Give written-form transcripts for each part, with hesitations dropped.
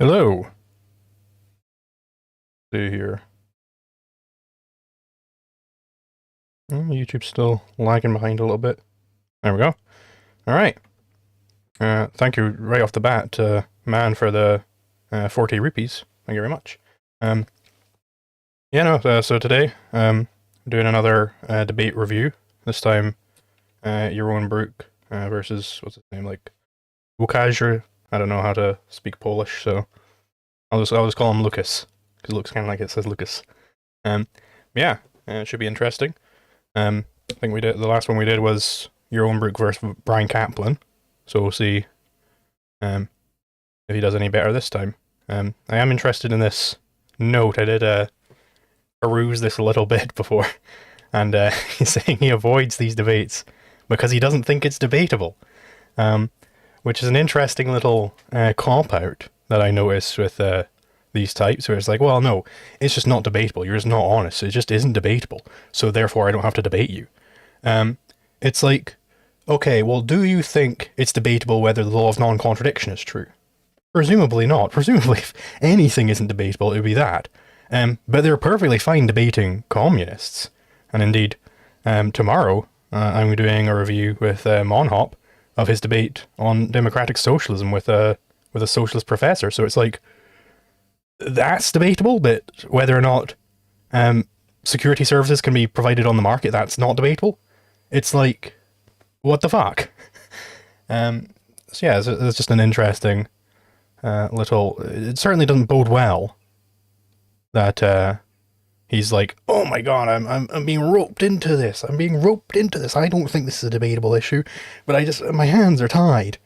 Hello. See here. YouTube's still lagging behind a little bit. There we go. All right. Thank you right off the bat, man, for the 40 rupees. Thank you very much. So today, doing another debate review. This time, Yaron Brook versus, what's his name, like, Łukasz. I don't know how to speak Polish, so I'll just call him Lucas, because it looks kind of like it says Lucas. It should be interesting. I think the last one we did was Yaron Brook versus Brian Kaplan, so we'll see if he does any better this time. I am interested in this note. I did peruse this a little bit before, and he's saying he avoids these debates because he doesn't think it's debatable, which is an interesting little cop-out that I noticed with these types, where it's like, well, no, it's just not debatable. You're just not honest. It just isn't debatable. So therefore, I don't have to debate you. It's like, okay, well, do you think it's debatable whether the law of non-contradiction is true? Presumably not. Presumably, if anything isn't debatable, it would be that. But they're perfectly fine debating communists. And indeed, tomorrow, I'm doing a review with Monhop of his debate on democratic socialism with a socialist professor. So it's like, that's debatable, but whether or not security services can be provided on the market, that's not debatable. It's like, what the fuck? It's just an interesting little... It certainly doesn't bode well that he's like, oh my god, I'm being roped into this. I'm being roped into this. I don't think this is a debatable issue, but my hands are tied.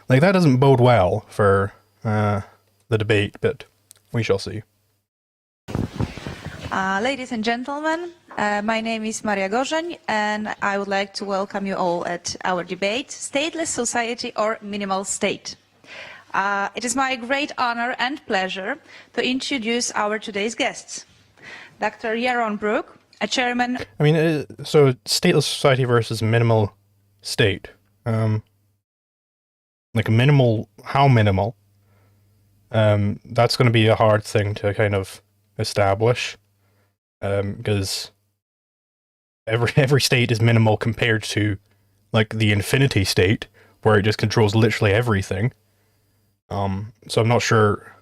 Like, that doesn't bode well for the debate, but we shall see. Ladies and gentlemen, my name is Maria Gorzeń, and I would like to welcome you all at our debate, Stateless Society or Minimal State. It is my great honor and pleasure to introduce our today's guests. Dr. Yaron Brook, a chairman... So stateless society versus minimal state. Like minimal, how minimal? That's going to be a hard thing to kind of establish, because every state is minimal compared to like the infinity state, where it just controls literally everything. So I'm not sure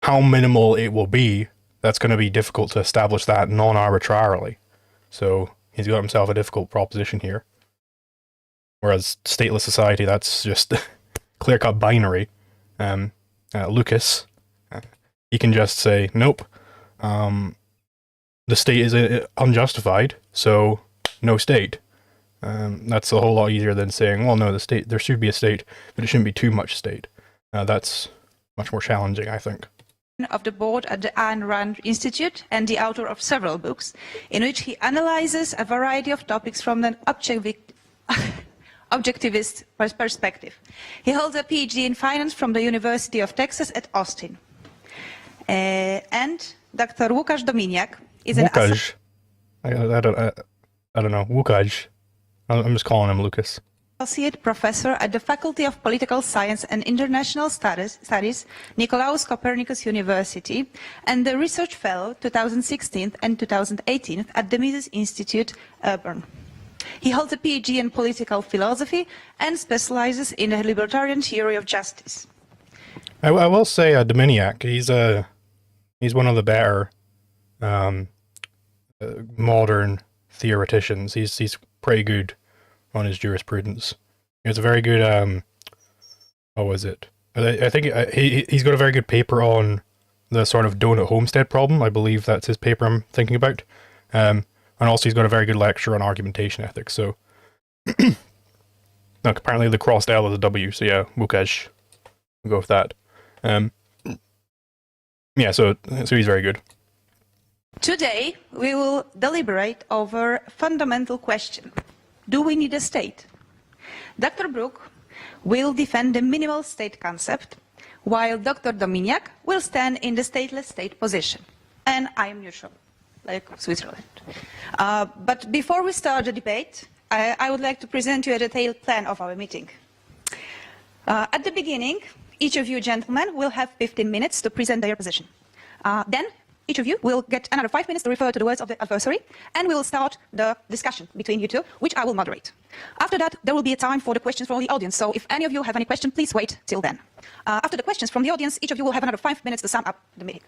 how minimal it will be. That's going to be difficult to establish that non-arbitrarily. So he's got himself a difficult proposition here. Whereas stateless society, that's just clear-cut binary. Lucas, he can just say, nope, the state is unjustified, so no state. That's a whole lot easier than saying, well, no, there should be a state, but it shouldn't be too much state. That's much more challenging, I think. Of the board at the Ayn Rand Institute and the author of several books, in which he analyzes a variety of topics from an objectivist perspective. He holds a PhD in finance from the University of Texas at Austin. And Dr. Łukasz Dominiak is Łukasz. I don't know. Łukasz. I'm just calling him Lucas. Associate Professor at the Faculty of Political Science and International Studies, Nicolaus Copernicus University, and the Research Fellow 2016 and 2018 at the Mises Institute, Bern. He holds a PhD in political philosophy and specializes in the libertarian theory of justice. I will say Dominiak, he's one of the better modern theoreticians. He's pretty good on his jurisprudence. He has a very good what was it? I think he's got a very good paper on the sort of donut homestead problem. I believe that's his paper I'm thinking about. And also he's got a very good lecture on argumentation ethics. So look, apparently the crossed L is a W, so yeah, Łukasz. We'll go with that. So he's very good. Today we will deliberate over a fundamental question. Do we need a state? Dr. Brook will defend the minimal state concept, while Dr. Dominiak will stand in the stateless state position. And I am neutral, like Switzerland. But before we start the debate, I would like to present you a detailed plan of our meeting. At the beginning, Each of you gentlemen will have 15 minutes to present their position. Then each of you will get another 5 minutes to refer to the words of the adversary, and we will start the discussion between you two, which I will moderate. After that, there will be a time for the questions from the audience, so if any of you have any question, please wait till then. After the questions from the audience, each of you will have another 5 minutes to sum up the meeting.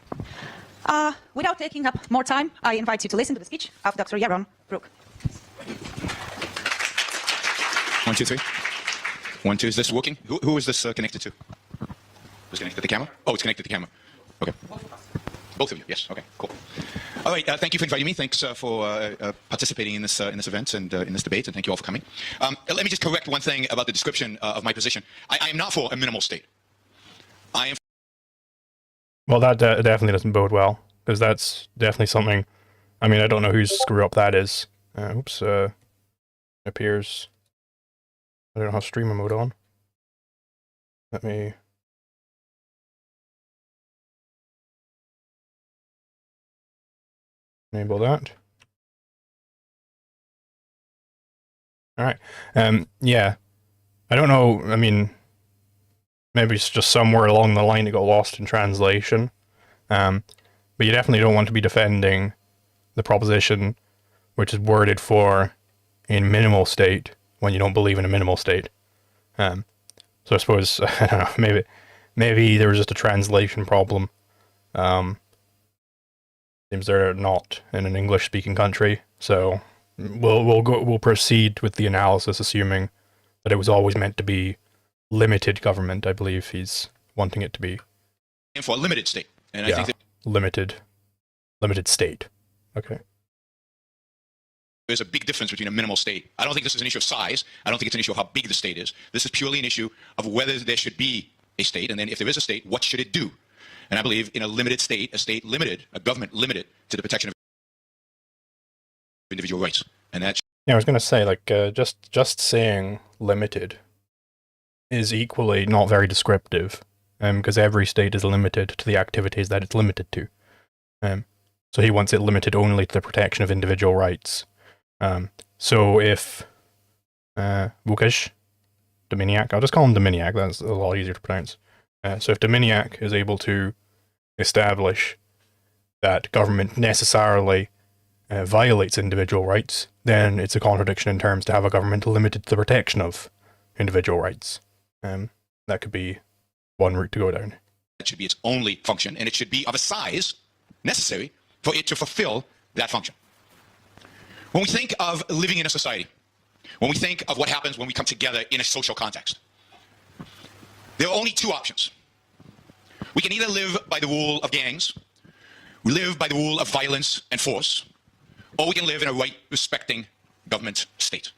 Without taking up more time, I invite you to listen to the speech of Dr. Yaron Brook. 1, 2, 3. 1, 2. Is this working? Who is this connected to? Is connected to the camera? Oh, it's connected to the camera. Okay. Both of you. Yes. Okay. Cool. All right. Thank you for inviting me. Thanks for participating in this event and in this debate, and thank you all for coming. Let me just correct one thing about the description of my position. I am not for a minimal state. I am. Well, that definitely doesn't bode well, because that's definitely something. I mean, I don't know whose screw up that is. Oops. Appears. I don't have streamer mode on. Let me. Enable that. All right. Yeah. I don't know. I mean, maybe it's just somewhere along the line it got lost in translation. But you definitely don't want to be defending the proposition which is worded for in minimal state when you don't believe in a minimal state. So I suppose, I don't know, maybe there was just a translation problem. Seems they're not in an English-speaking country, so we'll proceed with the analysis, assuming that it was always meant to be limited government. I believe he's wanting it to be. And for a limited state, and yeah, I think that limited state. Okay. there's a big difference between a minimal state. I don't think this is an issue of size. I don't think it's an issue of how big the state is. This is purely an issue of whether there should be a state, and then if there is a state, what should it do? And I believe in a limited state, a state limited, a government limited to the protection of individual rights. And that's... Yeah, I was going to say, like, just saying limited is equally not very descriptive, because every state is limited to the activities that it's limited to. So he wants it limited only to the protection of individual rights. So if Łukasz Dominiak, I'll just call him Dominiak, that's a lot easier to pronounce. So if Dominiak is able to establish that government necessarily violates individual rights, then it's a contradiction in terms to have a government limited to the protection of individual rights. That could be one route to go down. That should be its only function, and it should be of a size necessary for it to fulfill that function. When we think of living in a society, when we think of what happens when we come together in a social context, there are only two options. We can either live by the rule of gangs, we live by the rule of violence and force, or we can live in a right-respecting government state.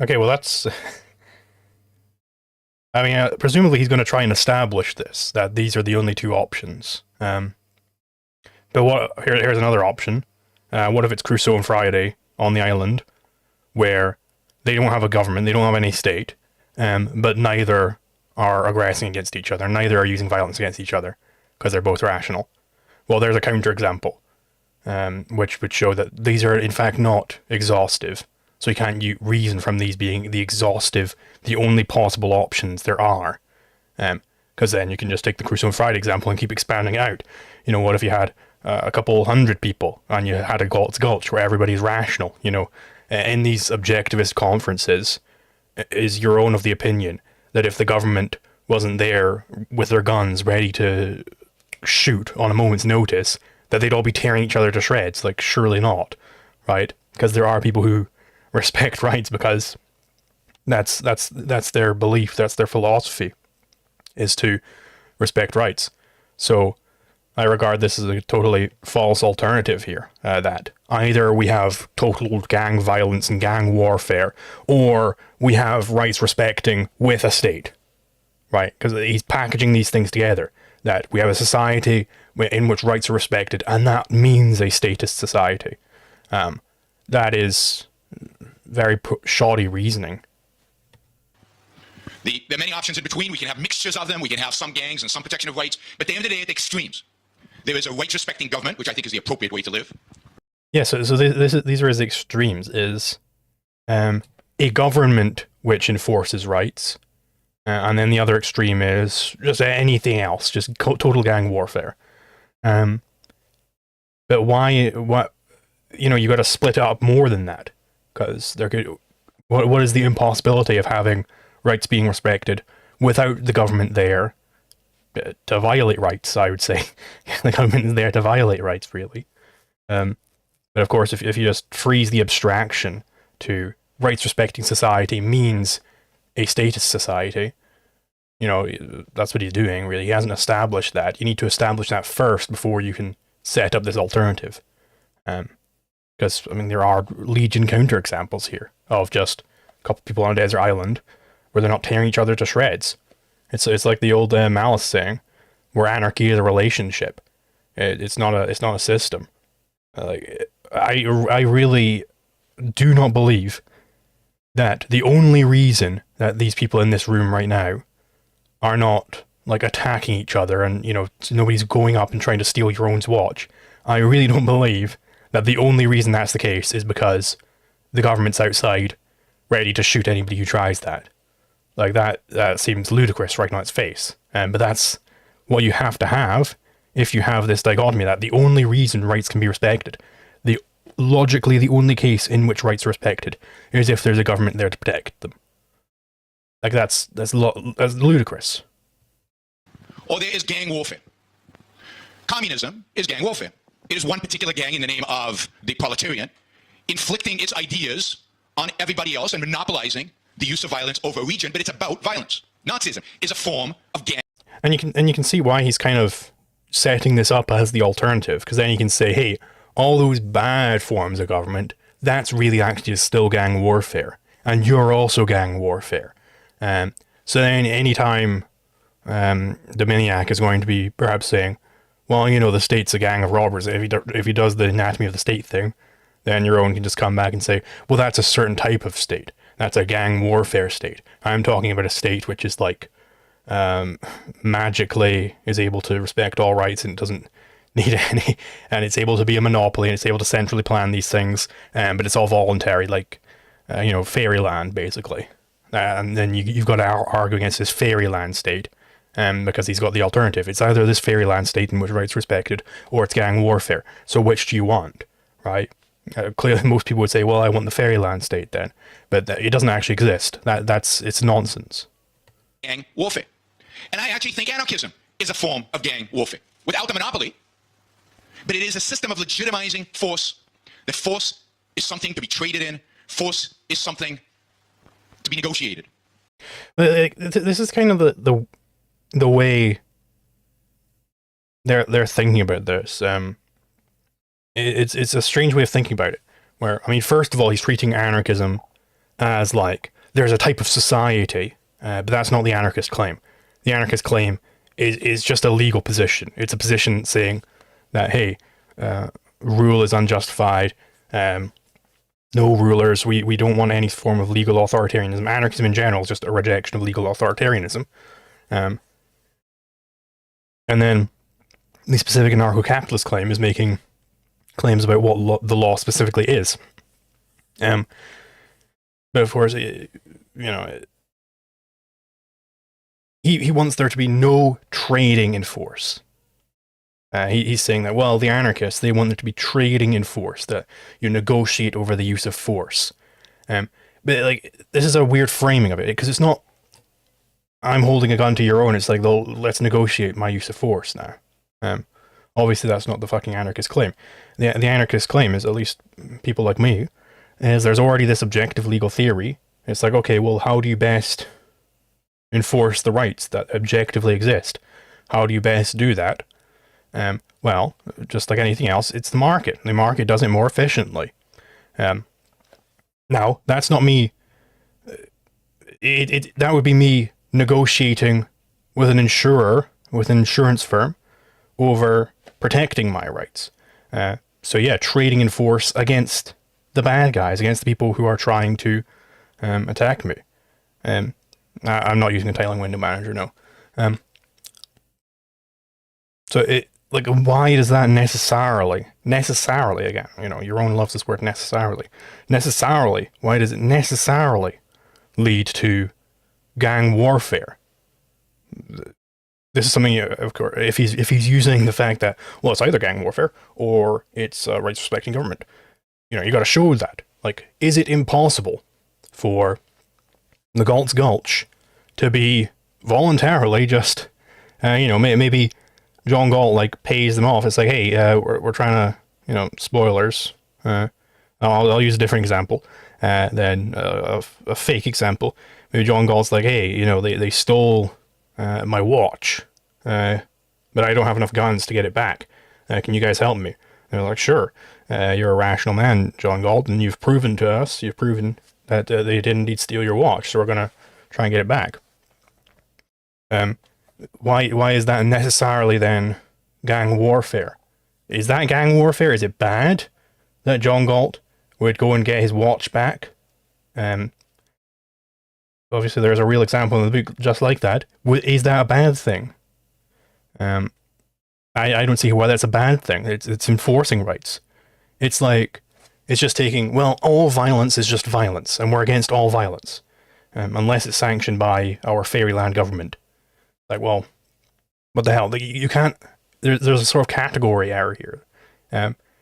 Okay, well that's... I mean, presumably he's going to try and establish this, that these are the only two options. But here's another option. What if it's Crusoe and Friday on the island, where they don't have a government, they don't have any state, but neither are aggressing against each other, neither are using violence against each other, because they're both rational. Well, there's a counterexample, which would show that these are in fact not exhaustive. So you can't reason from these being the exhaustive, the only possible options there are. Because then you can just take the Crusoe and Friday example and keep expanding it out. You know, what if you had a couple hundred people and you had a Galt's Gulch where everybody's rational? You know, in these objectivist conferences, is your own of the opinion that if the government wasn't there with their guns ready to shoot on a moment's notice, that they'd all be tearing each other to shreds? Like, surely not, right? Because there are people who respect rights because that's their belief, that's their philosophy, is to respect rights. So I regard this as a totally false alternative here, that either we have total gang violence and gang warfare, or we have rights respecting with a state, right? Because he's packaging these things together, that we have a society in which rights are respected, and that means a statist society. That is very shoddy reasoning. There are many options in between. We can have mixtures of them. We can have some gangs and some protection of rights. But at the end of the day, at the extremes, there is a rights-respecting government, which I think is the appropriate way to live. Yeah, so these are his extremes, is a government which enforces rights, And then the other extreme is just anything else, just total gang warfare. But what, you got to split it up more than that, because what is the impossibility of having rights being respected without the government there to violate rights? I would say the government is there to violate rights, really. But of course, if you just freeze the abstraction to rights respecting society means a status society, that's what he's doing, really. He hasn't established that. You need to establish that first before you can set up this alternative. Because, there are legion counterexamples here of just a couple people on a desert island where they're not tearing each other to shreds. It's like the old Malice saying, where anarchy is a relationship. It's not a system. I really do not believe that the only reason that these people in this room right now are not attacking each other and nobody's going up and trying to steal Yaron's watch. I really don't believe that the only reason that's the case is because the government's outside ready to shoot anybody who tries that. That seems ludicrous right on its face. But that's what you have to have if you have this dichotomy that the only reason rights can be respected, logically the only case in which rights are respected, is if there's a government there to protect them. That's ludicrous. Or there is gang warfare. Communism is gang warfare. It is one particular gang in the name of the proletariat inflicting its ideas on everybody else and monopolizing the use of violence over a region, but it's about violence. Nazism is a form of gang. And you can see why he's kind of setting this up as the alternative, because then you can say, hey, all those bad forms of government, that's really actually still gang warfare, and you're also gang warfare. So then anytime Dominiak is going to be perhaps saying, well, the state's a gang of robbers, if he does the anatomy of the state thing, then Yaron can just come back and say, well, that's a certain type of state. That's a gang warfare state. I'm talking about a state which is magically is able to respect all rights and doesn't need any, and it's able to be a monopoly, and it's able to centrally plan these things, but it's all voluntary, fairyland, basically. And then you've got to argue against this fairyland state, because he's got the alternative. It's either this fairyland state in which rights are respected, or it's gang warfare. So which do you want, right? Clearly, most people would say, well, I want the fairyland state then. But it doesn't actually exist. It's nonsense. Gang warfare. And I actually think anarchism is a form of gang warfare. Without the monopoly, but it is a system of legitimizing force. That force is something to be traded in. Force is something to be negotiated. This is kind of the way they're thinking about this. It's a strange way of thinking about it. Where, first of all, he's treating anarchism as there's a type of society, but that's not the anarchist claim. The anarchist claim is just a legal position. It's a position saying that, hey, rule is unjustified, no rulers, we don't want any form of legal authoritarianism. Anarchism in general is just a rejection of legal authoritarianism. And then the specific anarcho-capitalist claim is making claims about what the law specifically is. But of course, he wants there to be no trading in force. He's saying that, well, the anarchists, they want there to be trading in force, that you negotiate over the use of force. But this is a weird framing of it, because it's not, I'm holding a gun to your own, it's let's negotiate my use of force now. Obviously that's not the fucking anarchist claim. The anarchist claim is, at least people like me, is there's already this objective legal theory. It's okay, well, how do you best enforce the rights that objectively exist? How do you best do that? Well, just like anything else, it's the market. The market does it more efficiently. Now, that's not me. That would be me negotiating with an insurer, with an insurance firm, over protecting my rights. So yeah, trading in force against the bad guys, against the people who are trying to attack me. I'm not using a tiling window manager, no. So why does that necessarily again, Yaron loves this word necessarily, why does it necessarily lead to gang warfare. This is something, of course, if he's using the fact that, well, it's either gang warfare or it's rights-respecting government. You got to show that. Like, is it impossible for the Galt's Gulch to be voluntarily just, maybe John Galt, like, pays them off. It's like, hey, we're trying to, spoilers. I'll use a different example than a fake example. Maybe John Galt's like, hey, they stole my watch, but I don't have enough guns to get it back. Can you guys help me? And they're like, sure. You're a rational man, John Galt, and you've proven to us, that they did indeed steal your watch, so we're going to try and get it back. Why is that necessarily then gang warfare? Is that gang warfare? Is it bad that John Galt would go and get his watch back? Obviously, there's a real example in the book just like that. Is that a bad thing? I don't see why that's a bad thing. It's enforcing rights. It's like, it's just taking, well, all violence is just violence, and we're against all violence, unless it's sanctioned by our fairyland government. Like, well, what the hell? You can't, there's a sort of category error here.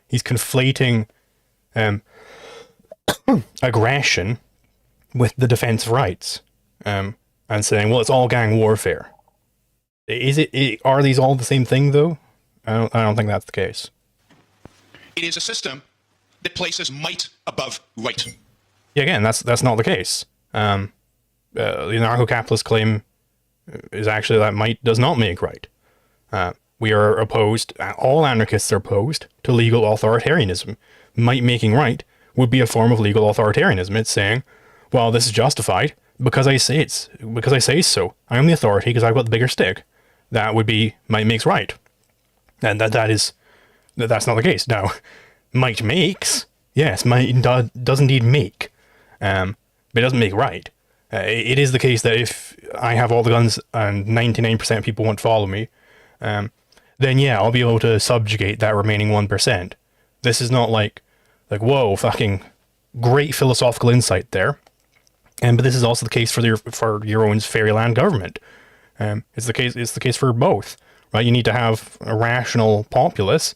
He's conflating aggression with the defense of rights, and saying, well, it's all gang warfare. Are these all the same thing, though? I don't think that's the case. It is a system that places might above right. Yeah, again, that's not the case. The anarcho-capitalist claim is actually that might does not make right. We are opposed, all anarchists are opposed to legal authoritarianism. Might making right would be a form of legal authoritarianism. It's saying, well, this is justified because I say so. I am the authority because I've got the bigger stick. That would be might makes right. And that's not the case. Now, might makes, yes, might does indeed make, but it doesn't make right. It is the case that if I have all the guns and 99% of people won't follow me, then yeah, I'll be able to subjugate that remaining 1%. This is not like whoa, fucking great philosophical insight there. But this is also the case for your own fairyland government. It's the case for both, right? You need to have a rational populace,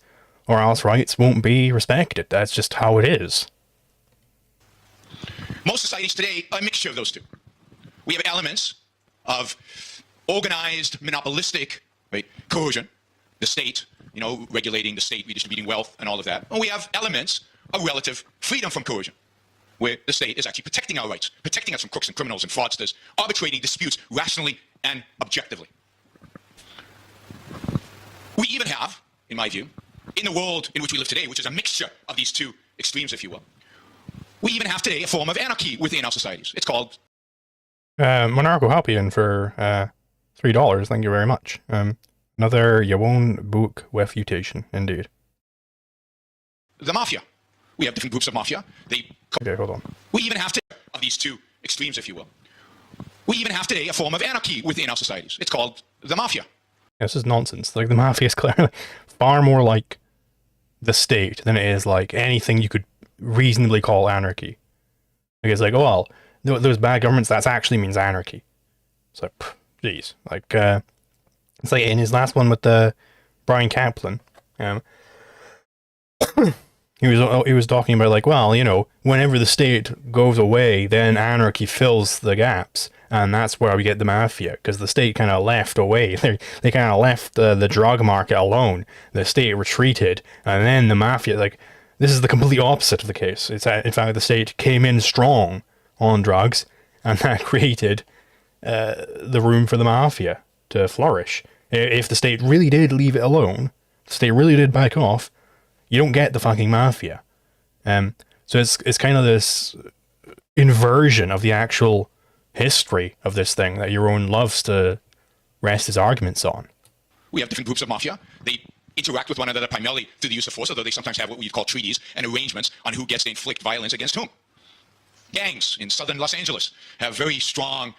or else rights won't be respected. That's just how it is. Most societies today are a mixture of those two. We have elements of organized, monopolistic, right, coercion, the state, regulating the state, redistributing wealth, and all of that. And we have elements of relative freedom from coercion, where the state is actually protecting our rights, protecting us from crooks and criminals and fraudsters, arbitrating disputes rationally and objectively. We even have, in my view, in the world in which we live today, which is a mixture of these two extremes, if you will, we even have today a form of anarchy within our societies. It's called Monarcho Hopian for $3. Thank you very much. Another Yaron Brook refutation, indeed. The mafia. We have different groups of mafia. Okay, hold on. We even have today of these two extremes, if you will. We even have today a form of anarchy within our societies. It's called the mafia. This is nonsense. Like, the mafia is clearly far more like the state than it is like anything you could reasonably call anarchy. Like, it's like, oh, well, those bad governments, that actually means anarchy. It's like, jeez. Like, it's like in his last one with Brian Kaplan, he was talking about, like, well, whenever the state goes away, then anarchy fills the gaps, and that's where we get the mafia, because the state kind of left away. They kind of left the drug market alone. The state retreated, and then the mafia, like, this is the complete opposite of the case. It's in fact the state came in strong on drugs, and that created the room for the mafia to flourish. If the state really did leave it alone, if the state really did back off, you don't get the fucking mafia. So it's kind of this inversion of the actual history of this thing that Yaron loves to rest his arguments on. We have different groups of mafia. They interact with one another primarily through the use of force, although they sometimes have what we call treaties and arrangements on who gets to inflict violence against whom. Gangs in southern Los Angeles have very strong,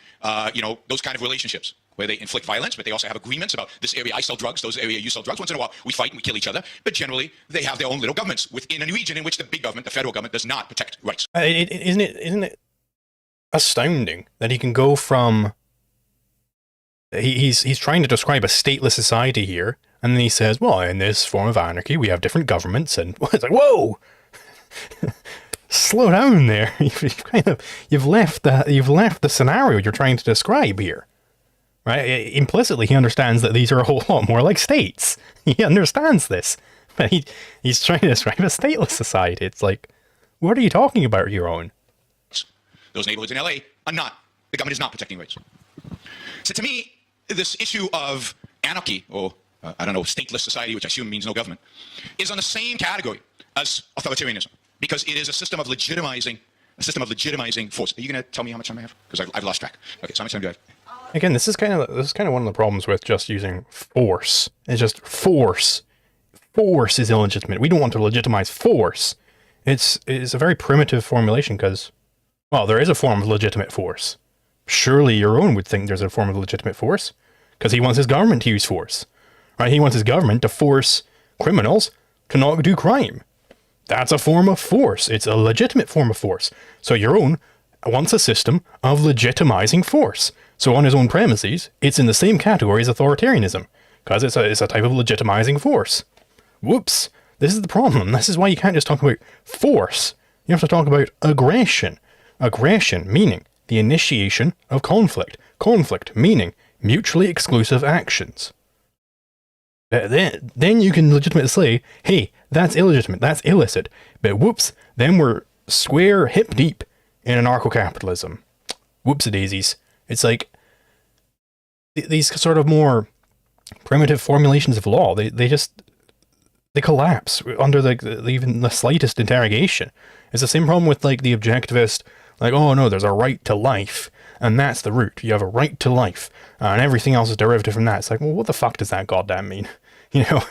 those kind of relationships, where they inflict violence, but they also have agreements about this area I sell drugs, those area you sell drugs. Once in a while, we fight and we kill each other, but generally, they have their own little governments within a region in which the big government, the federal government, does not protect rights. Isn't it astounding that he can go from he's trying to describe a stateless society here, and then he says, well, in this form of anarchy, we have different governments, and it's like, whoa, slow down there. You've left the scenario you're trying to describe here, right? Implicitly, he understands that these are a whole lot more like states. He understands this, but he's trying to describe a stateless society. It's like, what are you talking about, Yaron? Those neighborhoods in LA are not. The government is not protecting rights. So to me, this issue of anarchy, or I don't know, stateless society, which I assume means no government, is on the same category as authoritarianism, because it is a system of legitimizing force. Are you going to tell me how much time I have? Because I've lost track. Okay, so how much time do I have? Again, this is kind of one of the problems with just using force. It's just force. Force is illegitimate. We don't want to legitimize force. It's a very primitive formulation because, well, there is a form of legitimate force. Surely Yaron would think there's a form of legitimate force, because he wants his government to use force, right? He wants his government to force criminals to not do crime. That's a form of force. It's a legitimate form of force. So Yaron wants a system of legitimizing force. So on his own premises, it's in the same category as authoritarianism, because it's a type of legitimizing force. Whoops. This is the problem. This is why you can't just talk about force. You have to talk about aggression. Aggression meaning the initiation of conflict. Conflict meaning mutually exclusive actions. Then you can legitimately say, hey, that's illegitimate, that's illicit. But whoops, then we're square hip deep in anarcho-capitalism. Whoopsie-daisies. It's like these sort of more primitive formulations of law, they collapse under even the slightest interrogation. It's the same problem with like the objectivist, like, oh no, there's a right to life, and that's the root. You have a right to life, and everything else is derivative from that. It's like, well, what the fuck does that goddamn mean? You know,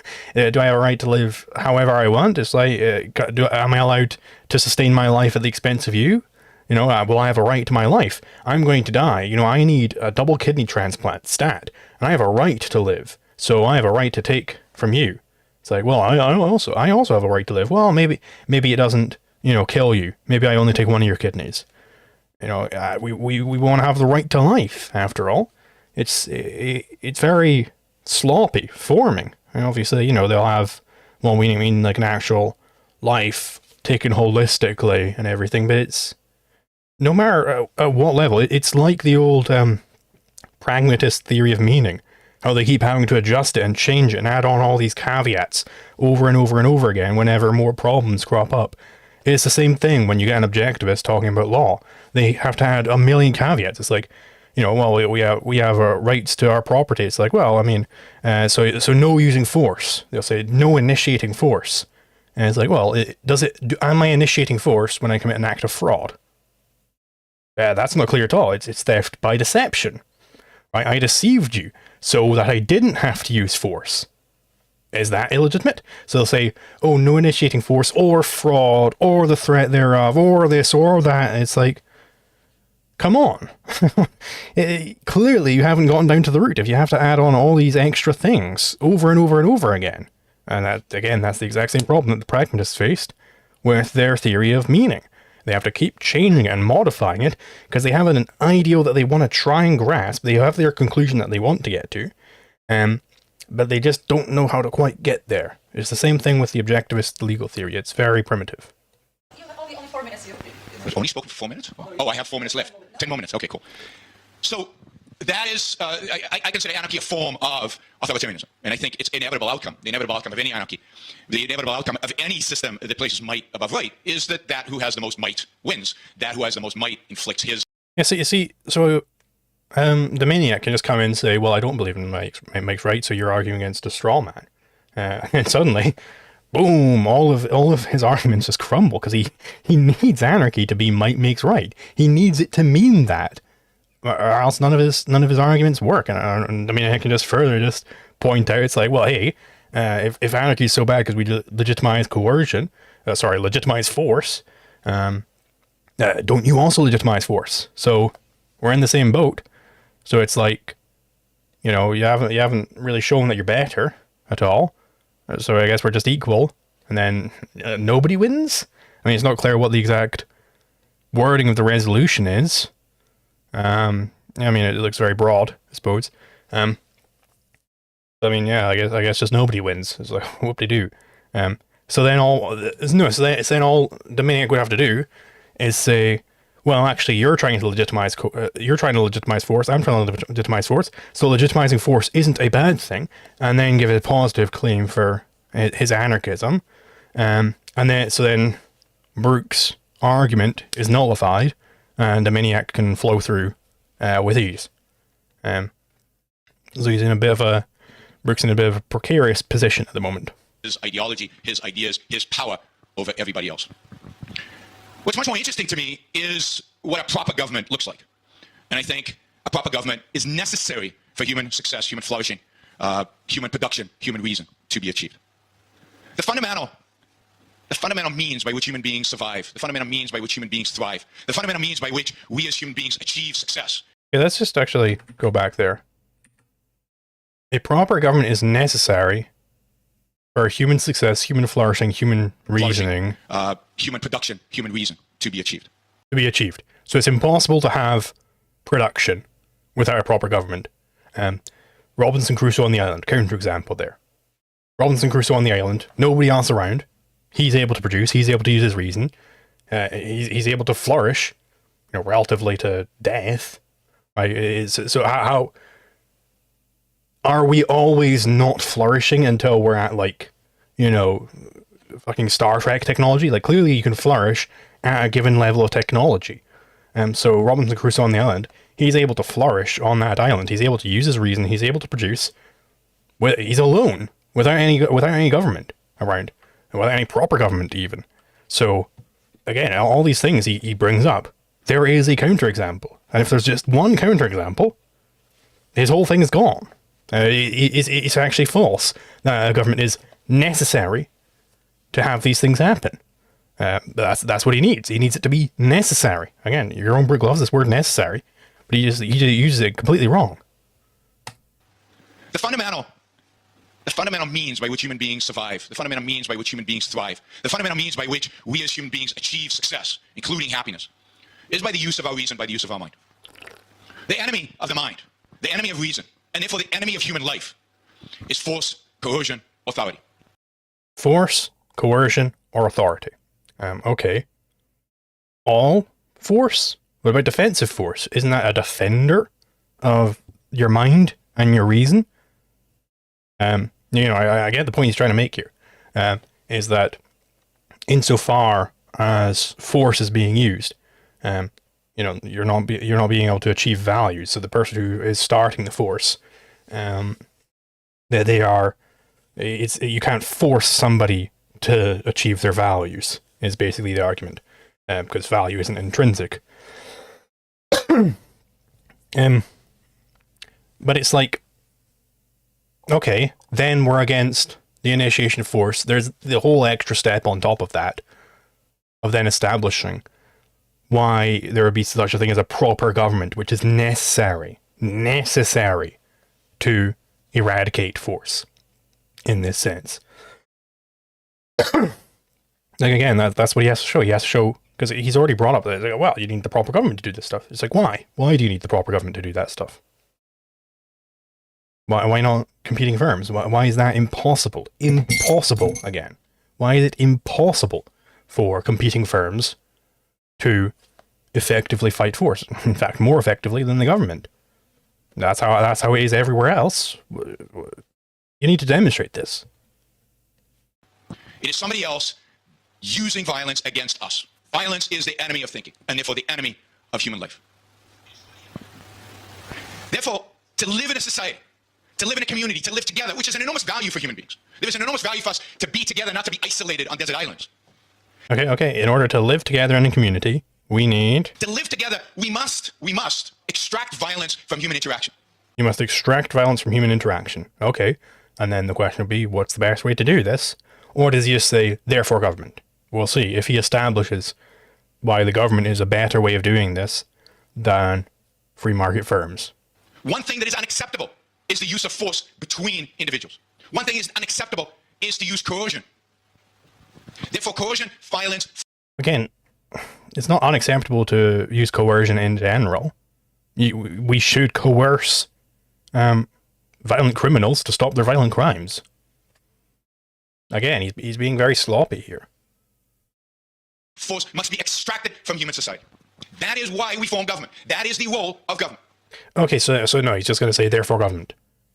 do I have a right to live however I want? It's like, am I allowed to sustain my life at the expense of you? You know, will I have a right to my life? I'm going to die. You know, I need a double kidney transplant, stat, and I have a right to live. So I have a right to take from you. It's like, well, I also have a right to live. Well, maybe it doesn't, you know, kill you. Maybe I only take one of your kidneys. You know, we want to have the right to life. After all, it's very sloppy forming. And obviously, you know, they'll have, well, we mean like an actual life taken holistically and everything. But it's no matter at what level. It's like the old pragmatist theory of meaning. How they keep having to adjust it and change it and add on all these caveats over and over and over again whenever more problems crop up. It's the same thing when you get an objectivist talking about law. They have to add a million caveats. It's like, you know, well, we have rights to our property. It's like, well, I mean, so no using force. They'll say no initiating force. And it's like, well, am I initiating force when I commit an act of fraud? That's not clear at all. It's theft by deception. Right? I deceived you so that I didn't have to use force. Is that illegitimate? So they'll say, oh, no initiating force, or fraud, or the threat thereof, or this, or that. And it's like, come on. Clearly, you haven't gotten down to the root if you have to add on all these extra things over and over and over again. And that, again, that's the exact same problem that the pragmatists faced with their theory of meaning. They have to keep changing it and modifying it because they have an ideal that they want to try and grasp. They have their conclusion that they want to get to, but they just don't know how to quite get there. It's the same thing with the objectivist legal theory. It's very primitive. You have only 4 minutes. I've only spoken for 4 minutes? Oh, I have 4 minutes left. 10 more minutes. Okay, cool. So that is, I consider anarchy a form of authoritarianism. And I think it's inevitable outcome. The inevitable outcome of any anarchy, the inevitable outcome of any system that places might above right is that who has the most might wins. That who has the most might inflicts his. Yeah, so you see, Dominiak can just come in and say, well, I don't believe in Mike's right, so you're arguing against a straw man. And suddenly, boom, all of his arguments just crumble because he needs anarchy to be Mike makes right. He needs it to mean that. Or else none of his arguments work. And I mean, I can just further point out, it's like, well, hey, if anarchy is so bad because we legitimize coercion, legitimize force, don't you also legitimize force? So we're in the same boat. So it's like, you know, you haven't really shown that you're better at all. So I guess we're just equal, and then nobody wins. I mean, it's not clear what the exact wording of the resolution is. I mean, it looks very broad, I suppose. I mean, yeah, I guess just nobody wins. It's like, whoop-de-doo. So then all Dominiak would have to do is say, well, actually, you're trying to legitimize force. I'm trying to legitimize force. So legitimizing force isn't a bad thing, and then give a positive claim for his anarchism. And then Brook's argument is nullified, and Dominiak can flow through with ease. So he's in a bit of a Brook's in a bit of a precarious position at the moment. His ideology, his ideas, his power over everybody else. What's much more interesting to me is what a proper government looks like. And I think a proper government is necessary for human success, human flourishing, human production, human reason to be achieved. The fundamental means by which human beings survive, the fundamental means by which human beings thrive, the fundamental means by which we as human beings achieve success. Yeah, let's just actually go back there. A proper government is necessary for human success, human flourishing, human reasoning. Human production, human reason to be achieved. So it's impossible to have production without a proper government. Robinson Crusoe on the island, counterexample there. Robinson Crusoe on the island, nobody else around. He's able to produce, he's able to use his reason. He's able to flourish, relatively to death. Right? So how are we always not flourishing until we're at, fucking Star Trek technology? Like, clearly you can flourish at a given level of technology. So Robinson Crusoe on the island, he's able to flourish on that island. He's able to use his reason. He's able to produce. He's alone, without any government around, without any proper government even. So, again, all these things he brings up, there is a counterexample. And if there's just one counterexample, his whole thing is gone. It's actually false that a government is necessary to have these things happen. That's what he needs. He needs it to be necessary. Again, Yaron Brook loves this word necessary, but he uses it completely wrong. The fundamental means by which human beings survive, the fundamental means by which human beings thrive, the fundamental means by which we as human beings achieve success, including happiness, is by the use of our reason, by the use of our mind. The enemy of the mind, the enemy of reason, and therefore the enemy of human life is force, coercion, authority. Force, coercion, or authority. Okay. All force? What about defensive force? Isn't that a defender of your mind and your reason? I get the point he's trying to make here. Is that insofar as force is being used, you're not being able to achieve values. So the person who is starting the force, you can't force somebody to achieve their values, is basically the argument, because value isn't intrinsic. But it's like, okay, then we're against the initiation of force. There's the whole extra step on top of that, of then establishing why there would be such a thing as a proper government, which is necessary to eradicate force in this sense. Like, again, that's what he has to show. He has to show, because he's already brought up that, like, well, you need the proper government to do this stuff. It's like, why? Why do you need the proper government to do that stuff? Why not competing firms? Why is that impossible? Impossible, again. Why is it impossible for competing firms to effectively fight force? In fact, more effectively than the government. That's how it is everywhere else. You need to demonstrate this. It is somebody else using violence against us. Violence is the enemy of thinking, and therefore the enemy of human life. Therefore, to live in a society, to live in a community, to live together, which is an enormous value for human beings. There is an enormous value for us to be together, not to be isolated on desert islands. Okay. In order to live together in a community, we need... To live together, we must extract violence from human interaction. You must extract violence from human interaction. Okay. And then the question would be, what's the best way to do this? Or does he just say, therefore government? We'll see. If he establishes why the government is a better way of doing this than free market firms. One thing that is unacceptable is the use of force between individuals. One thing is unacceptable is to use coercion. Therefore, coercion, violence... Again, it's not unacceptable to use coercion in general. We should coerce violent criminals to stop their violent crimes. Again, he's being very sloppy here. Force must be extracted from human society. That is why we form government. That is the role of government. Okay, so no, he's just going to say, therefore government.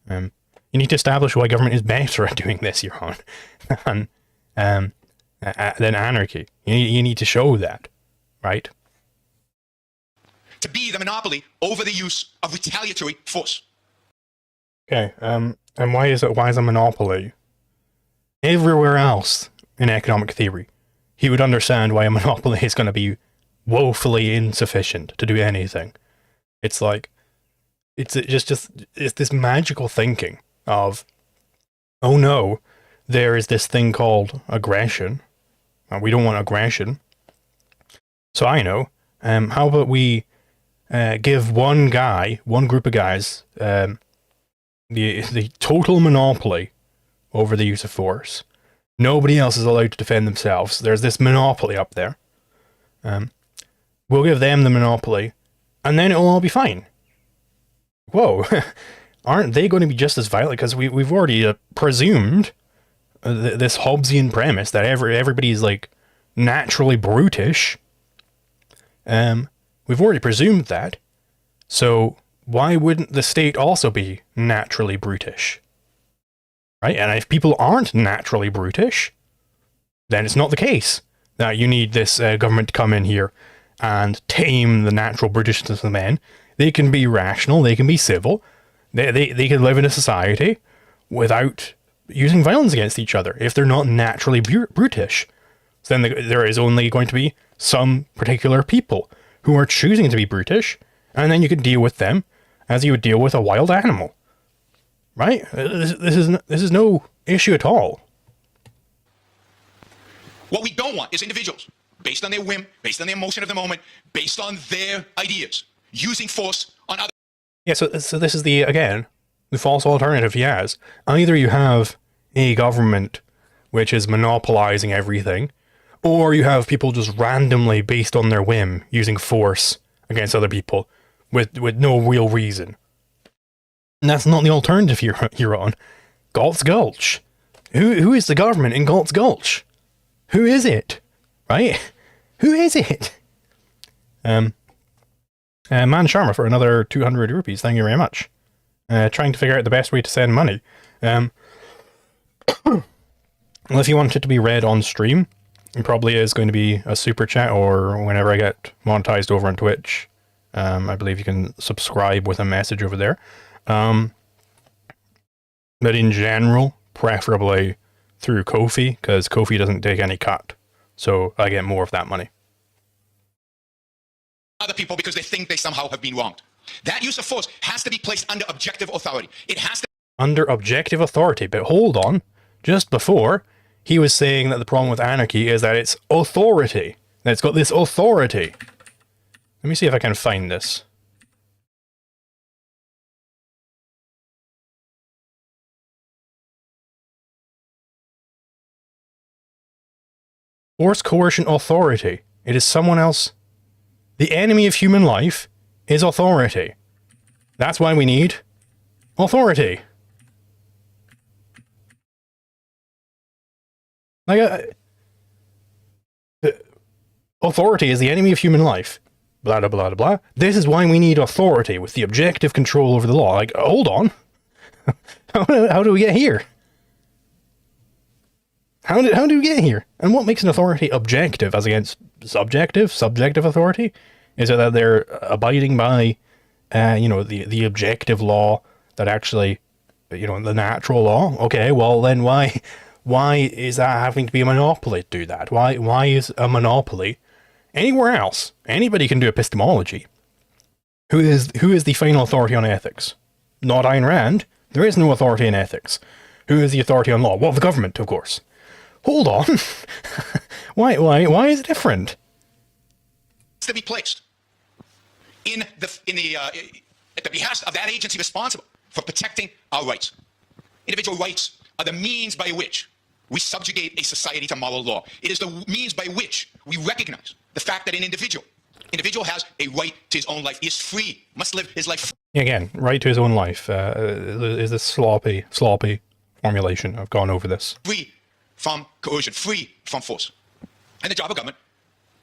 You need to establish why government is better at doing this, Yaron, than anarchy. You need to show that, right? To be the monopoly over the use of retaliatory force. Okay, and why is a monopoly? Everywhere else in economic theory, he would understand why a monopoly is going to be woefully insufficient to do anything. It's like, it's this magical thinking of, oh no, there is this thing called aggression. We don't want aggression. So I know, how about we give one group of guys, the total monopoly over the use of force. Nobody else is allowed to defend themselves. There's this monopoly up there. We'll give them the monopoly, and then it'll all be fine. Whoa, aren't they going to be just as violent? Because we've already presumed this Hobbesian premise that everybody's like naturally brutish. We've already presumed that. So why wouldn't the state also be naturally brutish? Right? And if people aren't naturally brutish, then it's not the case that you need this government to come in here and tame the natural brutishness of men. They can be rational, they can be civil, they can live in a society without using violence against each other if they're not naturally brutish. So then there is only going to be some particular people who are choosing to be brutish, and then you can deal with them as you would deal with a wild animal. Right? This is no issue at all. What we don't want is individuals, based on their whim, based on their emotion of the moment, based on their ideas, using force on others. Yeah, so this is the false alternative he has. Either you have a government which is monopolizing everything, or you have people just randomly, based on their whim, using force against other people with no real reason. And that's not the alternative you're on. Galt's Gulch. Who is the government in Galt's Gulch? Who is it? Right? Who is it? Man Sharma for another 200 rupees. Thank you very much. Trying to figure out the best way to send money. Well, if you want it to be read on stream, it probably is going to be a super chat, or whenever I get monetized over on Twitch. I believe you can subscribe with a message over there. But in general, preferably through Ko-fi, because Ko-fi doesn't take any cut. So I get more of that money. Other people because they think they somehow have been wronged. That use of force has to be placed under objective authority. It has to... Under objective authority. But hold on. Just before, he was saying that the problem with anarchy is that it's authority. That it's got this authority. Let me see if I can find this. Force, coercion, authority. It is someone else. The enemy of human life is authority. That's why we need authority. Like, authority is the enemy of human life. Blah, blah, blah, blah. This is why we need authority with the objective control over the law. Like, hold on. How do we get here? How do we get here? And what makes an authority objective as against subjective? Subjective authority? Is it that they're abiding by, the objective law that actually, the natural law? Okay, well then why is that having to be a monopoly to do that? Why is a monopoly anywhere else? Anybody can do epistemology. Who is the final authority on ethics? Not Ayn Rand. There is no authority in ethics. Who is the authority on law? Well, the government, of course. Hold on. Why is it different? To be placed at the behest of that agency responsible for protecting our rights. Individual rights are the means by which we subjugate a society to moral law. It is the means by which we recognize the fact that an individual Individual has a right to his own life. He is free, must live his life. Again, right to his own life is this sloppy formulation. I've gone over this. Free from coercion, free from force. And the job of government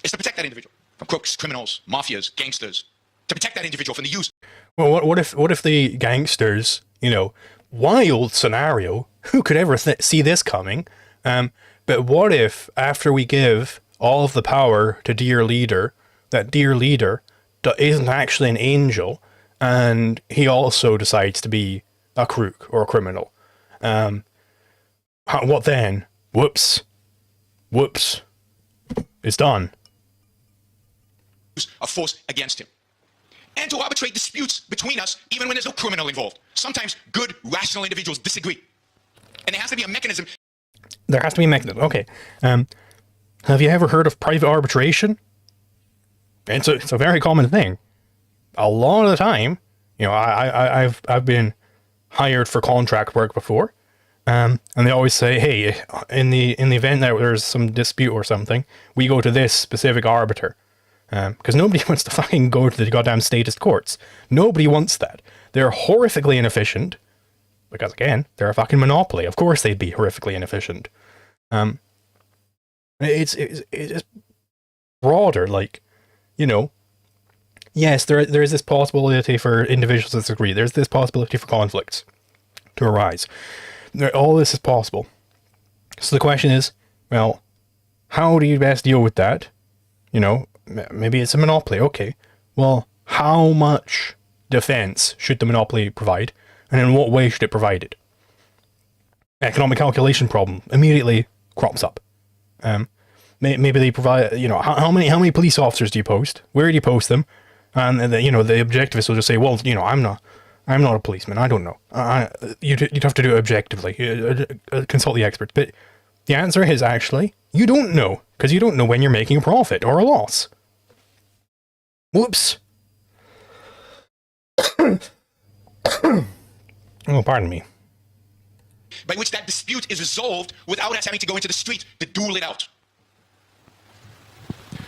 is to protect that individual from crooks, criminals, mafias, gangsters, to protect that individual from the use. Well, what if the gangsters, you know, wild scenario, who could ever see this coming? But what if after we give all of the power to dear leader, that dear leader isn't actually an angel, and he also decides to be a crook or a criminal? What then? Whoops. It's done. Of force against him. And to arbitrate disputes between us, even when there's no criminal involved. Sometimes good, rational individuals disagree. And there has to be a mechanism. There has to be a mechanism. Okay. Have you ever heard of private arbitration? It's a very common thing. A lot of the time, you know, I've been hired for contract work before, and they always say, hey, in the event that there's some dispute or something, we go to this specific arbiter. Because nobody wants to fucking go to the goddamn statist courts. Nobody wants that. They're horrifically inefficient. Because again, they're a fucking monopoly. Of course they'd be horrifically inefficient. It's broader, like, you know, yes, there is this possibility for individuals to disagree. There's this possibility for conflicts to arise. All this is possible. So the question is, well, how do you best deal with that? You know, maybe it's a monopoly. Okay. Well, how much defense should the monopoly provide? And in what way should it provide it? Economic calculation problem immediately crops up. Maybe they provide, you know, how many police officers do you post? Where do you post them? And you know, the objectivist will just say, well, you know, I'm not a policeman. I don't know. You'd have to do it objectively. Consult the experts. But the answer is actually, you don't know, because you don't know when you're making a profit or a loss. Whoops. Oh, pardon me. By which that dispute is resolved without us having to go into the street to duel it out.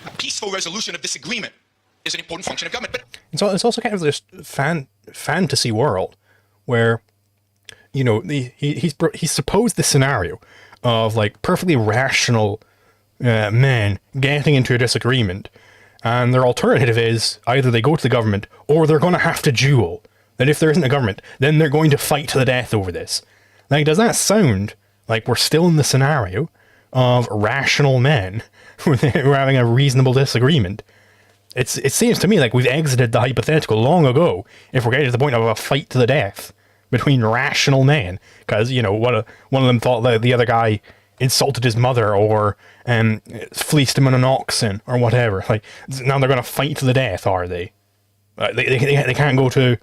A peaceful resolution of disagreement is an important function of government. But it's also kind of this fantasy world where, you know, he's supposed this scenario of like perfectly rational men getting into a disagreement, and their alternative is either they go to the government or they're going to have to duel. That if there isn't a government, then they're going to fight to the death over this. Like, does that sound like we're still in the scenario of rational men who are having a reasonable disagreement? It seems to me like we've exited the hypothetical long ago if we're getting to the point of a fight to the death between rational men. Because, you know, one of them thought that the other guy insulted his mother or fleeced him on an oxen or whatever. Like, now they're going to fight to the death, are they? They can't go to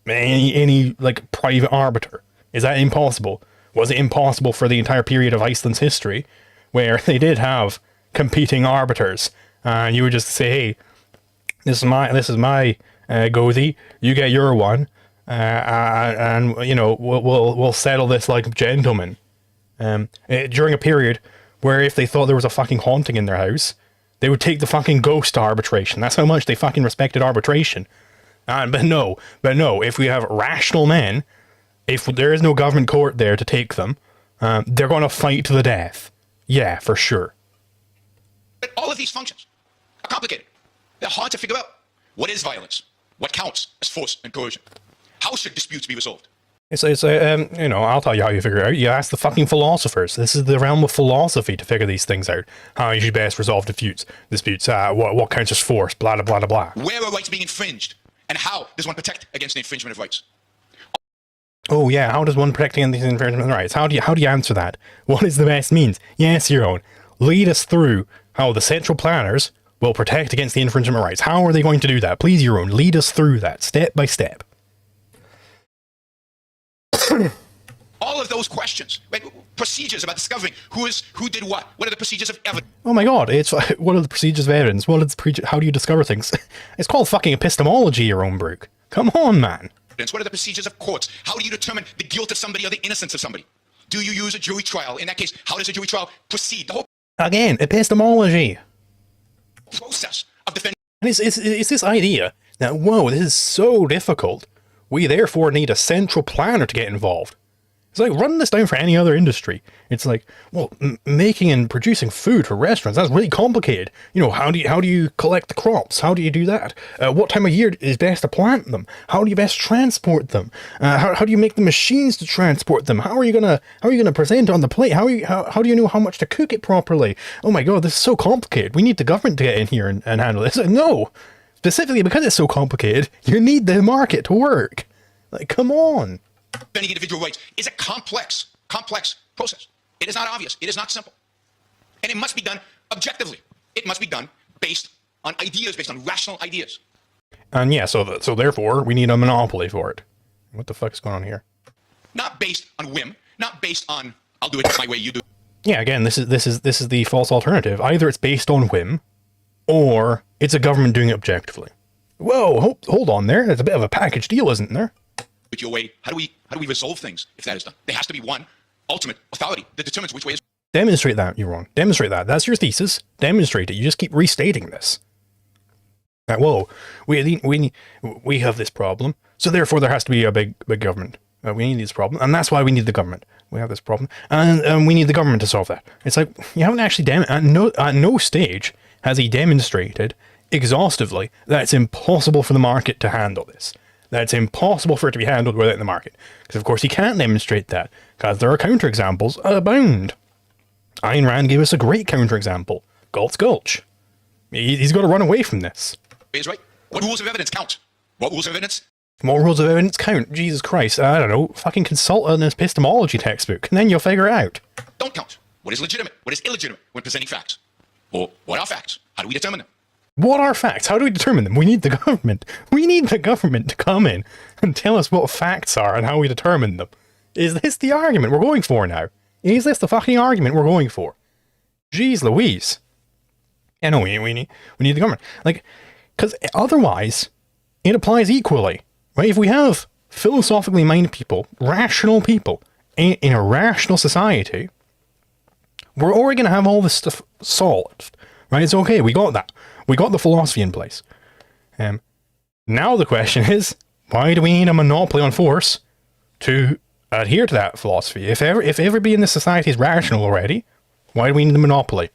any like private arbiter. Is that impossible? Was it impossible for the entire period of Iceland's history where they did have competing arbiters and you would just say, hey, this is my Gothi, you get your one, and you know, we'll settle this like gentlemen. During a period where if they thought there was a fucking haunting in their house, they would take the fucking ghost to arbitration. That's how much they fucking respected arbitration. But no, if we have rational men, if there is no government court there to take them, they're going to fight to the death. Yeah, for sure. But all of these functions are complicated. They're hard to figure out. What is violence? What counts as force and coercion? How should disputes be resolved? It's you know, I'll tell you how you figure it out. You ask the fucking philosophers. This is the realm of philosophy to figure these things out. How you should best resolve disputes. What counts as force? Blah, blah, blah, blah. Where are rights being infringed? And how does one protect against the infringement of rights? Oh yeah, how does one protect against the infringement of rights? How do you answer that? What is the best means? Yes, Yaron. Lead us through how the central planners will protect against the infringement of rights. How are they going to do that? Please, Yaron, lead us through that, step by step. All of those questions, right? Procedures about discovering who did what are the procedures of evidence? Oh my god, what are the procedures of evidence? How do you discover things? It's called fucking epistemology, Yaron Brook. Come on, man. What are the procedures of courts? How do you determine the guilt of somebody or the innocence of somebody? Do you use a jury trial? In that case, how does a jury trial proceed? The whole Again, epistemology. process of defending And it's this idea that, whoa, this is so difficult, we therefore need a central planner to get involved. It's like, run this down for any other industry. It's like, well, making and producing food for restaurants, that's really complicated. You know, how do you collect the crops? How do you do that? What time of year is best to plant them? How do you best transport them? How do you make the machines to transport them? How are you gonna present it on the plate? How do you know how much to cook it properly? Oh my god, this is so complicated. We need the government to get in here and handle this. No! Specifically because it's so complicated, you need the market to work. Like, come on. Defending individual rights is a complex process. It is not obvious. It is not simple. And it must be done objectively. It must be done based on ideas, based on rational ideas. And yeah, so therefore, we need a monopoly for it. What the fuck is going on here? Not based on whim, not based on, I'll do it my way, you do. Yeah, again, this is the false alternative. Either it's based on whim, or it's a government doing it objectively. Whoa, hold on there. There's a bit of a package deal, isn't there? With your way, how do we resolve things if that is done? There has to be one ultimate authority that determines which way is. Demonstrate that, Yaron. Demonstrate that. That's your thesis. Demonstrate it. You just keep restating this. Whoa, we have this problem, so therefore there has to be a big government. We need this problem, and that's why we need the government. We have this problem, and we need the government to solve that. It's like, you haven't actually at no stage has he demonstrated exhaustively that it's impossible for the market to handle this. That it's impossible for it to be handled without the market. Because of course he can't demonstrate that, because there are counterexamples abound. Ayn Rand gave us a great counterexample. Galt's Gulch. He's got to run away from this. Is right. What rules of evidence count? What rules of evidence? What rules of evidence count? Jesus Christ, I don't know. Fucking consult an epistemology textbook, and then you'll figure it out. Don't count. What is legitimate? What is illegitimate when presenting facts? Or what are facts? How do we determine them? What are facts? How do we determine them? We need the government. We need the government to come in and tell us what facts are and how we determine them. Is this the argument we're going for now? Is this the fucking argument we're going for? Jeez Louise. Yeah, no, we need the government. Like, because otherwise, it applies equally. Right? If we have philosophically minded people, rational people, in a rational society, we're already going to have all this stuff solved. Right? It's okay, we got that. We got the philosophy in place. Now the question is, why do we need a monopoly on force to adhere to that philosophy? If everybody in this society is rational already, why do we need the monopoly?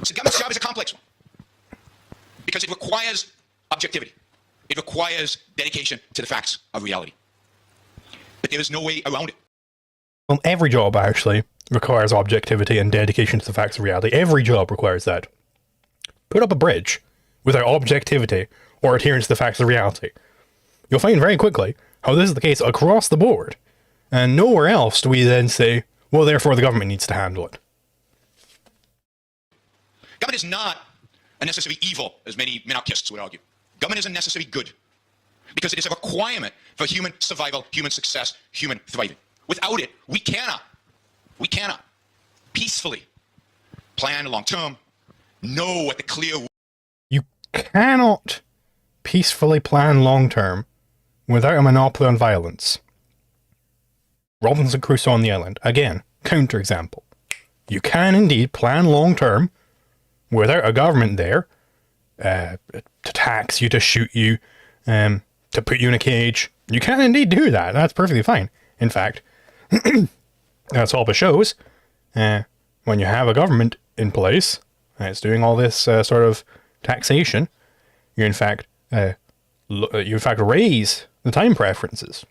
So government's job is a complex one. Because it requires objectivity. It requires dedication to the facts of reality. But there is no way around it. Well, every job actually requires objectivity and dedication to the facts of reality. Every job requires that. Put up a bridge without objectivity or adherence to the facts of reality. You'll find very quickly how this is the case across the board. And nowhere else do we then say, well, therefore the government needs to handle it. Government is not a necessary evil, as many minarchists would argue. Government is a necessary good. Because it is a requirement for human survival, human success, human thriving. Without it, we cannot peacefully plan long-term, know what the clear... You cannot peacefully plan long-term without a monopoly on violence. Robinson Crusoe on the island. Again, counterexample. You can indeed plan long-term without a government there to tax you, to shoot you, to put you in a cage. You can indeed do that. That's perfectly fine. In fact, that's all it shows. When you have a government in place, it's doing all this sort of taxation, you in fact raise the time preferences.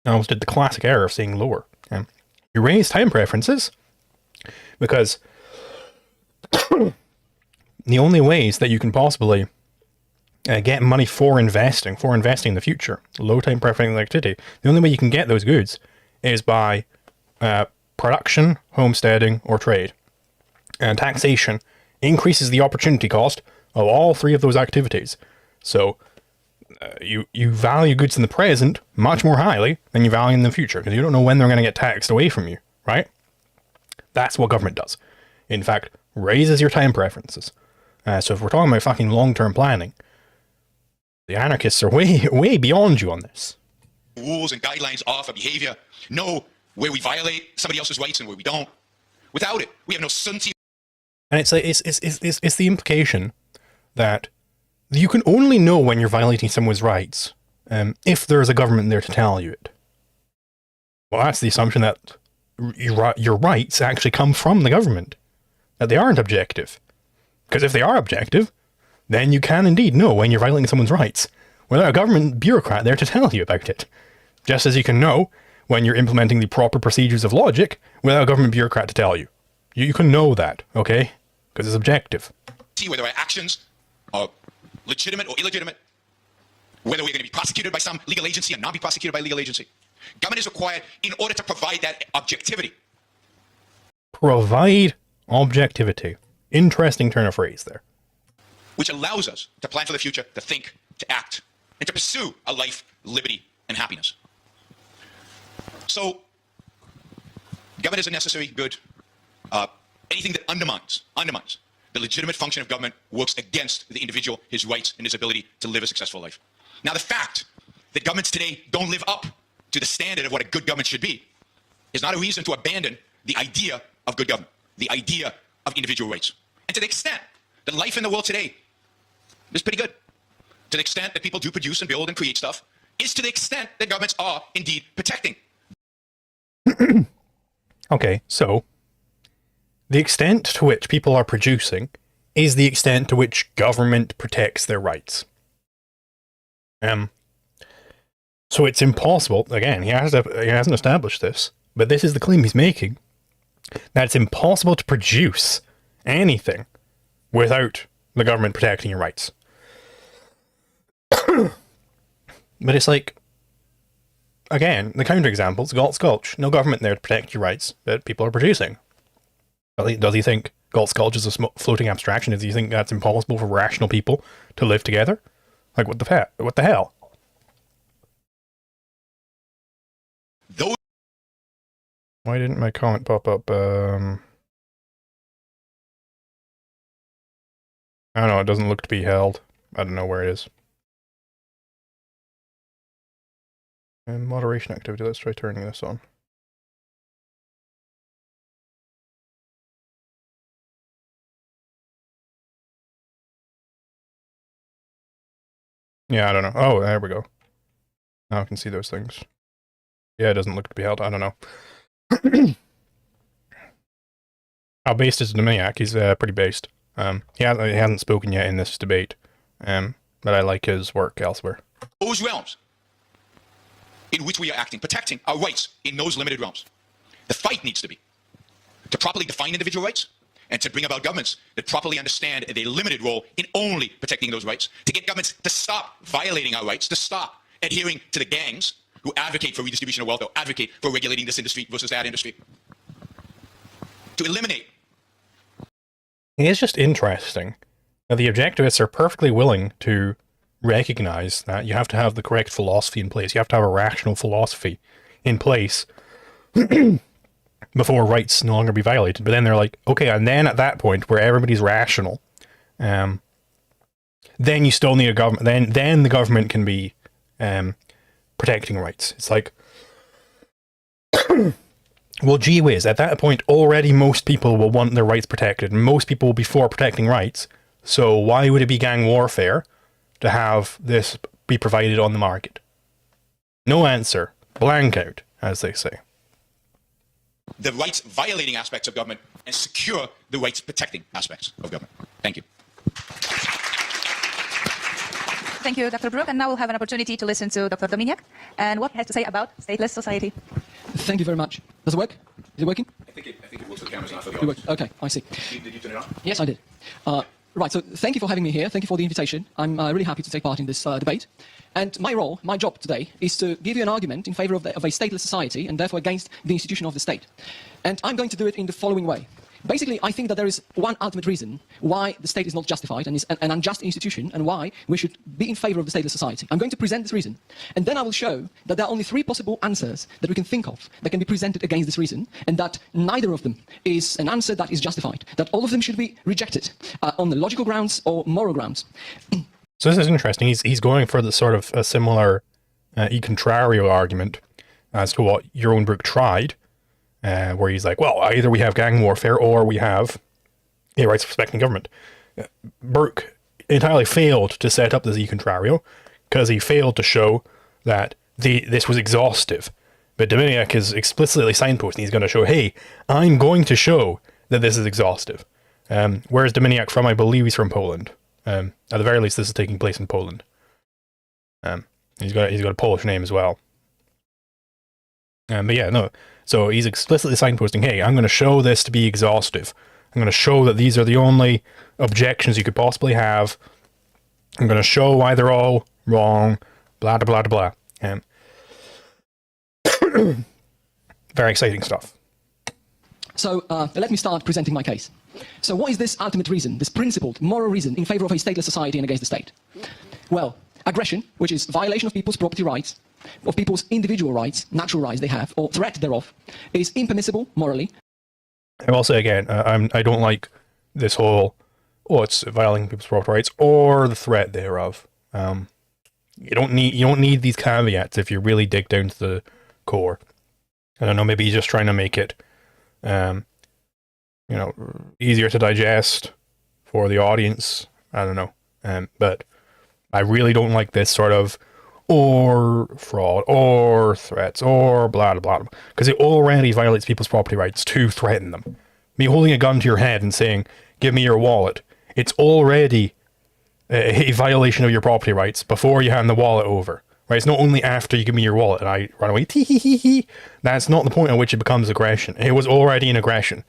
I almost did the classic error of saying lower. You raise time preferences because the only ways that you can possibly get money for investing in the future, low time preference activity, the only way you can get those goods is by production, homesteading, or trade. And taxation increases the opportunity cost of all three of those activities. So you value goods in the present much more highly than you value in the future, because you don't know when they're going to get taxed away from you, right? That's what government does. In fact, raises your time preferences. So if we're talking about fucking long-term planning, the anarchists are way beyond you on this. Rules and guidelines are for behavior. Know where we violate somebody else's rights and where we don't. Without it, we have no certainty. And it's like it's the implication that you can only know when you're violating someone's rights if there's a government there to tell you it. Well, that's the assumption that your rights actually come from the government, that they aren't objective. Because if they are objective, then you can indeed know when you're violating someone's rights without a government bureaucrat there to tell you about it. Just as you can know when you're implementing the proper procedures of logic without a government bureaucrat to tell you. You can know that, okay? Because it's objective. See whether our actions are legitimate or illegitimate, whether we're going to be prosecuted by some legal agency and not be prosecuted by legal agency. Government is required in order to provide that objectivity. Provide objectivity. Interesting turn of phrase there. Which allows us to plan for the future, to think, to act, and to pursue a life, liberty, and happiness. So, government is a necessary good. Anything that undermines the legitimate function of government works against the individual, his rights, and his ability to live a successful life. Now, the fact that governments today don't live up to the standard of what a good government should be is not a reason to abandon the idea of good government, the idea of individual rights. And to the extent that life in the world today is pretty good, to the extent that people do produce and build and create stuff, is to the extent that governments are indeed protecting. Okay, so the extent to which people are producing is the extent to which government protects their rights. So it's impossible, again, he hasn't established this, but this is the claim he's making, that it's impossible to produce anything without the government protecting your rights. But it's like, again, the counterexamples, Galt's Gulch, no government there to protect your rights, but people are producing. Does he think Galt's Gulch is a floating abstraction? Does he think that's impossible for rational people to live together? Like, what the hell? Why didn't my comment pop up? I don't know, it doesn't look to be held. I don't know where it is. And moderation activity, let's try turning this on. Yeah, I don't know. Oh, there we go. Now I can see those things. Yeah, it doesn't look to be held. I don't know. How based is Dominiak? He's pretty based. He hasn't spoken yet in this debate, but I like his work elsewhere. Those realms in which we are acting, protecting our rights in those limited realms. The fight needs to be to properly define individual rights and to bring about governments that properly understand their limited role in only protecting those rights, to get governments to stop violating our rights, to stop adhering to the gangs who advocate for redistribution of wealth or advocate for regulating this industry versus that industry, to eliminate. It's just interesting that the objectivists are perfectly willing to recognize that you have to have the correct philosophy in place. You have to have a rational philosophy in place before rights no longer be violated. But then they're like, okay, and then at that point where everybody's rational, then you still need a government. Then the government can be protecting rights. It's like, well, gee whiz, at that point already most people will want their rights protected. Most people will be for protecting rights. So why would it be gang warfare to have this be provided on the market? No answer. Blank out, as they say. The rights violating aspects of government and secure the rights protecting aspects of government. Thank you. Thank you, Dr. Brook. And now we'll have an opportunity to listen to Dr. Dominiak and what he has to say about stateless society. Thank you very much. Does it work? Is it working? I think it works for the cameras, not for the It works. Okay, I see. Did you turn it on? Yes, I did. Right, so thank you for having me here. Thank you for the invitation. I'm really happy to take part in this debate. And my job today is to give you an argument in favor of a stateless society and therefore against the institution of the state. And I'm going to do it in the following way. Basically, I think that there is one ultimate reason why the state is not justified and is an unjust institution and why we should be in favor of the stateless society. I'm going to present this reason. And then I will show that there are only three possible answers that we can think of that can be presented against this reason, and that neither of them is an answer that is justified, that all of them should be rejected on the logical grounds or moral grounds. So this is interesting. He's going for the sort of a similar e contrario argument as to what Yaron Brook tried, where he's like, well, either we have gang warfare or we have rights of respecting government. Brook entirely failed to set up the e contrario because he failed to show that this was exhaustive. But Dominiak is explicitly signposting. He's going to show, hey, I'm going to show that this is exhaustive. Where is Dominiak from? I believe he's from Poland. At the very least, this is taking place in Poland. He's got a Polish name as well. But yeah, no. So he's explicitly signposting, hey, I'm going to show this to be exhaustive. I'm going to show that these are the only objections you could possibly have. I'm going to show why they're all wrong. Blah, blah, blah, blah. Very exciting stuff. So let me start presenting my case. So what is this ultimate reason, this principled, moral reason in favor of a stateless society and against the state? Well, aggression, which is violation of people's property rights, of people's individual rights, natural rights they have, or threat thereof, is impermissible morally. I will say again, I don't like this whole, it's violating people's property rights or the threat thereof. You don't need these caveats if you really dig down to the core. I don't know, maybe he's just trying to make it, easier to digest for the audience. I don't know. But I really don't like this sort of or fraud or threats or blah, blah, blah, because it already violates people's property rights to threaten them. Me holding a gun to your head and saying, give me your wallet, it's already a violation of your property rights before you hand the wallet over. Right? It's not only after you give me your wallet and I run away, tee-hee-hee-hee. That's not the point at which it becomes aggression. It was already an aggression.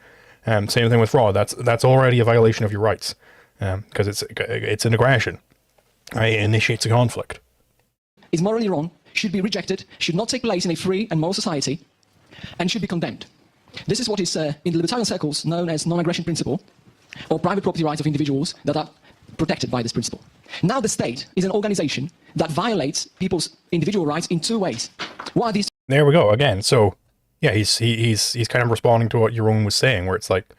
Same thing with fraud. That's already a violation of your rights, because it's an aggression. Right? It initiates a conflict. Is morally wrong, should be rejected, should not take place in a free and moral society, and should be condemned. This is what is in the libertarian circles known as non-aggression principle, or private property rights of individuals that are protected by this principle. Now the state is an organization that violates people's individual rights in two ways. What are these? There we go again. So yeah, he's kind of responding to what Yaron was saying, where it's like,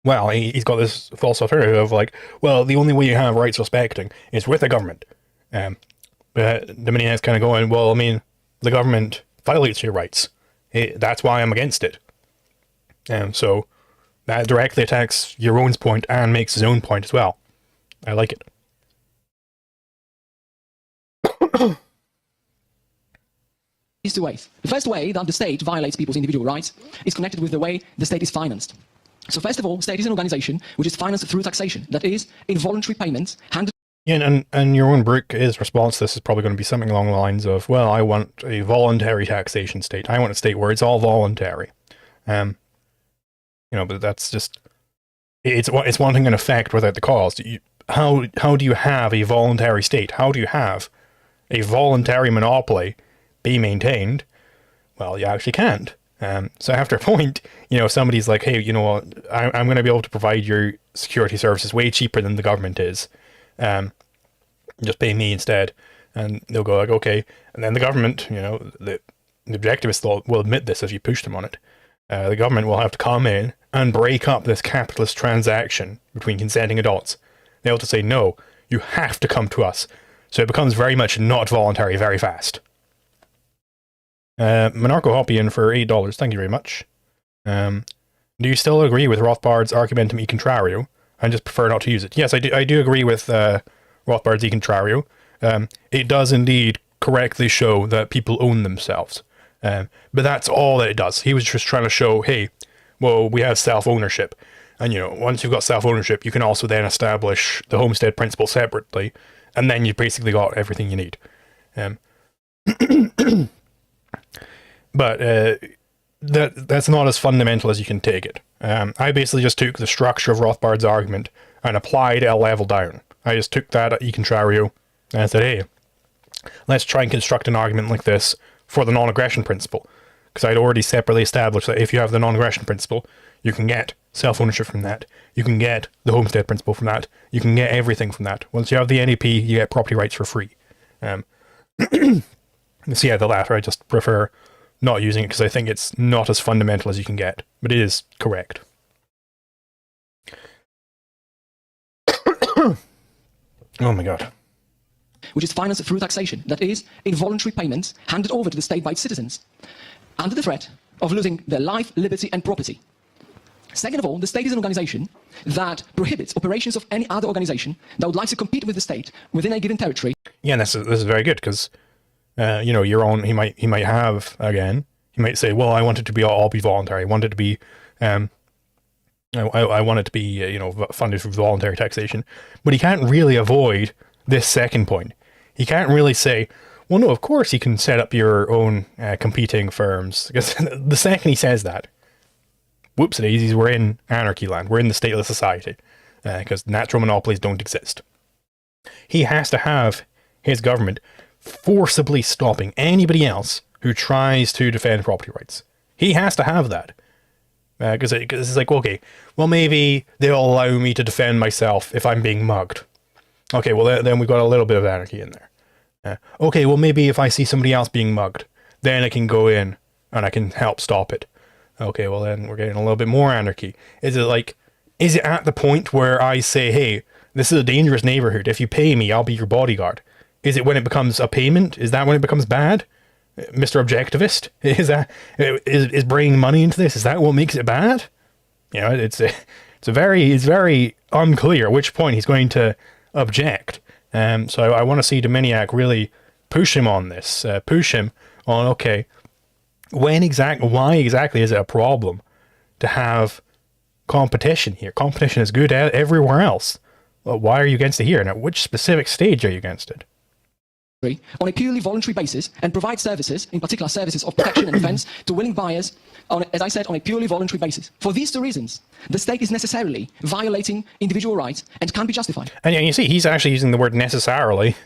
well, he's got this false alternative of like, well, the only way you have rights respecting is with the government. But Dominiak's kind of going, well, I mean, the government violates your rights. That's why I'm against it. So that directly attacks Yaron's point and makes his own point as well. I like it. These two ways. The first way that the state violates people's individual rights is connected with the way the state is financed. So first of all, state is an organization which is financed through taxation. That is, involuntary payments handed. Yeah, and Yaron Brook, his response to this is probably going to be something along the lines of, well, I want a voluntary taxation state. I want a state where it's all voluntary. But that's just, it's wanting an effect without the cause. How do you have a voluntary state? How do you have a voluntary monopoly be maintained? Well, you actually can't. So after a point, somebody's like, hey, you know what, I'm going to be able to provide your security services way cheaper than the government is. Just pay me instead. And they'll go like, okay. And then the government, the objectivists will admit this if you push them on it. The government will have to come in and break up this capitalist transaction between consenting adults. They'll have to say, no, you have to come to us. So it becomes very much not voluntary very fast. Monarcho-Hopian for $8. Thank you very much. Do you still agree with Rothbard's argumentum e contrario? I just prefer not to use it. Yes, I do agree with Rothbard's e contrario. It does indeed correctly show that people own themselves. But that's all that it does. He was just trying to show, hey, well, we have self-ownership. And, once you've got self-ownership, you can also then establish the homestead principle separately. And then you've basically got everything you need. But that's not as fundamental as you can take it. I basically just took the structure of Rothbard's argument and applied a level down. I just took that e contrario and I said, hey, let's try and construct an argument like this for the non-aggression principle. Because I'd already separately established that if you have the non-aggression principle, you can get self-ownership from that. You can get the homestead principle from that. You can get everything from that. Once you have the NAP, you get property rights for free. So yeah, the latter, I just prefer not using it because I think it's not as fundamental as you can get. But it is correct. Oh my god. Which is financed through taxation. That is, involuntary payments handed over to the state by its citizens, under the threat of losing their life, liberty, and property. Second of all, the state is an organization that prohibits operations of any other organization that would like to compete with the state within a given territory. Yeah, and this is very good because, you know, your own, he might have, again, he might say, well, I want it to be all be voluntary. I want it to be, I want it to be, you know, funded through voluntary taxation. But he can't really avoid this second point. He can't really say, well, no, of course you can set up your own competing firms. Because the second he says that, whoops-a-daisies, we're in anarchy land. We're in the stateless society. Because natural monopolies don't exist. He has to have his government forcibly stopping anybody else who tries to defend property rights. He has to have that. Because it's like, okay, well, maybe they'll allow me to defend myself if I'm being mugged. Okay, well, then we've got a little bit of anarchy in there. Okay, well, maybe if I see somebody else being mugged, then I can go in and I can help stop it. Okay, well, then we're getting a little bit more anarchy. Is it at the point where I say, hey, this is a dangerous neighborhood. If you pay me, I'll be your bodyguard. Is it when it becomes a payment? Is that when it becomes bad? Mr. Objectivist? Is bringing money into this? Is that what makes it bad? You know, it's very unclear at which point he's going to object. So I want to see Dominiak really push him on this. Push him on, okay, why exactly is it a problem to have competition here? Competition is good everywhere else. Well, why are you against it here? And at which specific stage are you against it? On a purely voluntary basis and provide services, in particular services of protection and defense, to willing buyers, as I said, on a purely voluntary basis. For these two reasons, the state is necessarily violating individual rights and can't be justified. And you see, he's actually using the word necessarily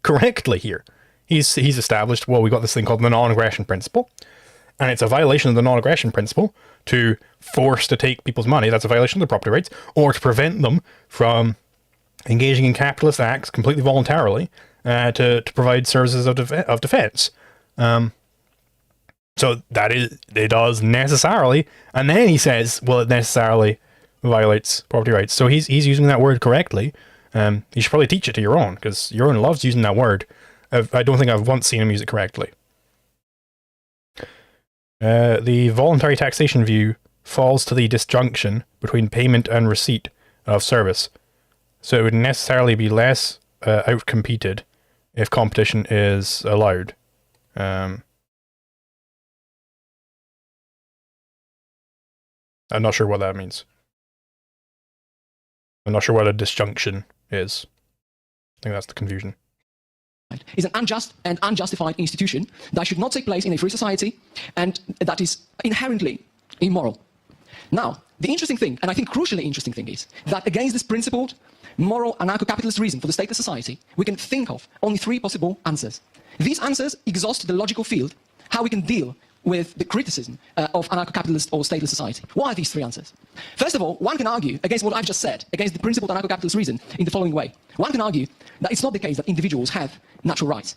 correctly here. He's established, well, we've got this thing called the non-aggression principle, and it's a violation of the non-aggression principle to force to take people's money. That's a violation of their property rights, or to prevent them from engaging in capitalist acts completely voluntarily to provide services of defense. So that is, it does necessarily, and then he says, well, it necessarily violates property rights. So he's using that word correctly. You should probably teach it to Yaron, because Yaron loves using that word. I don't think I've once seen him use it correctly. The voluntary taxation view falls to the disjunction between payment and receipt of service. So it would necessarily be less outcompeted if competition is allowed. I'm not sure what that means. I'm not sure what a disjunction is. I think that's the confusion. Is an unjust and unjustified institution that should not take place in a free society and that is inherently immoral. Now, the interesting thing, and I think crucially interesting thing, is that against this principled, moral, anarcho-capitalist reason for the stateless society, we can think of only three possible answers. These answers exhaust the logical field, how we can deal with the criticism of anarcho-capitalist or stateless society. What are these three answers? First of all, one can argue against what I've just said, against the principled anarcho-capitalist reason, in the following way. One can argue that it's not the case that individuals have natural rights,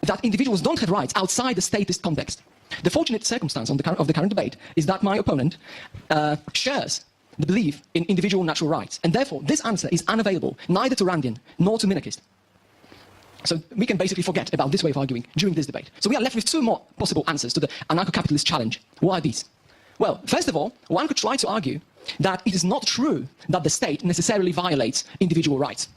that individuals don't have rights outside the statist context. The fortunate circumstance of the current debate is that my opponent shares the belief in individual natural rights, and therefore this answer is unavailable neither to Randian nor to minarchist. So we can basically forget about this way of arguing during this debate. So we are left with two more possible answers to the anarcho-capitalist challenge. What are these? Well, first of all, one could try to argue that it is not true that the state necessarily violates individual rights.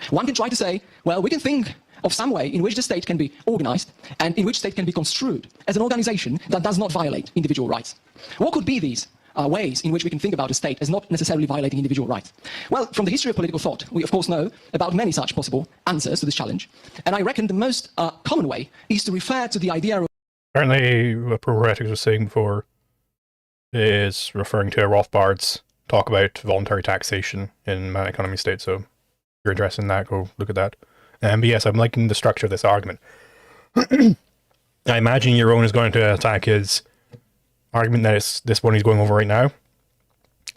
One can try to say, well, we can think of some way in which the state can be organized and in which state can be construed as an organization that does not violate individual rights. What could be these ways in which we can think about a state as not necessarily violating individual rights? Well, from the history of political thought, we of course know about many such possible answers to this challenge. And I reckon the most common way is to refer to the idea of... Apparently, what Proheretics was saying before is referring to Rothbard's talk about voluntary taxation in Man Economy State. So if you're interested in that, go look at that. But yes, I'm liking the structure of this argument. I imagine Yaron is going to attack his argument that it's this one he's going over right now,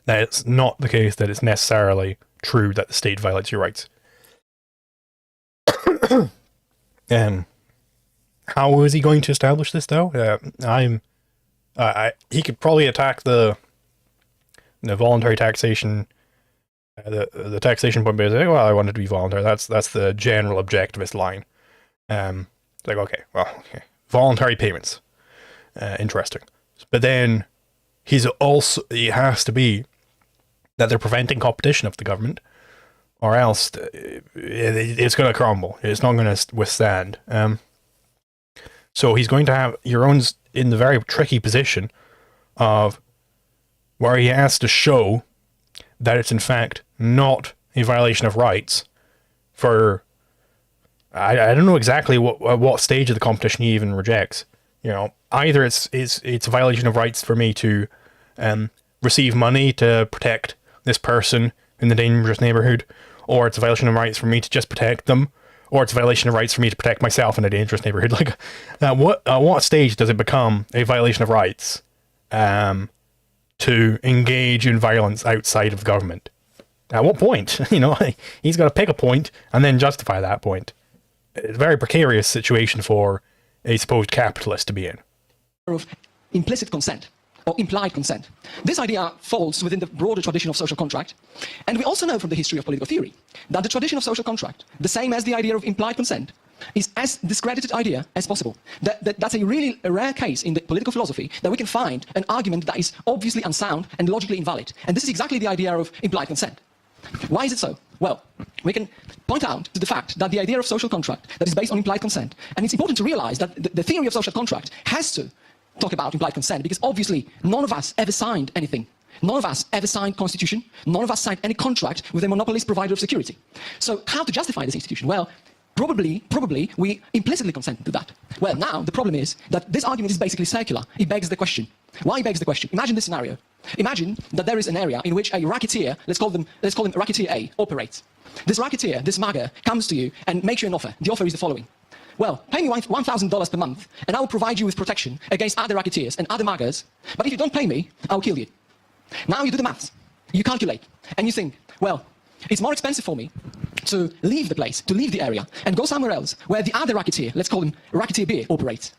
that it's not the case that it's necessarily true that the state violates your rights. How is he going to establish this, though? He could probably attack the voluntary taxation, the taxation point, by saying, well, I want it to be voluntary. That's the general objectivist line. Like, okay, well, okay. Voluntary payments. Interesting. But then it has to be that they're preventing competition of the government, or else it's going to crumble. It's not going to withstand. So he's going to have Yaron's in the very tricky position of where he has to show that it's in fact not a violation of rights for, I don't know exactly what stage of the competition he even rejects. Either it's a violation of rights for me to receive money to protect this person in the dangerous neighborhood, or it's a violation of rights for me to just protect them, or it's a violation of rights for me to protect myself in a dangerous neighborhood. Like, at what stage does it become a violation of rights to engage in violence outside of government? At what point? He's got to pick a point and then justify that point. It's a very precarious situation for a supposed capitalist to be in. Of implicit consent or implied consent. This idea falls within the broader tradition of social contract, and we also know from the history of political theory that the tradition of social contract, the same as the idea of implied consent, is as discredited idea as possible. That's a really rare case in the political philosophy that we can find an argument that is obviously unsound and logically invalid. And this is exactly the idea of implied consent. Why is it so? Well, we can point out to the fact that the idea of social contract that is based on implied consent, and it's important to realize that the theory of social contract has to talk about implied consent, because obviously none of us ever signed anything. None of us ever signed constitution. None of us signed any contract with a monopolist provider of security. So how to justify this institution? Well, probably we implicitly consented to that. Well, now the problem is that this argument is basically circular. It begs the question. Why begs the question? Imagine this scenario. Imagine that there is an area in which a racketeer, let's call him racketeer A, operates. This racketeer, this mugger, comes to you and makes you an offer. The offer is the following. Well, pay me $1,000 per month, and I will provide you with protection against other racketeers and other muggers. But if you don't pay me, I'll kill you. Now you do the maths. You calculate, and you think, well, it's more expensive for me to leave the place, to leave the area, and go somewhere else where the other racketeer, let's call him racketeer B, operates.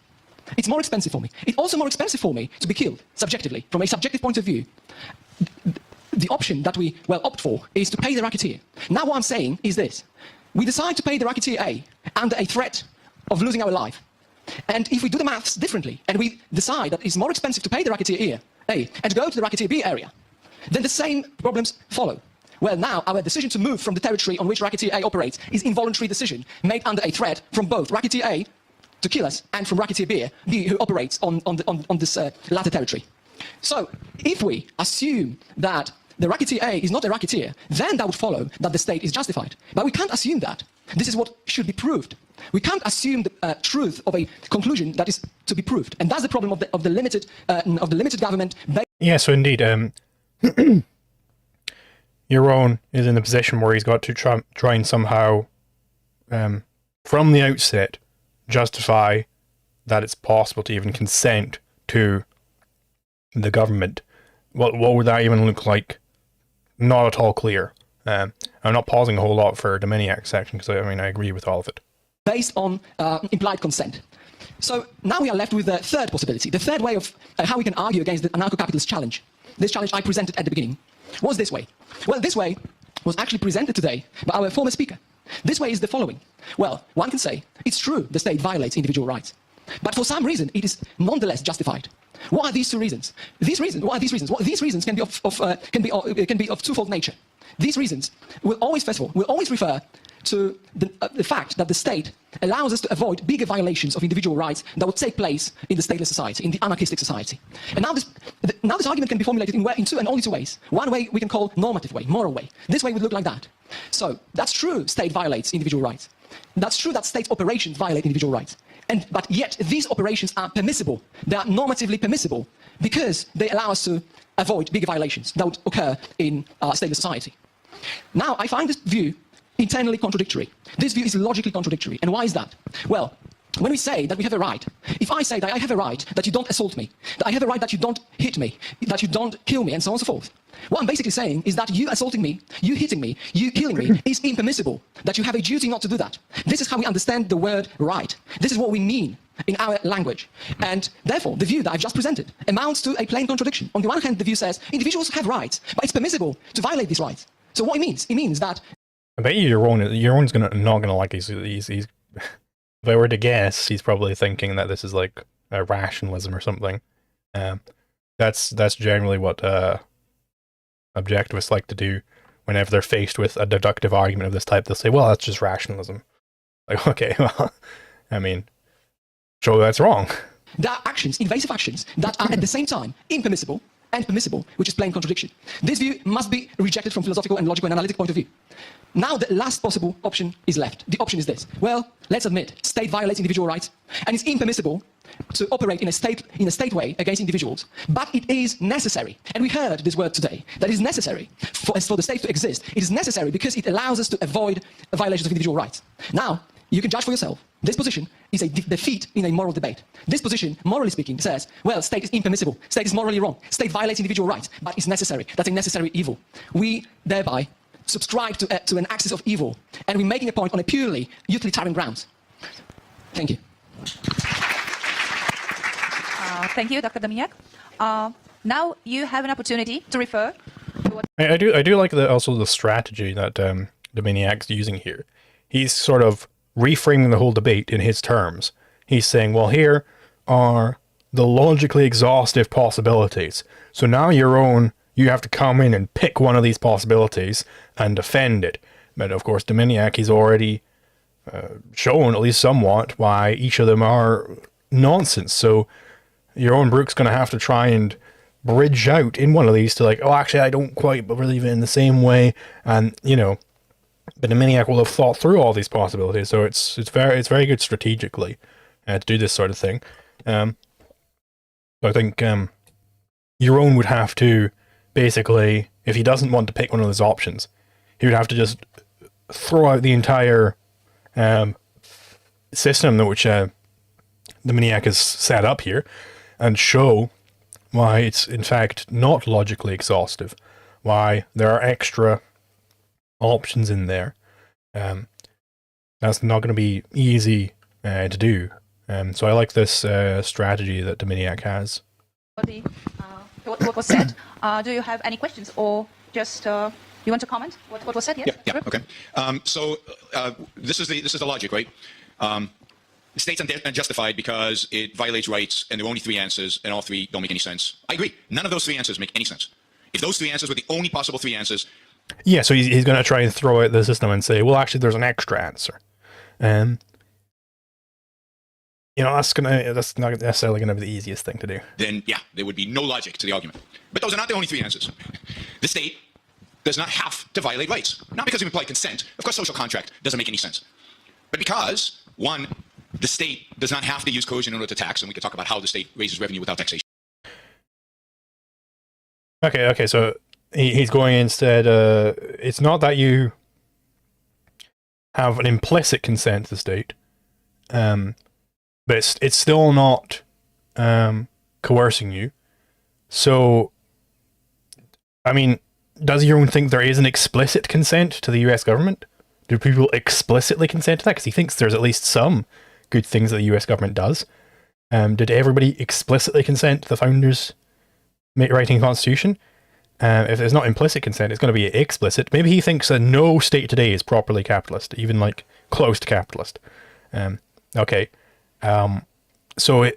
It's more expensive for me. It's also more expensive for me to be killed, subjectively, from a subjective point of view. The option that we, opt for is to pay the racketeer. Now what I'm saying is this. We decide to pay the racketeer A under a threat of losing our life. And if we do the maths differently, and we decide that it's more expensive to pay the racketeer A and go to the racketeer B area, then the same problems follow. Well, now our decision to move from the territory on which racketeer A operates is involuntary decision made under a threat from both racketeer A to kill us and from racketeer B who operates on this latter territory. So if we assume that the racketeer A is not a racketeer, then that would follow that the state is justified. But we can't assume that. This is what should be proved. We can't assume the truth of a conclusion that is to be proved, and that's the problem of the limited government. Yeah, so indeed, Yaron is in the position where he's got to try and somehow, from the outset, justify that it's possible to even consent to the government. What would that even look like? Not at all clear. I'm not pausing a whole lot for Dominiak's section because I agree with all of it. Based on implied consent. So now we are left with the third possibility. The third way of how we can argue against the anarcho-capitalist challenge. This challenge I presented at the beginning was this way. Well, this way was actually presented today by our former speaker. This way is the following. Well, one can say it's true the state violates individual rights, but for some reason it is nonetheless justified. What are these two reasons? What are these reasons? Well, these reasons can be of twofold nature. These reasons will always, first of all, refer to the fact that the state allows us to avoid bigger violations of individual rights that would take place in the stateless society, in the anarchistic society. And now this argument can be formulated in two and only two ways. One way we can call normative way, moral way. This way would look like that. So that's true, state violates individual rights. That's true that state operations violate individual rights. But yet these operations are permissible. They are normatively permissible because they allow us to avoid bigger violations that would occur in stateless society. Now, I find this view internally contradictory. This view is logically contradictory. And why is that? Well, when we say that we have a right, if I say that I have a right that you don't assault me, that I have a right that you don't hit me, that you don't kill me, and so on and so forth, what I'm basically saying is that you assaulting me, you hitting me, you killing me is impermissible, that you have a duty not to do that. This is how we understand the word right. This is what we mean in our language. And therefore, the view that I've just presented amounts to a plain contradiction. On the one hand, the view says individuals have rights, but it's permissible to violate these rights. So what it means that... I bet you Yaron's not gonna like these. If I were to guess, he's probably thinking that this is like a rationalism or something. That that's generally what objectivists like to do whenever they're faced with a deductive argument of this type. They'll say, well, that's just rationalism. Like, okay, well, I mean, show that's wrong. There are actions, invasive actions, that are at the same time impermissible and permissible, which is plain contradiction. This view must be rejected from philosophical and logical and analytic point of view. Now the last possible option is left. The option is this. Well, let's admit, state violates individual rights, and it's impermissible to operate in a state way against individuals, but it is necessary. And we heard this word today, that it is necessary for the state to exist. It is necessary because it allows us to avoid violations of individual rights. Now, you can judge for yourself. This position is a defeat in a moral debate. This position, morally speaking, says, well, state is impermissible, state is morally wrong, state violates individual rights, but it's necessary. That's a necessary evil. We thereby subscribe to an axis of evil, and we're making a point on a purely utilitarian grounds. Thank you. Thank you, Dr. Dominiak. Now you have an opportunity to refer to what... I do like also the strategy that Dominiak's using here. He's sort of reframing the whole debate in his terms. He's saying, well, here are the logically exhaustive possibilities. So now you have to come in and pick one of these possibilities and defend it. But of course, Dominiak, he's already shown, at least somewhat, why each of them are nonsense. So Yaron Brook's going to have to try and bridge out in one of these to like, oh, actually, I don't quite believe it in the same way. And, you know, but Dominiak will have thought through all these possibilities. So it's very good strategically to do this sort of thing. So I think Yaron would have to basically, if he doesn't want to pick one of those options, he would have to just throw out the entire system that which Dominiak has set up here and show why it's in fact not logically exhaustive, why there are extra options in there. That's not going to be easy to do. So I like this strategy that Dominiak has. What was said. Do you have any questions, or just you want to comment what was said? Yes? Yeah. Okay. This is the logic, right? The state's unjustified because it violates rights, and there are only three answers, and all three don't make any sense. I agree. None of those three answers make any sense. If those three answers were the only possible three answers, yeah, so he's going to try and throw out the system and say, well, actually, there's an extra answer. You know, that's not necessarily going to be the easiest thing to do. Then, yeah, there would be no logic to the argument. But those are not the only three answers. The state does not have to violate rights. Not because of implied consent. Of course, social contract doesn't make any sense. But because, one, the state does not have to use coercion in order to tax, and we could talk about how the state raises revenue without taxation. Okay, so he's going instead, it's not that you have an implicit consent to the state, but it's still not coercing you. So, I mean, does Yaron think there is an explicit consent to the US government? Do people explicitly consent to that? Because he thinks there's at least some good things that the US government does. Did everybody explicitly consent to the founders writing a constitution? If there's not implicit consent, it's going to be explicit. Maybe he thinks that no state today is properly capitalist, even like close to capitalist. Okay. So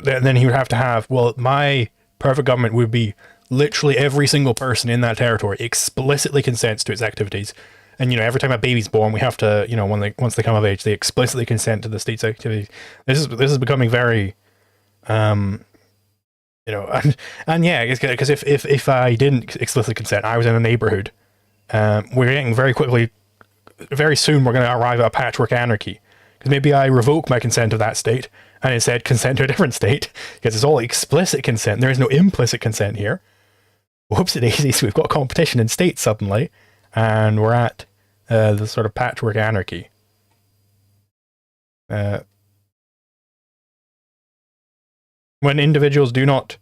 then he would have to have, well, my perfect government would be literally every single person in that territory explicitly consents to its activities. And, you know, every time a baby's born, we have to, you know, once they come of age, they explicitly consent to the state's activities. This is becoming very, you know, and yeah, because if I didn't explicitly consent, I was in a neighborhood, we're getting very soon we're going to arrive at a patchwork anarchy. Because maybe I revoke my consent to that state and instead consent to a different state, because it's all explicit consent. There is no implicit consent here. Whoopsie daisies, we've got competition in states suddenly, and we're at the sort of patchwork anarchy. When individuals do not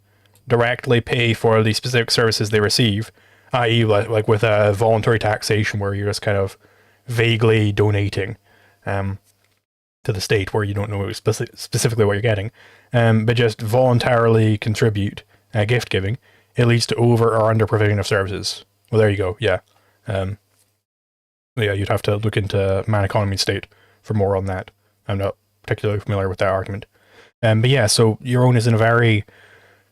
directly pay for the specific services they receive, i.e. like with a voluntary taxation where you're just kind of vaguely donating to the state where you don't know specifically what you're getting, but just voluntarily contribute gift giving, it leads to over or under provision of services. Well, there you go. Yeah. Yeah, you'd have to look into Man Economy State for more on that. I'm not particularly familiar with that argument. But yeah, so Yaron is in a very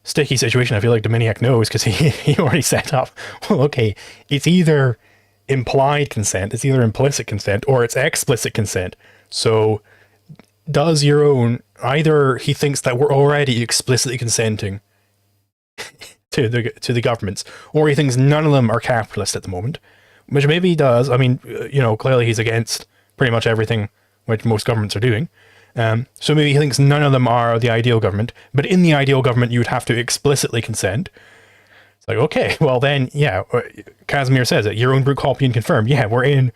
sticky situation I feel like Dominiak knows, because he already set up, well, okay, it's either implied consent, it's either implicit consent, or it's explicit consent. So does Yaron, either he thinks that we're already explicitly consenting to the governments, or he thinks none of them are capitalist at the moment, which maybe he does. I mean, you know, clearly he's against pretty much everything which most governments are doing. So maybe he thinks none of them are the ideal government, but in the ideal government you would have to explicitly consent. It's like, okay, well then, yeah, Casimir says it, Yaron Brook, Hoppian confirmed, yeah, we're in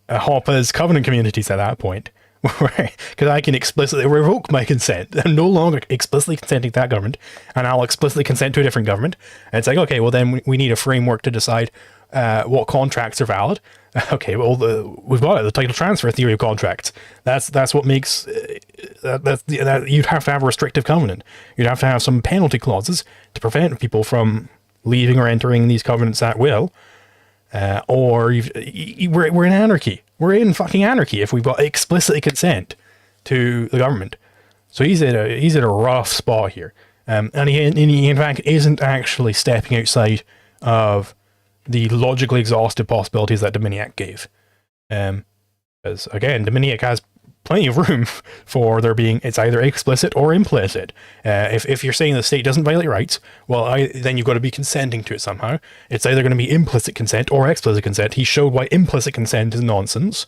Hoppa's covenant communities at that point, because I can explicitly revoke my consent. I'm no longer explicitly consenting to that government, and I'll explicitly consent to a different government. And it's like, okay, well then we need a framework to decide what contracts are valid. Okay, well, we've got it, the title transfer theory of contracts. That's what makes that you'd have to have a restrictive covenant. You'd have to have some penalty clauses to prevent people from leaving or entering these covenants at will. Or we're in anarchy. We're in fucking anarchy if we've got explicitly consent to the government. So he's at a rough spot here, and he in fact isn't actually stepping outside of the logically exhaustive possibilities that Dominiak gave. Because again, Dominiak has plenty of room for there being, it's either explicit or implicit. If you're saying the state doesn't violate rights, well, then you've got to be consenting to it somehow. It's either going to be implicit consent or explicit consent. He showed why implicit consent is nonsense.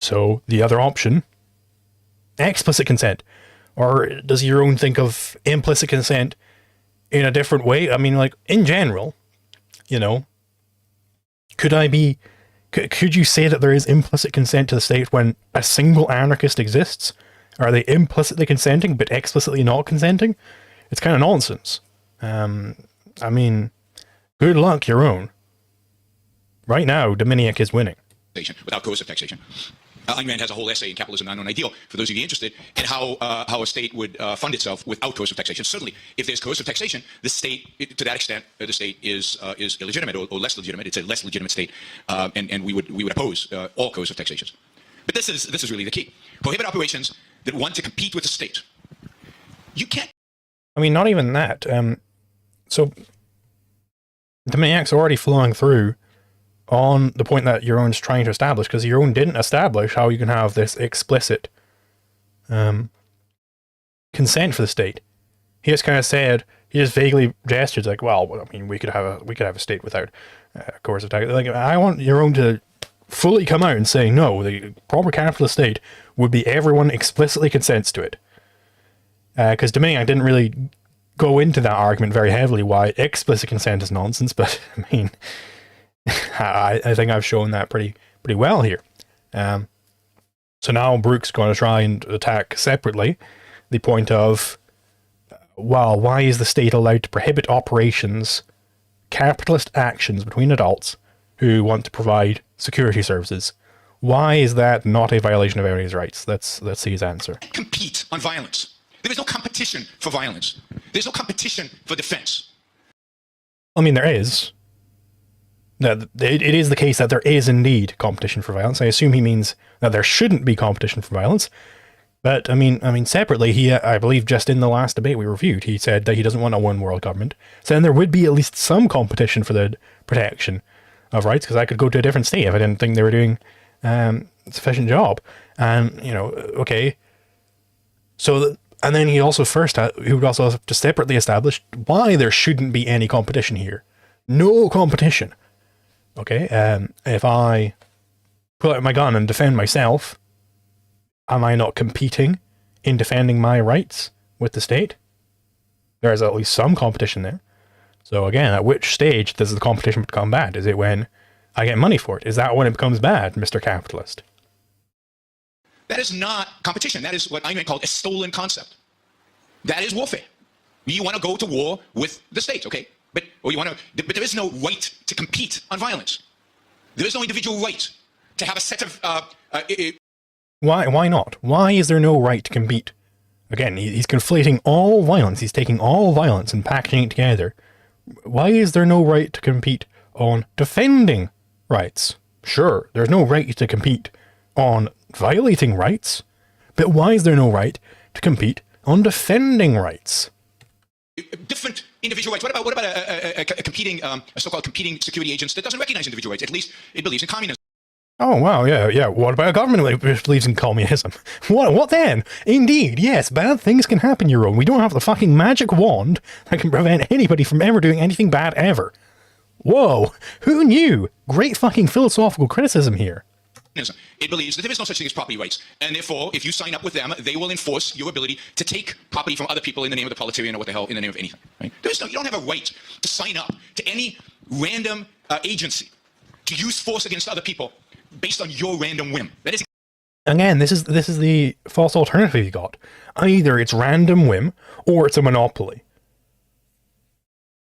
So the other option, explicit consent. Or does Yaron think of implicit consent in a different way? I mean, like, in general, you know, could you say that there is implicit consent to the state when a single anarchist exists? Are they implicitly consenting but explicitly not consenting? It's kind of nonsense. I mean, good luck, Yaron. Right now, Dominiak is winning. Without coercive taxation. Ayn Rand has a whole essay in Capitalism, Not Known Ideal, for those of you interested, in how a state would fund itself without coercive taxation. Certainly, if there's coercive taxation, the state, to that extent, the state is illegitimate or less legitimate. It's a less legitimate state, and we would oppose all coercive taxations. But this is really the key. Prohibit operations that want to compete with the state. You can't. I mean, not even that. So Dominiak's already flowing through on the point that Yaron's trying to establish, because Yaron didn't establish how you can have this explicit consent for the state. He just kind of said, he just vaguely gestured like, well, I mean, we could have a state without coercive tax. Like, I want Yaron to fully come out and say, no, the proper capitalist state would be everyone explicitly consents to it. Because Dominiak didn't really go into that argument very heavily why explicit consent is nonsense, but I mean, I think I've shown that pretty well here. So now Brook's going to try and attack separately the point of, well, why is the state allowed to prohibit operations, capitalist actions between adults who want to provide security services? Why is that not a violation of everybody's rights? Let's see his answer. Compete on violence. There is no competition for violence. There's no competition for defense. I mean, there is. It is the case that there is indeed competition for violence. I assume he means that there shouldn't be competition for violence. But I mean, separately, I believe just in the last debate we reviewed, he said that he doesn't want a one world government. So then there would be at least some competition for the protection of rights, because I could go to a different state if I didn't think they were doing a sufficient job. And, you know, okay. So, and then he would also have to separately establish why there shouldn't be any competition here. No competition. Okay, if I pull out my gun and defend myself, am I not competing in defending my rights with the state? There is at least some competition there. So again, at which stage does the competition become bad? Is it when I get money for it? Is that when it becomes bad, Mr. Capitalist? That is not competition. That is what Ayn Rand called a stolen concept. That is warfare. You want to go to war with the state, okay? But there is no right to compete on violence. There is no individual right to have a set of... Why not? Why is there no right to compete? Again, he's conflating all violence. He's taking all violence and packaging it together. Why is there no right to compete on defending rights? Sure, there's no right to compete on violating rights. But why is there no right to compete on defending rights? different individual rights. What about a competing, a so-called competing security agents that doesn't recognize individual rights? At least it believes in communism. Oh, wow, yeah. What about a government which believes in communism? What then? Indeed, yes, bad things can happen, Yaron. We don't have the fucking magic wand that can prevent anybody from ever doing anything bad ever. Whoa, who knew? Great fucking philosophical criticism here. It believes that there is no such thing as property rights, and therefore, if you sign up with them, they will enforce your ability to take property from other people in the name of the proletariat or what the hell, in the name of anything. Right? You don't have a right to sign up to any random agency to use force against other people based on your random whim. That is. Again, this is the false alternative you got. Either it's random whim or it's a monopoly.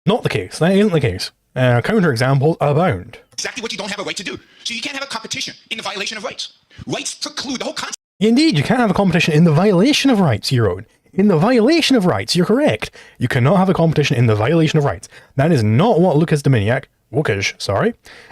Not the case. That isn't the case. Counterexamples abound. Exactly what you don't have a right to do. So you can't have a competition in the violation of rights. Rights preclude the whole concept. Indeed, you can't have a competition in the violation of rights, Yaron. In the violation of rights, you're correct. You cannot have a competition in the violation of rights. That is not what Łukasz Dominiak,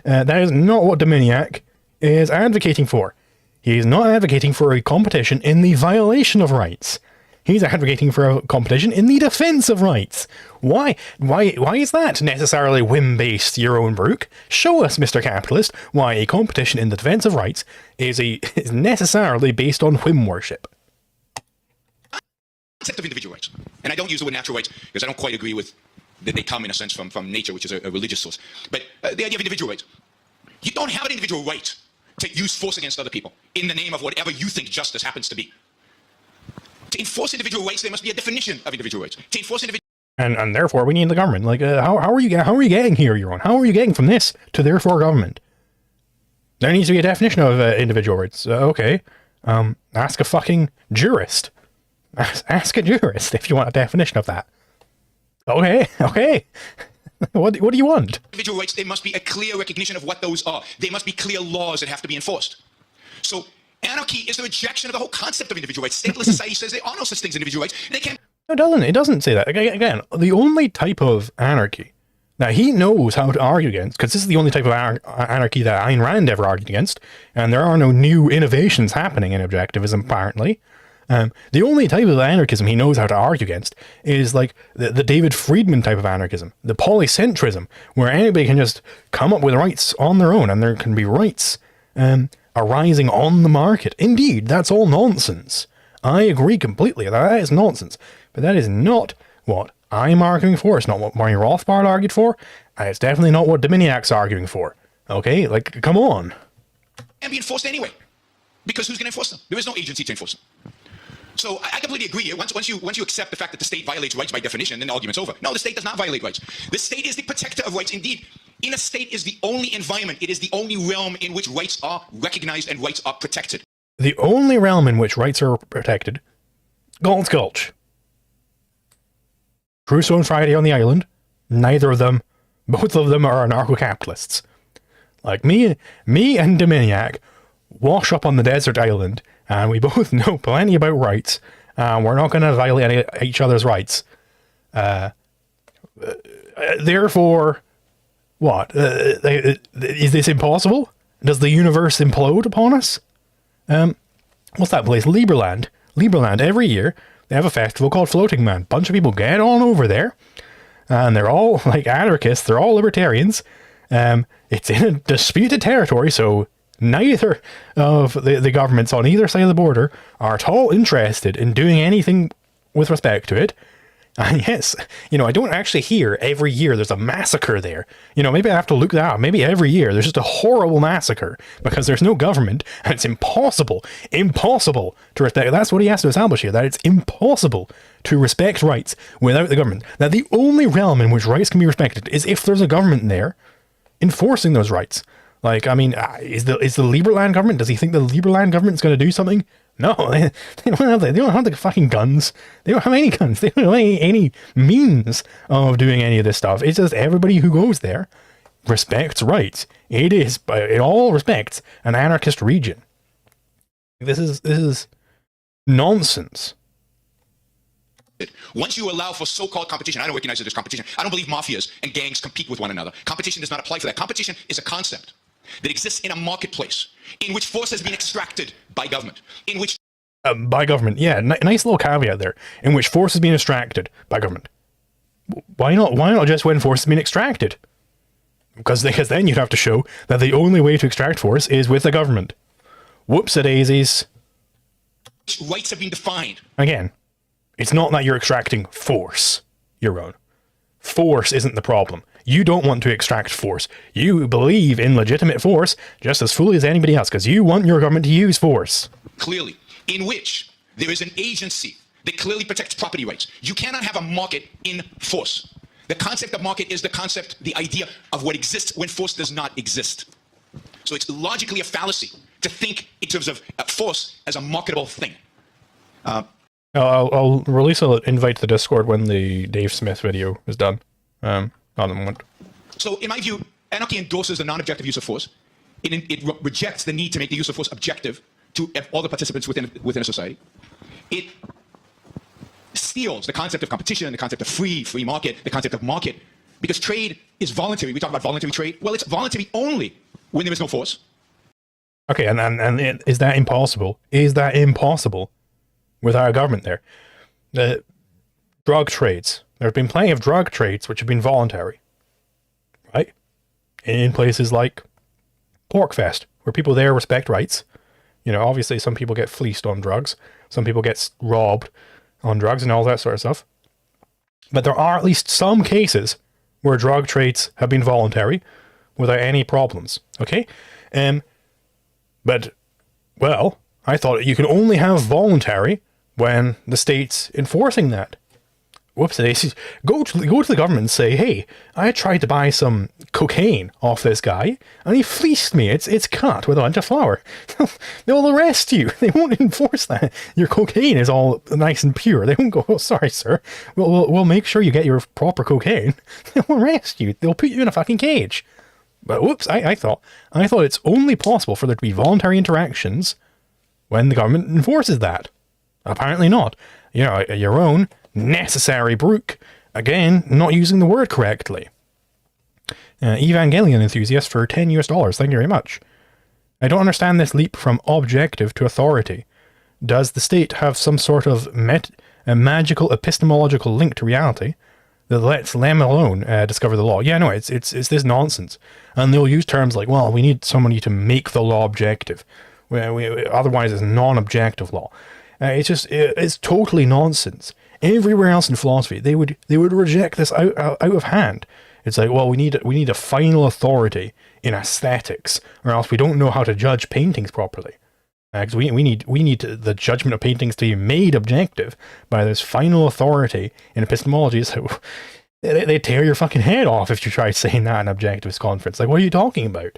that is not what Dominiak is advocating for. He is not advocating for a competition in the violation of rights. He's advocating for a competition in the defense of rights. Why is that necessarily whim-based, Yaron Brook? Show us, Mr. Capitalist, why a competition in the defense of rights is necessarily based on whim worship. Concept of individual rights. And I don't use the word natural rights because I don't quite agree with that they come in a sense from nature, which is a religious source. But the idea of individual rights. You don't have an individual right to use force against other people in the name of whatever you think justice happens to be. To enforce individual rights, there must be a definition of individual rights. To enforce individual and therefore we need the government. Like, how are you getting here, Yaron? How are you getting from this to therefore government? There needs to be a definition of individual rights. Okay, ask a fucking jurist. Ask a jurist if you want a definition of that. Okay. What do you want? Individual rights, there must be a clear recognition of what those are. There must be clear laws that have to be enforced. So anarchy is the rejection of the whole concept of individual rights. Stateless society says there are no such things as individual rights. They can't. It doesn't say that. Again, the only type of anarchy that he knows how to argue against, because this is the only type of anarchy that Ayn Rand ever argued against, and there are no new innovations happening in objectivism, apparently. The only type of anarchism he knows how to argue against is like the David Friedman type of anarchism, the polycentrism, where anybody can just come up with rights on their own, and there can be rights arising on the market. Indeed, that's all nonsense. I agree completely. That is nonsense. But that is not what I'm arguing for. It's not what Murray Rothbard argued for. And it's definitely not what Dominiak's arguing for. Okay? Like, come on. And be enforced anyway. Because who's going to enforce them? There is no agency to enforce them. So I completely agree. Once you accept the fact that the state violates rights by definition, then the argument's over. No, the state does not violate rights. The state is the protector of rights. Indeed, in a state is the only environment, it is the only realm in which rights are recognized and rights are protected. The only realm in which rights are protected? Galt's Gulch. Crusoe and Friday on the Island? Neither of them. Both of them are anarcho-capitalists. Like me and Dominiak wash up on the desert island, and we both know plenty about rights. We're not going to violate each other's rights. Therefore, what? Is this impossible? Does the universe implode upon us? What's that place? Lieberland. Lieberland, every year, they have a festival called Floating Man. Bunch of people get on over there, and they're all like anarchists, they're all libertarians. It's in a disputed territory, so neither of the governments on either side of the border are at all interested in doing anything with respect to it. And yes, I don't actually hear every year there's a massacre there. Maybe I have to look that up. Maybe every year there's just a horrible massacre because there's no government and it's impossible to respect. That's what he has to establish here, that it's impossible to respect rights without the government. That the only realm in which rights can be respected is if there's a government there enforcing those rights. Like, I mean, is the Lieberland government, does he think the Lieberland government's going to do something? No, they don't have the fucking guns. They don't have any guns. They don't have any means of doing any of this stuff. It's just everybody who goes there respects rights. It all respects an anarchist region. This is nonsense. Once you allow for so-called competition, I don't recognize it as competition. I don't believe mafias and gangs compete with one another. Competition does not apply for that. Competition is a concept that exists in a marketplace in which force has been extracted by government, in which... by government, yeah, nice little caveat there. In which force has been extracted by government. Why not? Why not just when force has been extracted? Because then you'd have to show that the only way to extract force is with the government. Whoops-a-daisies. Rights have been defined. Again, it's not that you're extracting force, Yaron. Force isn't the problem. You don't want to extract force. You believe in legitimate force just as fully as anybody else, because you want your government to use force. Clearly, in which there is an agency that clearly protects property rights. You cannot have a market in force. The concept of market is the concept, the idea of what exists when force does not exist. So it's logically a fallacy to think in terms of force as a marketable thing. I'll release an invite to the Discord when the Dave Smith video is done. Not at the moment. So in my view, anarchy endorses the non-objective use of force. It rejects the need to make the use of force objective to all the participants within a society. It steals the concept of competition, the concept of free market, the concept of market, because trade is voluntary. We talk about voluntary trade. Well, it's voluntary only when there is no force. Okay, and is that impossible? Is that impossible without a government there? The drug trades. There have been plenty of drug trades which have been voluntary, right? In places like Porkfest, where people there respect rights. You know, obviously some people get fleeced on drugs. Some people get robbed on drugs and all that sort of stuff. But there are at least some cases where drug trades have been voluntary without any problems, okay? But, well, I thought you could only have voluntary when the state's enforcing that. Whoops, go to the government and say, hey, I tried to buy some cocaine off this guy, and he fleeced me. It's cut with a bunch of flour. They'll arrest you. They won't enforce that. Your cocaine is all nice and pure. They won't go, oh, sorry, sir. We'll make sure you get your proper cocaine. They'll arrest you. They'll put you in a fucking cage. But whoops, I thought it's only possible for there to be voluntary interactions when the government enforces that. Apparently not. You know, your own necessary Brook, again, not using the word correctly. Evangelion enthusiast for $10 US. Thank you very much. I don't understand this leap from objective to authority. Does the state have some sort of a magical epistemological link to reality that lets them alone discover the law? Yeah, no, it's this nonsense. And they'll use terms like, well, we need somebody to make the law objective. Otherwise, it's non-objective law. It's totally nonsense. Everywhere else in philosophy, they would reject this out of hand. It's like, well, we need a final authority in aesthetics, or else we don't know how to judge paintings properly. Because we need the judgment of paintings to be made objective by this final authority in epistemology. So they tear your fucking head off if you try saying that in an objectivist conference. Like, what are you talking about?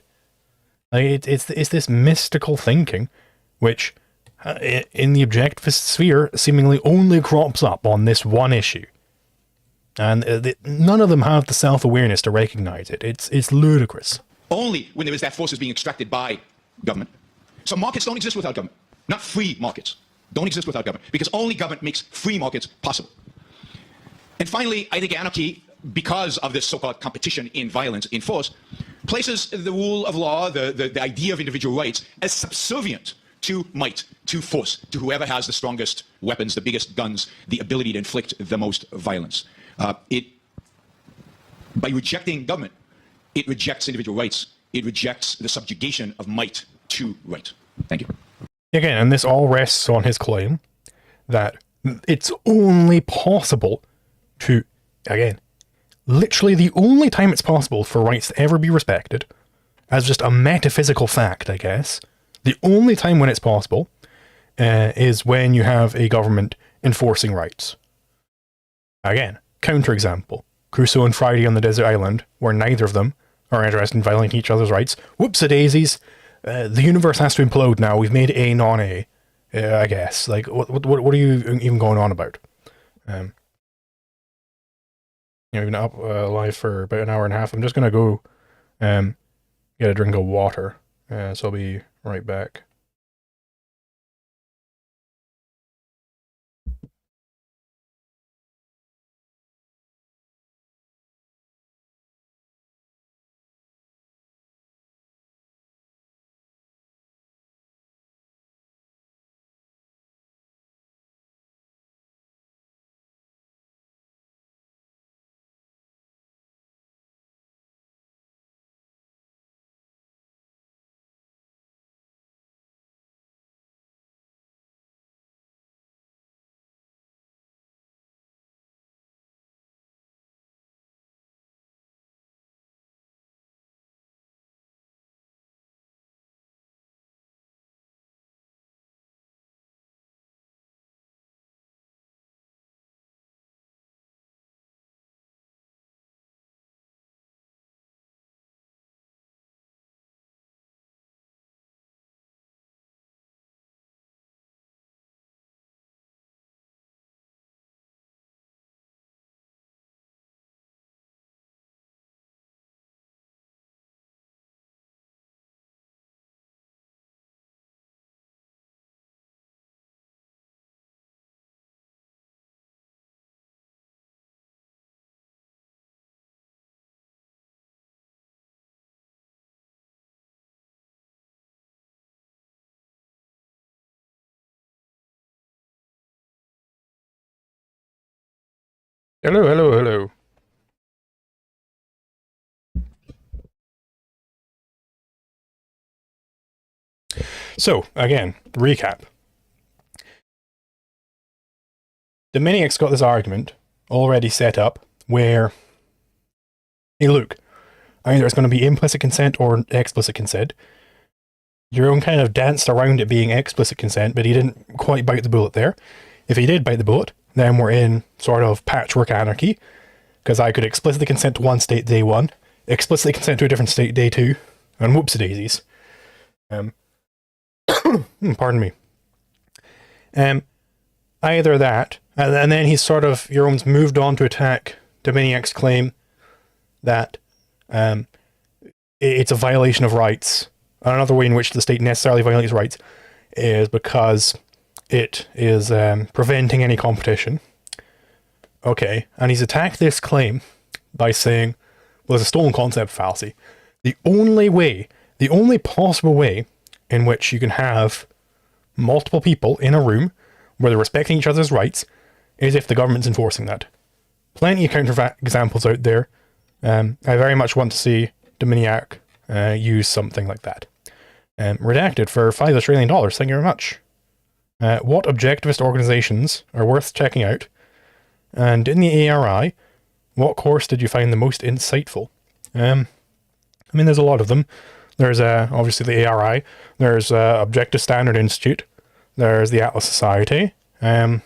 Like, it's this mystical thinking, which in the objectivist sphere seemingly only crops up on this one issue. And none of them have the self-awareness to recognize it. It's ludicrous. Only when there is that force is being extracted by government. So markets don't exist without government. Not free markets. Don't exist without government. Because only government makes free markets possible. And finally, I think anarchy, because of this so-called competition in violence, in force, places the rule of law, the idea of individual rights, as subservient to might, to force, to whoever has the strongest weapons, the biggest guns, the ability to inflict the most violence. By rejecting government, it rejects individual rights. It rejects the subjugation of might to right. Thank you. Again, and this all rests on his claim that it's only possible to, again, literally the only time it's possible for rights to ever be respected, as just a metaphysical fact, I guess, the only time when it's possible is when you have a government enforcing rights. Again, counterexample. Crusoe and Friday on the desert island, where neither of them are interested in violating each other's rights. Whoops-a-daisies. The universe has to implode now. We've made A non-A, I guess. Like, what are you even going on about? We've been up live for about an hour and a half. I'm just going to go get a drink of water. So I'll be right back. Hello, hello, hello. So, again, recap. Dominiak's got this argument already set up where, hey, look, either it's going to be implicit consent or explicit consent. Yaron kind of danced around it being explicit consent, but he didn't quite bite the bullet there. If he did bite the bullet, then we're in sort of patchwork anarchy, because I could explicitly consent to one state day one, explicitly consent to a different state day two, and whoopsie-daisies. Pardon me. Either that, and then he's sort of, Yaron's moved on to attack Dominiak's claim that it's a violation of rights. Another way in which the state necessarily violates rights is because it is preventing any competition. Okay, and he's attacked this claim by saying, well, it's a stolen concept fallacy. The only possible way in which you can have multiple people in a room where they're respecting each other's rights is if the government's enforcing that. Plenty of counter examples out there. I very much want to see Dominiak use something like that. Redacted for $5 Australian. Thank you very much. What objectivist organizations are worth checking out? And in the ARI, what course did you find the most insightful? I mean, there's a lot of them. There's obviously the ARI. There's Objective Standard Institute. There's the Atlas Society. I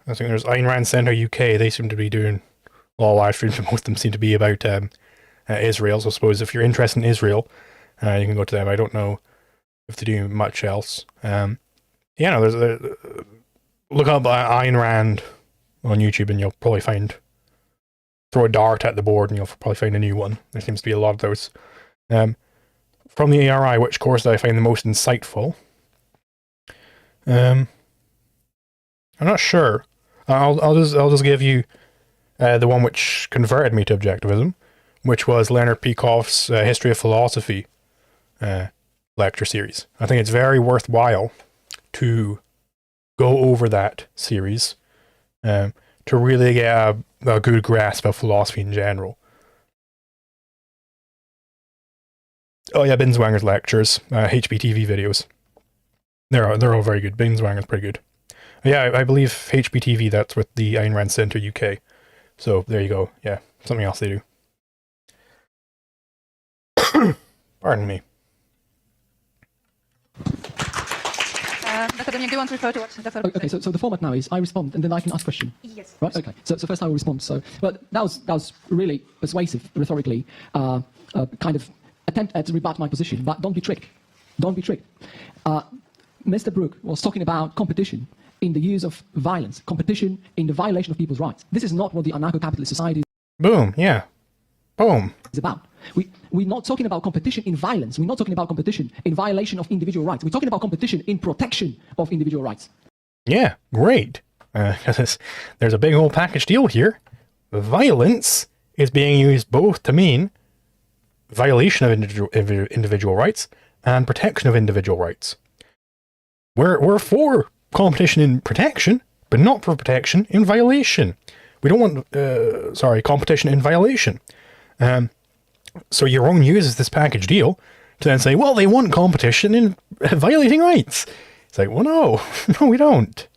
think there's Ayn Rand Centre UK. They seem to be doing a lot of live streams, but most of them seem to be about Israel. So I suppose if you're interested in Israel, you can go to them. I don't know if they do much else. Yeah, no, look up Ayn Rand on YouTube and you'll probably find, throw a dart at the board and you'll probably find a new one. There seems to be a lot of those. From the ARI, which course did I find the most insightful? I'm not sure. I'll just give you the one which converted me to objectivism, which was Leonard Peikoff's History of Philosophy lecture series. I think it's very worthwhile to go over that series to really get a good grasp of philosophy in general. Oh yeah, Binswanger's lectures, HBTV videos. They're all very good. Binswanger's pretty good. Yeah, I believe HBTV, that's with the Ayn Rand Centre UK. So there you go. Yeah, something else they do. Pardon me. Dr. Dominiak, do you want to refer to what Dr. Okay, so the format now is I respond and then I can ask a question. Yes. Right. Okay. So first I will respond. So, well, that was really persuasive rhetorically, kind of attempt at to rebut my position. But don't be tricked. Don't be tricked. Mr. Brook was talking about competition in the use of violence, competition in the violation of people's rights. This is not what the anarcho-capitalist society Boom. Yeah. Boom. is about. We're not talking about competition in violence. We're not talking about competition in violation of individual rights. We're talking about competition in protection of individual rights. Yeah, great. There's a big old package deal here. Violence is being used both to mean violation of individual rights and protection of individual rights. We're for competition in protection, but not for protection in violation. We don't want, competition in violation. So Yaron uses this package deal to then say, well, they want competition in violating rights. It's like, well, no, we don't.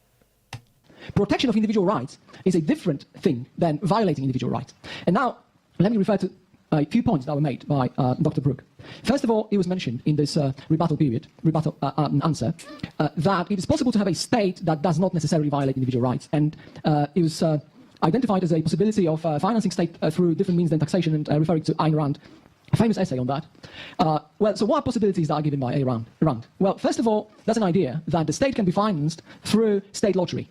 Protection of individual rights is a different thing than violating individual rights. And now, let me refer to a few points that were made by Dr. Brook. First of all, it was mentioned in this rebuttal answer, that it is possible to have a state that does not necessarily violate individual rights. And it was identified as a possibility of financing state through different means than taxation, and referring to Ayn Rand, a famous essay on that. Well, so what are possibilities that are given by Ayn Rand? Well, first of all, there's an idea that the state can be financed through state lottery,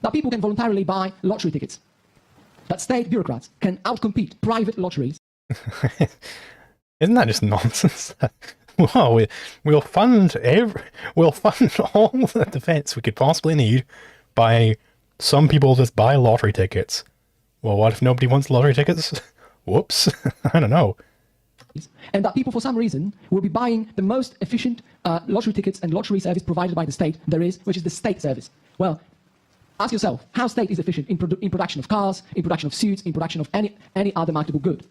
that people can voluntarily buy lottery tickets, that state bureaucrats can outcompete private lotteries. Isn't that just nonsense? Well, we'll fund all the defense we could possibly need by some people just buy lottery tickets. Well, what if nobody wants lottery tickets? Whoops. I don't know. And that people, for some reason, will be buying the most efficient lottery tickets and lottery service provided by the state there is, which is the state service. Well, ask yourself how state is efficient in production of cars, in production of suits, in production of any other marketable good.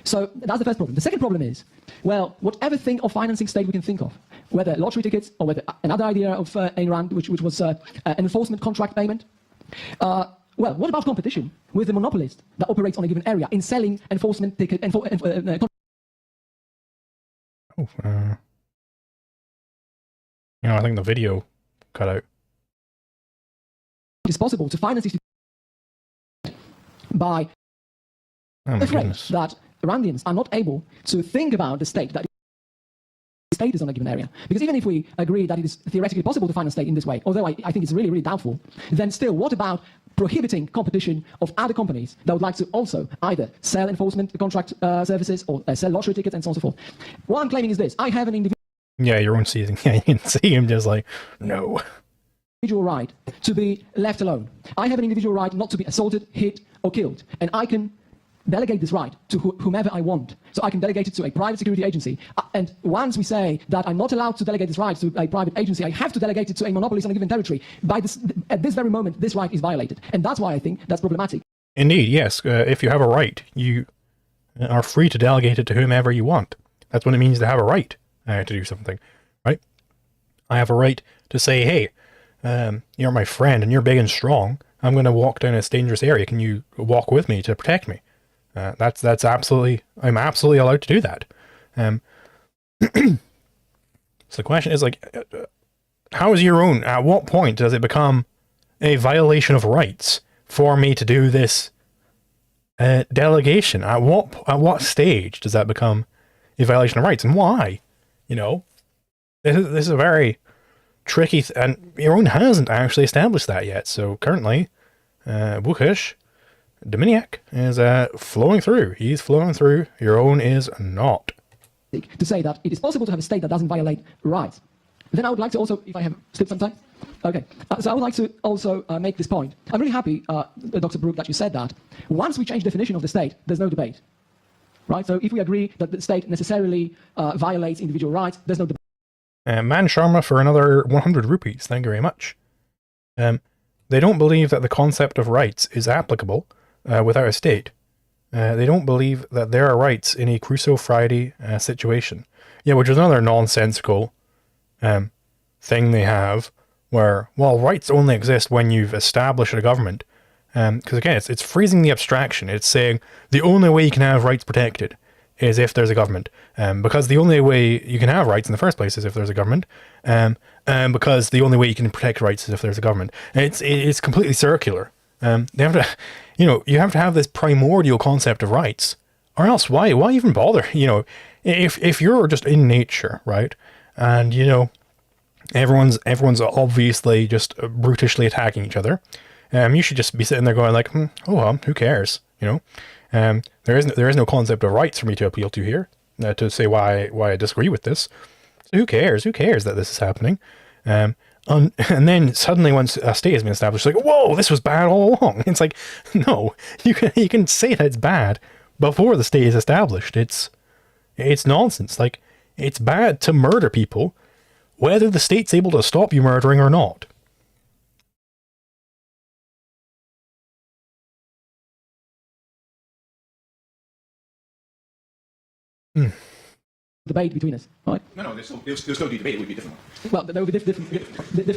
So that's the first problem. The second problem is, well, whatever thing of financing state we can think of, whether lottery tickets or whether another idea of Ayn Rand, which was an enforcement contract payment. Well, what about competition with the monopolist that operates on a given area in selling enforcement ticket? I think the video cut out. It is possible to finance this by Oh the threat goodness. that Randians are not able to think about the state that state is on a given area. Because even if we agree that it is theoretically possible to finance state in this way, although I think it's really, really doubtful, then still, what about prohibiting competition of other companies that would like to also either sell enforcement contract services or sell lottery tickets and so on and so forth? What I'm claiming is this. I have an Yeah, your own season. Yeah, you can see him just like, no. individual right to be left alone. I have an individual right not to be assaulted, hit, or killed. And I can delegate this right to whomever I want. So I can delegate it to a private security agency. And once we say that I'm not allowed to delegate this right to a private agency, I have to delegate it to a monopolist on a given territory. At this very moment, this right is violated. And that's why I think that's problematic. Indeed, yes. If you have a right, you are free to delegate it to whomever you want. That's what it means to have a right to do something, right? I have a right to say, hey, you're my friend and you're big and strong. I'm going to walk down this dangerous area. Can you walk with me to protect me? That's absolutely, I'm absolutely allowed to do that. So the question is like, how is your own, at what point does it become a violation of rights for me to do this delegation? At what stage does that become a violation of rights, and why? You know, this is a very tricky, and Yaron hasn't actually established that yet. So currently, Łukasz Dominiak is flowing through. He's flowing through. Yaron is not. To say that it is possible to have a state that doesn't violate rights. Then I would like to also, if I have still some time, okay. So I would like to also make this point. I'm really happy, Dr. Brook, that you said that. Once we change definition of the state, there's no debate, right? So if we agree that the state necessarily violates individual rights, there's no debate. Man Sharma for another 100 rupees. Thank you very much. They don't believe that the concept of rights is applicable without a state. They don't believe that there are rights in a Crusoe Friday situation. Yeah, which is another nonsensical thing they have, where, well, rights only exist when you've established a government. Because again, it's freezing the abstraction. It's saying the only way you can have rights protected is if there's a government. Because the only way you can have rights in the first place is if there's a government. Because the only way you can protect rights is if there's a government. And it's completely circular. They have to, you have to have this primordial concept of rights, or else why even bother? If you're just in nature, right, and everyone's obviously just brutishly attacking each other, you should just be sitting there going like, oh well, who cares? There is no concept of rights for me to appeal to here to say why I disagree with this. So who cares? Who cares that this is happening? And then suddenly, once a state has been established, like, whoa, this was bad all along. It's like, no, you can say that it's bad before the state is established. It's nonsense. Like, it's bad to murder people, whether the state's able to stop you murdering or not. Debate between us, right? No, there's no debate. It would be a different one. Well, there will be different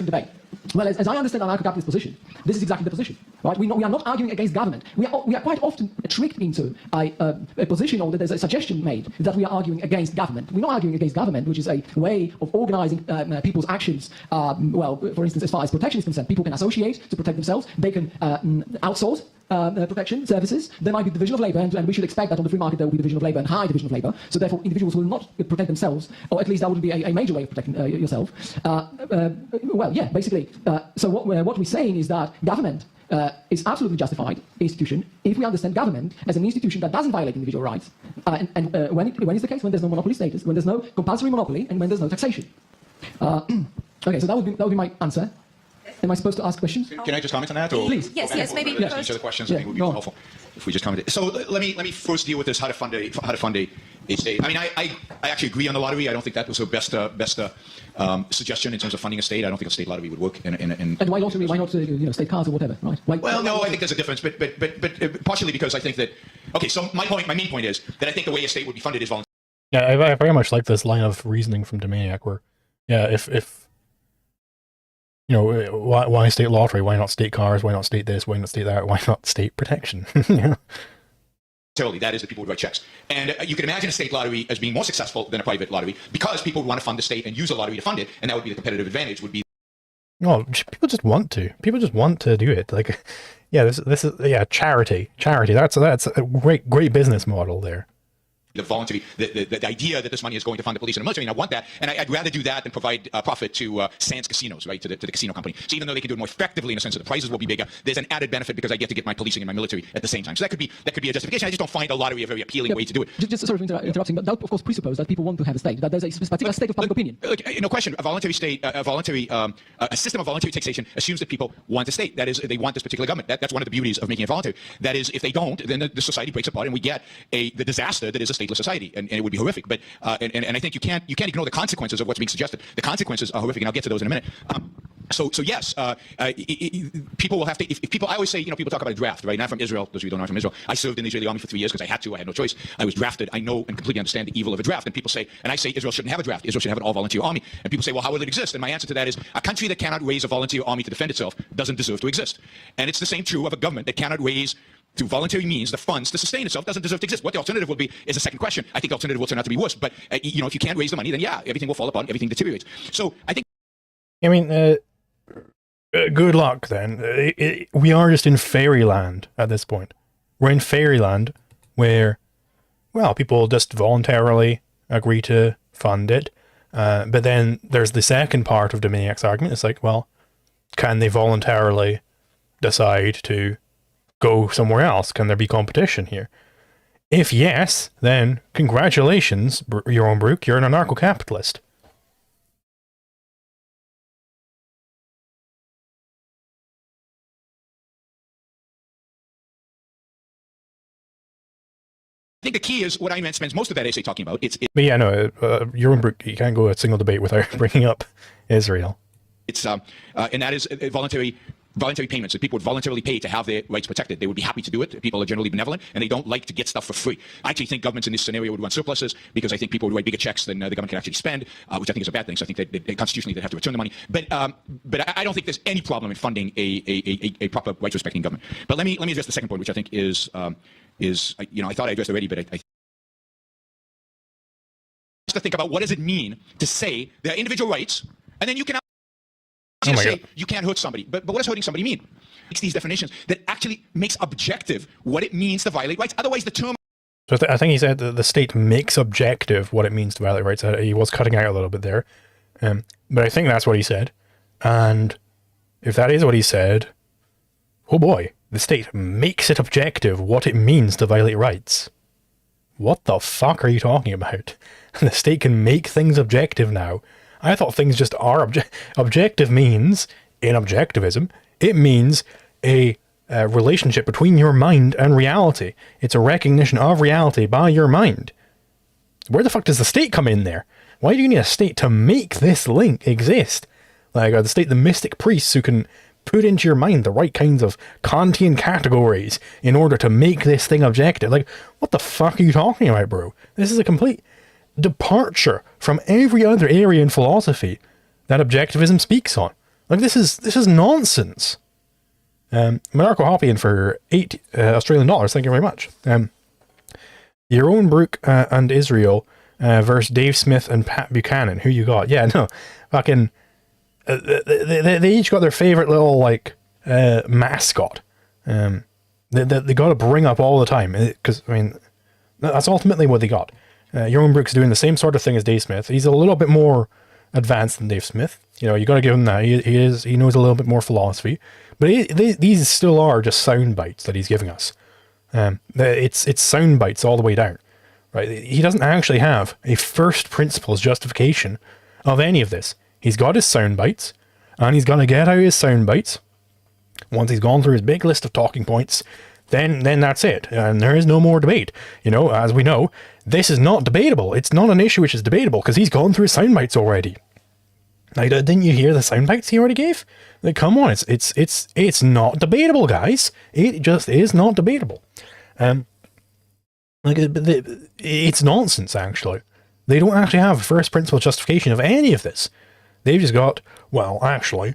debate. Well, as I understand anarcho-capitalist position, this is exactly the position, right? We are not arguing against government. We are quite often tricked into a position, or that there's a suggestion made that we are arguing against government. We're not arguing against government, which is a way of organizing people's actions. Well, for instance, as far as protection is concerned, people can associate to protect themselves. They can outsource protection services. There might be division of labor, and we should expect that on the free market there will be division of labor and high division of labor. So therefore, individuals will not protect themselves, or at least that would be a major way of protecting yourself. Well, yeah, basically. So what we're saying is that government is absolutely justified institution if we understand government as an institution that doesn't violate individual rights. And when is the case? When there's no monopoly status, when there's no compulsory monopoly, and when there's no taxation. Okay, so that would be my answer. Am I supposed to ask questions? Can I just comment on that? Or? Please. Yes, yes, maybe Each first. of the questions I think would be helpful if we just commented. So let me first deal with this: how to fund a state. I mean, I actually agree on the lottery. I don't think that was the best suggestion in terms of funding a state. I don't think a state lottery would work. And why lottery? Why not state cards or whatever? Right? Well, no, I think there's a difference, but partially because I think that. Okay, so my main point is that I think the way a state would be funded is voluntary. Yeah, I very much like this line of reasoning from Dominiak, where, yeah, if you know, why state lottery? Why not state cars? Why not state this? Why not state that? Why not state protection? Yeah. Totally, that is the people who write checks. And you can imagine a state lottery as being more successful than a private lottery because people would want to fund the state and use a lottery to fund it, and that would be the competitive advantage. Would be. No, people just want to. People just want to do it. Like, yeah, this is charity. That's a great business model there. The voluntary, the idea that this money is going to fund the police and the military, and I want that, and I'd rather do that than provide profit to Sands casinos, right, to the casino company. So even though they can do it more effectively in the sense that the prices will be bigger, there's an added benefit because I get to get my policing and my military at the same time. So that could be a justification. I just don't find a lottery a very appealing way to do it. Just sorry for interrupting, but that of course presupposes that people want to have a state, that there's a particular state of public opinion. No question. A voluntary state, a system of voluntary taxation assumes that people want a state. That is, they want this particular government. That's one of the beauties of making it voluntary. That is, if they don't, then the society breaks apart, and we get the disaster that is a stateless society, and it would be horrific. But and I think you can't ignore the consequences of what's being suggested. The consequences are horrific, and I'll get to those in a minute. So yes, people will have to. If people, I always say, people talk about a draft, right? And I'm from Israel. Those of you who don't know, I'm from Israel. I served in the Israeli army for 3 years because I had to. I had no choice. I was drafted. I know and completely understand the evil of a draft. And people say, and I say, Israel shouldn't have a draft. Israel should have an all-volunteer army. And people say, well, how will it exist? And my answer to that is, a country that cannot raise a volunteer army to defend itself doesn't deserve to exist. And it's the same true of a government that cannot raise through voluntary means the funds to sustain itself doesn't deserve to exist. What the alternative will be is a second question. I think the alternative will turn out to be worse. But if you can't raise the money, then yeah, everything will fall apart, everything deteriorates. So I think. I mean, good luck then. We are just in fairyland at this point. We're in fairyland where, well, people just voluntarily agree to fund it. But then there's the second part of Dominiak's argument. It's like, well, can they voluntarily decide to go somewhere else? Can there be competition here? If yes, then congratulations, Yaron Brook, you're an anarcho-capitalist. I think the key is what I spends most of that essay talking about. But yeah, no, Yaron Brook, you can't go a single debate without bringing up Israel. And that is voluntary payments that people would voluntarily pay to have their rights protected. They would be happy to do it. People are generally benevolent, and they don't like to get stuff for free. I actually think governments in this scenario would run surpluses because I think people would write bigger checks than the government can actually spend, which I think is a bad thing. So I think that constitutionally they have to return the money. But I don't think there's any problem in funding a proper rights respecting government. But let me address the second point, which I think is I thought I addressed already, but I just to think about what does it mean to say there are individual rights, and then you can. Say you can't hurt somebody, but what does hurting somebody mean? It's these definitions that actually makes objective what it means to violate rights. Otherwise, the term. So I think he said that the state makes objective what it means to violate rights. He was cutting out a little bit there, but I think that's what he said. And if that is what he said, oh boy, the state makes it objective what it means to violate rights. What the fuck are you talking about? The state can make things objective now. I thought things just are objective means, in objectivism, it means a relationship between your mind and reality. It's a recognition of reality by your mind. Where the fuck does the state come in there? Why do you need a state to make this link exist? Like, are the state the mystic priests who can put into your mind the right kinds of Kantian categories in order to make this thing objective? Like, what the fuck are you talking about, bro? This is a complete departure from every other area in philosophy that objectivism speaks on. Like, this is nonsense. Anarcho-Hopian for $8 Australian dollars. Thank you very much. Yaron Brook and Israel versus Dave Smith and Pat Buchanan. Who you got? Yeah, no, fucking. They each got their favorite little mascot. They got to bring up all the time because I mean that's ultimately what they got. Yaron Brook's doing the same sort of thing as Dave Smith. He's a little bit more advanced than Dave Smith. You got to give him that. He knows a little bit more philosophy. But these still are just sound bites that he's giving us. It's sound bites all the way down. Right? He doesn't actually have a first principles justification of any of this. He's got his sound bites, and he's going to get out his sound bites. Once he's gone through his big list of talking points, then that's it, and there is no more debate. You know, as we know, this is not debatable. It's not an issue which is debatable, because he's gone through his sound bites already. Like, didn't you hear the sound bites he already gave? Like, come on, it's not debatable, guys. It just is not debatable. It's nonsense, actually. They don't actually have a first principle justification of any of this. They've just got, well, actually,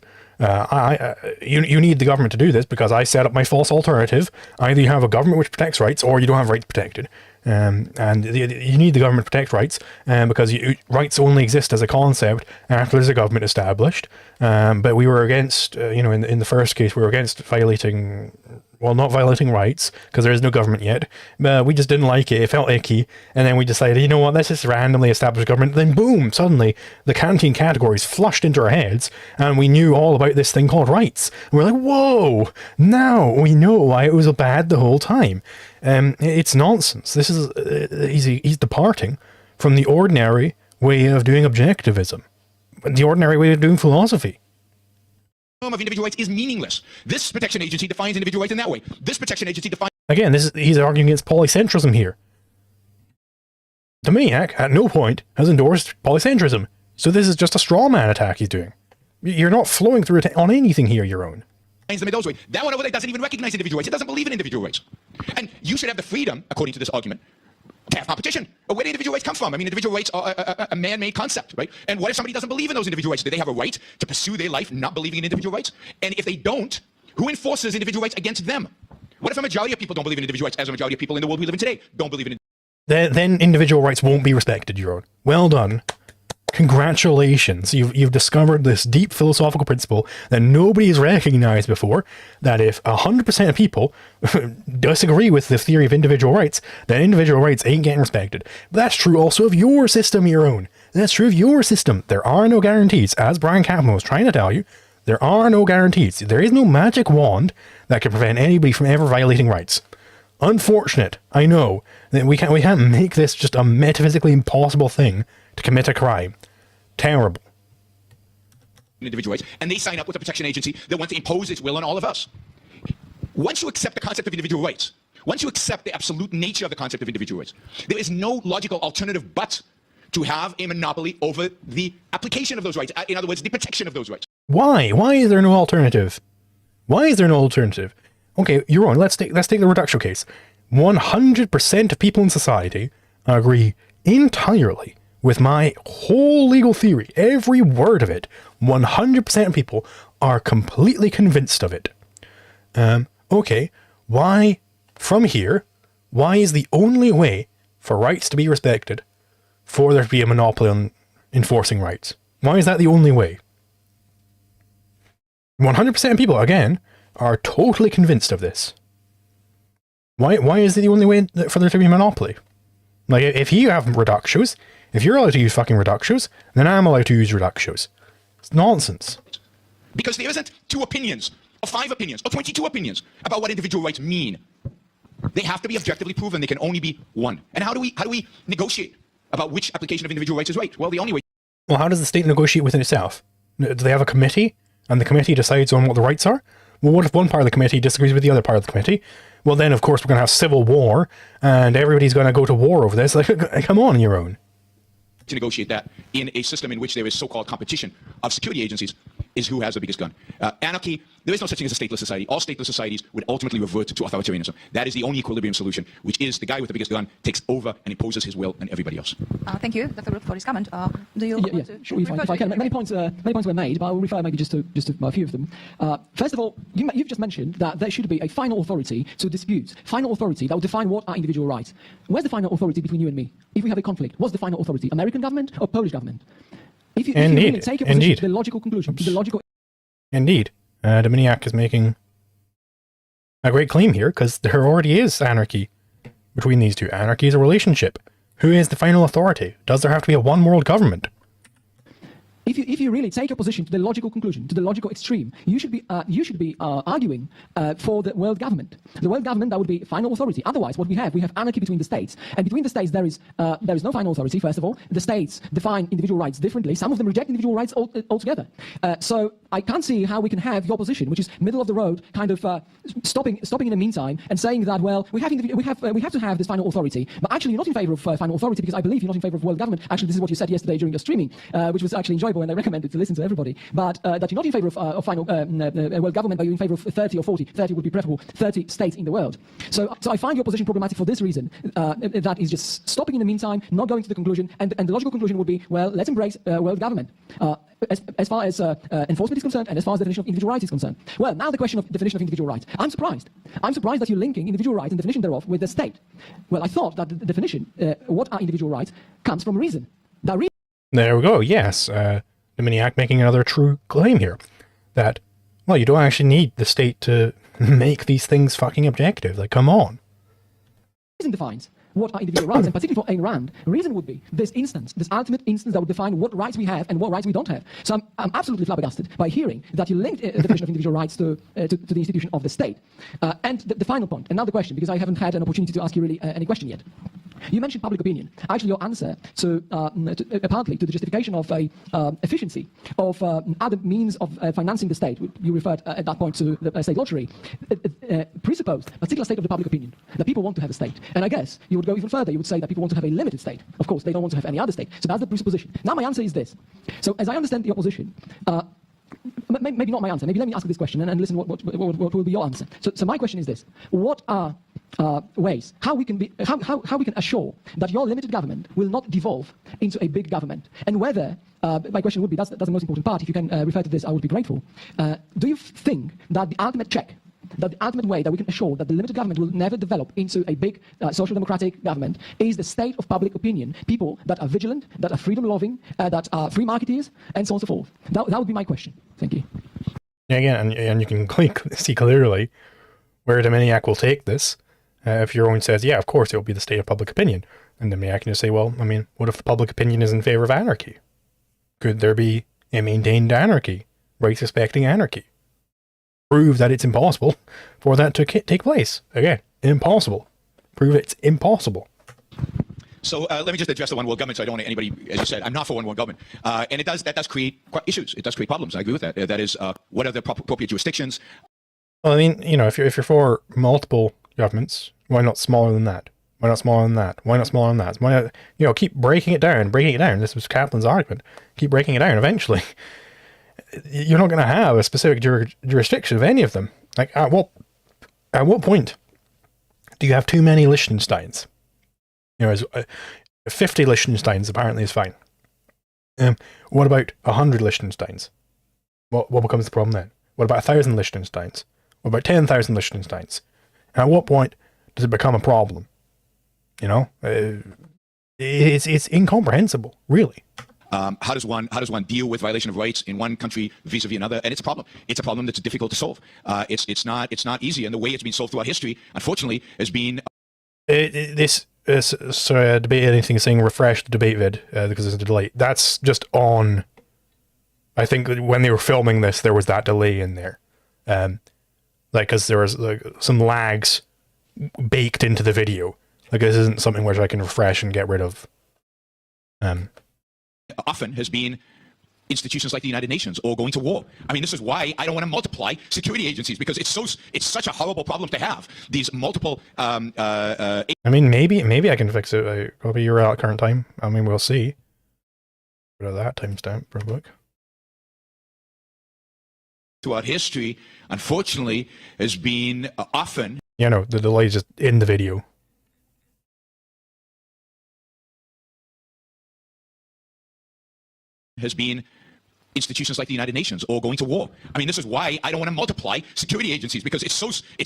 you need the government to do this because I set up my false alternative. Either you have a government which protects rights, or you don't have rights protected. And you need the government to protect rights, because rights only exist as a concept after there's a government established. But we were against, in the first case, we were against not violating rights, because there is no government yet. We just didn't like it. It felt icky. And then we decided, you know what, let's just randomly establish a government. Then boom, suddenly the canteen categories flushed into our heads, and we knew all about this thing called rights. And we're like, whoa, now we know why it was bad the whole time. It's nonsense. This is, he's departing from the ordinary way of doing objectivism, the ordinary way of doing philosophy. Of individual rights is meaningless. This protection agency defines individual rights in that way. This protection agency defines... Again, he's arguing against polycentrism here. Dominiak at no point has endorsed polycentrism, so this is just a straw man attack he's doing. You're not flowing through it on anything here, Yaron. Them in those ways. That one over there doesn't even recognize individual rights. It doesn't believe in individual rights. And you should have the freedom, according to this argument, to have competition. Where do individual rights come from? I mean, individual rights are a man-made concept, right? And what if somebody doesn't believe in those individual rights? Do they have a right to pursue their life not believing in individual rights? And if they don't, who enforces individual rights against them? What if a majority of people don't believe in individual rights, as a majority of people in the world we live in today don't believe in it? Then individual rights won't be respected, Yaron. Well done. Congratulations, you've discovered this deep philosophical principle that nobody has recognized before, that if 100% of people disagree with the theory of individual rights, then individual rights ain't getting respected. But that's true also of your system, your own. That's true of your system. There are no guarantees. As Brian Kaplan was trying to tell you, there are no guarantees. There is no magic wand that can prevent anybody from ever violating rights. Unfortunate, I know, that we can't make this just a metaphysically impossible thing to commit a crime. Terrible. Individual rights, and they sign up with a protection agency that wants to impose its will on all of us. Once you accept the concept of individual rights, once you accept the absolute nature of the concept of individual rights, there is no logical alternative but to have a monopoly over the application of those rights. In other words, the protection of those rights. Why? Why is there no alternative? Why is there no alternative? Okay, you're wrong. Let's take the reduction case. 100% of people in society agree entirely with my whole legal theory, every word of it. 100% of people are completely convinced of it. Okay, why, from here, why is the only way for rights to be respected for there to be a monopoly on enforcing rights? Why is that the only way? 100% of people, again, are totally convinced of this. Why is it the only way for there to be a monopoly? Like, if you have reductios, if you're allowed to use fucking reductios, then I'm allowed to use reductios. It's nonsense. Because there isn't 2 opinions, or 5 opinions, or 22 opinions about what individual rights mean. They have to be objectively proven. They can only be one. And how do we negotiate about which application of individual rights is right? Well, the only way... Well, how does the state negotiate within itself? Do they have a committee, and the committee decides on what the rights are? Well, what if one part of the committee disagrees with the other part of the committee? Well, then, of course, we're going to have civil war, and everybody's going to go to war over this. Like, come on, Yaron. To negotiate that in a system in which there is so-called competition of security agencies is who has the biggest gun. Anarchy, there is no such thing as a stateless society. All stateless societies would ultimately revert to authoritarianism. That is the only equilibrium solution, which is the guy with the biggest gun takes over and imposes his will on everybody else. Thank you, Dr. Brook, for this comment. Do you want to... Sure, if I can. Many points were made, but I will refer maybe just to a few of them. First of all, you've just mentioned that there should be a final authority to dispute, final authority that will define what are individual rights. Where's the final authority between you and me? If we have a conflict, what's the final authority? American government or Polish government? If you really take a position to the logical conclusion, to the logical... Indeed. Dominiak is making a great claim here, because there already is anarchy between these two. Anarchy is a relationship. Who is the final authority? Does there have to be a one-world government? if you really take your position to the logical conclusion, to the logical extreme, you should be arguing for the world government. The world government, that would be final authority. Otherwise, what we have anarchy between the states, and between the states there is no final authority. First of all, the states define individual rights differently. Some of them reject individual rights altogether. So I can't see how we can have your position, which is middle of the road, kind of stopping in the meantime and saying that, well, we have to have this final authority, but actually you're not in favor of final authority, because I believe you're not in favor of world government. Actually, this is what you said yesterday during your streaming, which was actually enjoyable, and I recommend it to listen to everybody. But that you're not in favor of final world government, but you're in favor of 30 or 40. 30 would be preferable. 30 states in the world. So I find your position problematic for this reason. That is just stopping in the meantime, not going to the conclusion, and the logical conclusion would be, well, let's embrace world government. As far as enforcement is concerned, and as far as definition of individual rights is concerned. Well, now the question of definition of individual rights. I'm surprised that you're linking individual rights and definition thereof with the state. Well, I thought that the definition, what are individual rights, comes from reason. There we go, yes. Dominiak making another true claim here. That, well, you don't actually need the state to make these things fucking objective. Like, come on. Reason defines what are individual rights, and particularly for Ayn Rand, reason would be this ultimate instance that would define what rights we have and what rights we don't have. So I'm absolutely flabbergasted by hearing that you linked the definition of individual rights to the institution of the state. And the final point, another question, because I haven't had an opportunity to ask you really any question yet. You mentioned public opinion. Actually, your answer partly to the justification of efficiency of other means of financing the state, you referred at that point to the state lottery, presupposed a particular state of the public opinion, that people want to have a state. And I guess you would go even further. You would say that people want to have a limited state. Of course, they don't want to have any other state. So that's the presupposition. Now my answer is this. So as I understand your position, maybe not my answer. Maybe let me ask this question and listen what will be your answer. So my question is this: what are ways how we can assure that your limited government will not devolve into a big government? And whether my question would be, that's the most important part. If you can refer to this, I would be grateful. Do you think that the ultimate check, that the ultimate way that we can assure that the limited government will never develop into a big social democratic government is the state of public opinion? People that are vigilant, that are freedom-loving, that are free marketeers, and so on and so forth. That would be my question. Thank you. Yeah, again, and you can see clearly where Dominiak will take this. If Yaron says, yeah, of course it will be the state of public opinion, and Dominiak can just say, well, I mean, what if the public opinion is in favor of anarchy? Could there be a maintained anarchy, rights-respecting anarchy? Prove that it's impossible for that to take place. Again, impossible. Prove it's impossible. So let me just address the one world government, so I don't want anybody, as you said, I'm not for one world government. And that does create issues. It does create problems. I agree with that. That is, what are the appropriate jurisdictions? Well, I mean, you know, if you're for multiple governments, why not smaller than that? Why not smaller than that? Why not smaller than that? Why not, you know, keep breaking it down. This was Kaplan's argument. Keep breaking it down. Eventually, you're not going to have a specific jurisdiction of any of them. Like, at what point do you have too many Liechtensteins? You know, 50 Liechtensteins apparently is fine. What about 100 Liechtensteins? What becomes the problem then? What about 1,000 Liechtensteins? What about 10,000 Liechtensteins? And at what point does it become a problem? You know, it's incomprehensible, really. How does one deal with violation of rights in one country vis-a-vis another? And it's a problem. It's a problem that's difficult to solve. It's not easy. And the way it's been solved throughout history, unfortunately, has been. Sorry, debate anything saying refresh the debate vid because there's a delay. That's just on. I think when they were filming this, there was that delay in there, like because there was like some lags baked into the video. Like this isn't something which I can refresh and get rid of. Often has been institutions like the United Nations or going to war. I mean, this is why I don't want to multiply security agencies, because it's such a horrible problem to have these multiple. I mean, maybe I can fix it. Probably you're out at current time. I mean, we'll see. Rid of that timestamp for a book. Throughout history, unfortunately, has been often. Yeah, no, the delay is just in the video. Has been institutions like the United Nations or going to war. I mean, this is why I don't want to multiply security agencies, because it's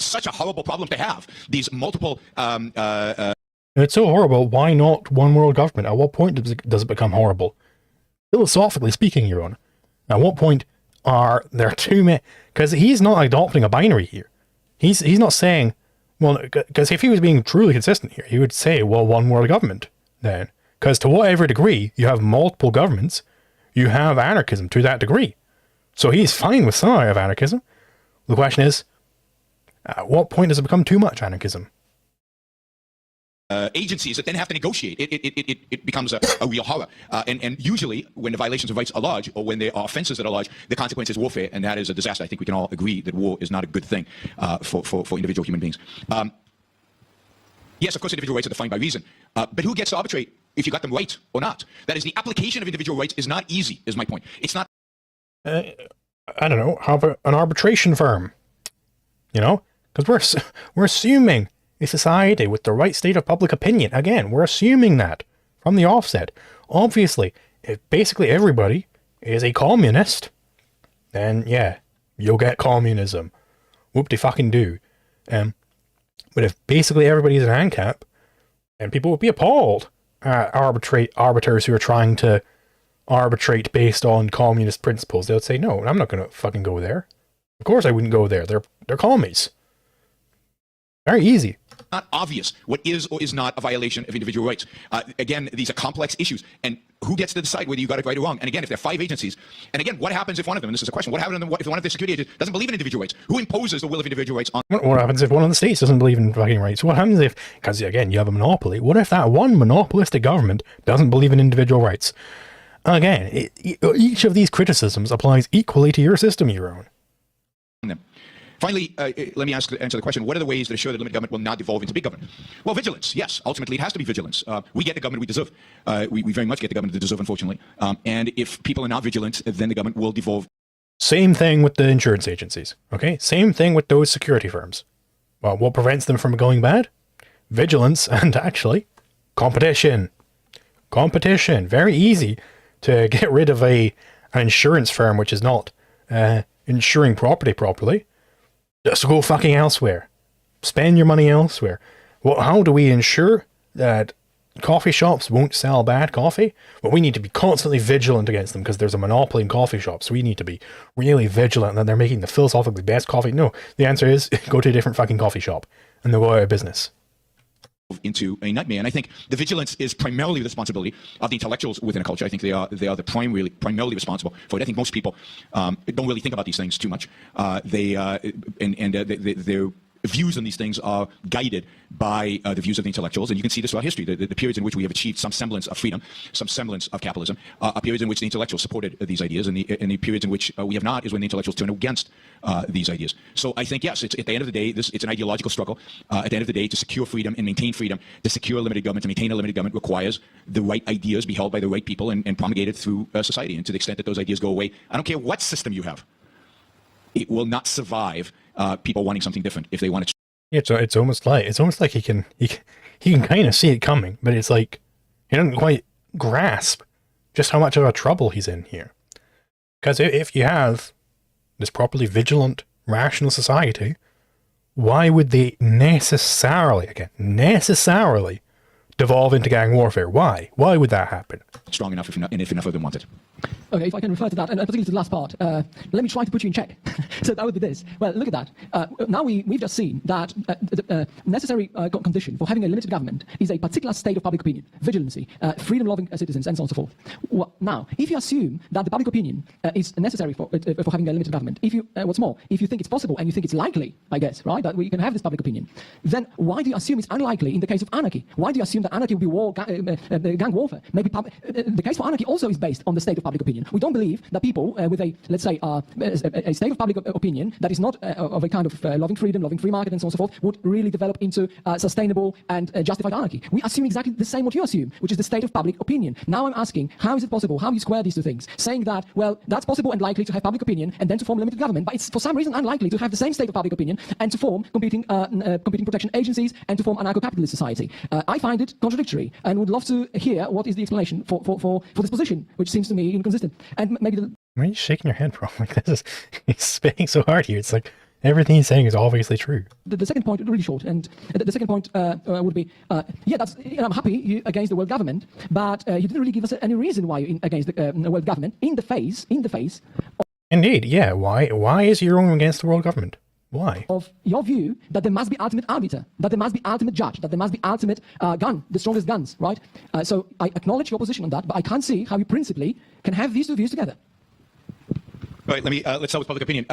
such a horrible problem to have these multiple. It's so horrible. Why not one world government? At what point does it become horrible? Philosophically speaking, Yaron, at what point are there too many? Because he's not adopting a binary here. He's not saying, well, because if he was being truly consistent here, he would say, well, one world government then. Because to whatever degree you have multiple governments, you have anarchism to that degree. So he's fine with some of anarchism. The question is, at what point does it become too much anarchism? Agencies that then have to negotiate. It becomes a real horror. And usually, when the violations of rights are large, or when there are offenses that are large, the consequence is warfare, and that is a disaster. I think we can all agree that war is not a good thing for individual human beings. Yes, of course, individual rights are defined by reason, but who gets to arbitrate if you got them right or not? That is, the application of individual rights is not easy, is my point. It's not... I don't know, how about an arbitration firm? You know? Because we're assuming a society with the right state of public opinion. Again, we're assuming that from the offset. Obviously, if basically everybody is a communist, then yeah, you'll get communism. Whoop-de-fucking-do. But if basically everybody is an ANCAP, then people would be appalled at arbiters who are trying to arbitrate based on communist principles. They would say, no, I'm not going to fucking go there. Of course I wouldn't go there. They're commies. Very easy. Not obvious what is or is not a violation of individual rights. Again, these are complex issues, and who gets to decide whether you got it right or wrong? And again, if there are 5 agencies, and again, what happens if one of them, and this is a question, what happens if one of the security agents doesn't believe in individual rights? Who imposes the will of individual rights on? What happens if one of the states doesn't believe in fucking rights? What happens if, because again, you have a monopoly, what if that one monopolistic government doesn't believe in individual rights? Again, each of these criticisms applies equally to your system, Yaron. Finally, let me answer the question, what are the ways that assure that limited government will not devolve into big government? Well, vigilance, yes. Ultimately, it has to be vigilance. We get the government we deserve. We very much get the government we deserve, unfortunately. And if people are not vigilant, then the government will devolve. Same thing with the insurance agencies, okay? Same thing with those security firms. Well, what prevents them from going bad? Vigilance and, actually, competition. Competition. Very easy to get rid of an insurance firm which is not insuring property properly. Just go fucking elsewhere. Spend your money elsewhere. Well, how do we ensure that coffee shops won't sell bad coffee? Well, we need to be constantly vigilant against them because there's a monopoly in coffee shops. So we need to be really vigilant that they're making the philosophically best coffee. No, the answer is go to a different fucking coffee shop and they'll go out of business. Into a nightmare. And I think the vigilance is primarily the responsibility of the intellectuals within a culture. I think they are the primarily responsible for it. I think most people don't really think about these things too much. Their views on these things are guided by the views of the intellectuals, and you can see this throughout history. The periods in which we have achieved some semblance of freedom, some semblance of capitalism, are periods in which the intellectuals supported these ideas, and the periods in which we have not is when the intellectuals turn against these ideas. So I think, yes, it's, at the end of the day, it's an ideological struggle. At the end of the day, to secure freedom and maintain freedom, to secure a limited government, to maintain a limited government requires the right ideas be held by the right people and promulgated through society. And to the extent that those ideas go away, I don't care what system you have, it will not survive people wanting something different if they want to. Yeah, so it's almost like he can kind of see it coming, but it's like he doesn't quite grasp just how much of a trouble he's in here. Because if you have this properly vigilant, rational society, why would they necessarily devolve into gang warfare? Why? Why would that happen? Strong enough if enough of them want it. Okay, if I can refer to that, and particularly to the last part, let me try to put you in check. So that would be this. Well, look at that. Now we've just seen that the necessary condition for having a limited government is a particular state of public opinion, vigilancy, freedom-loving citizens, and so on and so forth. Well, now, if you assume that the public opinion is necessary for having a limited government, if you, what's more, if you think it's possible and you think it's likely, I guess, right, that we can have this public opinion, then why do you assume it's unlikely in the case of anarchy? Why do you assume that anarchy will be war, gang warfare? Maybe the case for anarchy also is based on the state of public opinion. We don't believe that people with a, let's say, a state of public opinion that is not of a kind of loving freedom, loving free market, and so on and so forth, would really develop into sustainable and justified anarchy. We assume exactly the same what you assume, which is the state of public opinion. Now I'm asking, how is it possible? How do you square these two things? Saying that, well, that's possible and likely to have public opinion and then to form a limited government, but it's for some reason unlikely to have the same state of public opinion and to form competing protection agencies and to form anarcho-capitalist society. I find it contradictory and would love to hear what is the explanation for this position, which seems to me inconsistent. And maybe why are you shaking your head, bro? Like he's spitting so hard here. It's like everything he's saying is obviously true. The second point, really short, and the second point would be, yeah, that's, I'm happy against the world government, but you didn't really give us any reason why you're against the world government in the face. Indeed, yeah. Why is Yaron against the world government? Why? Of your view that there must be ultimate arbiter, that there must be ultimate judge, that there must be ultimate gun, the strongest guns, right? So I acknowledge your position on that, but I can't see how you principally can have these two views together. All right, let's start with public opinion.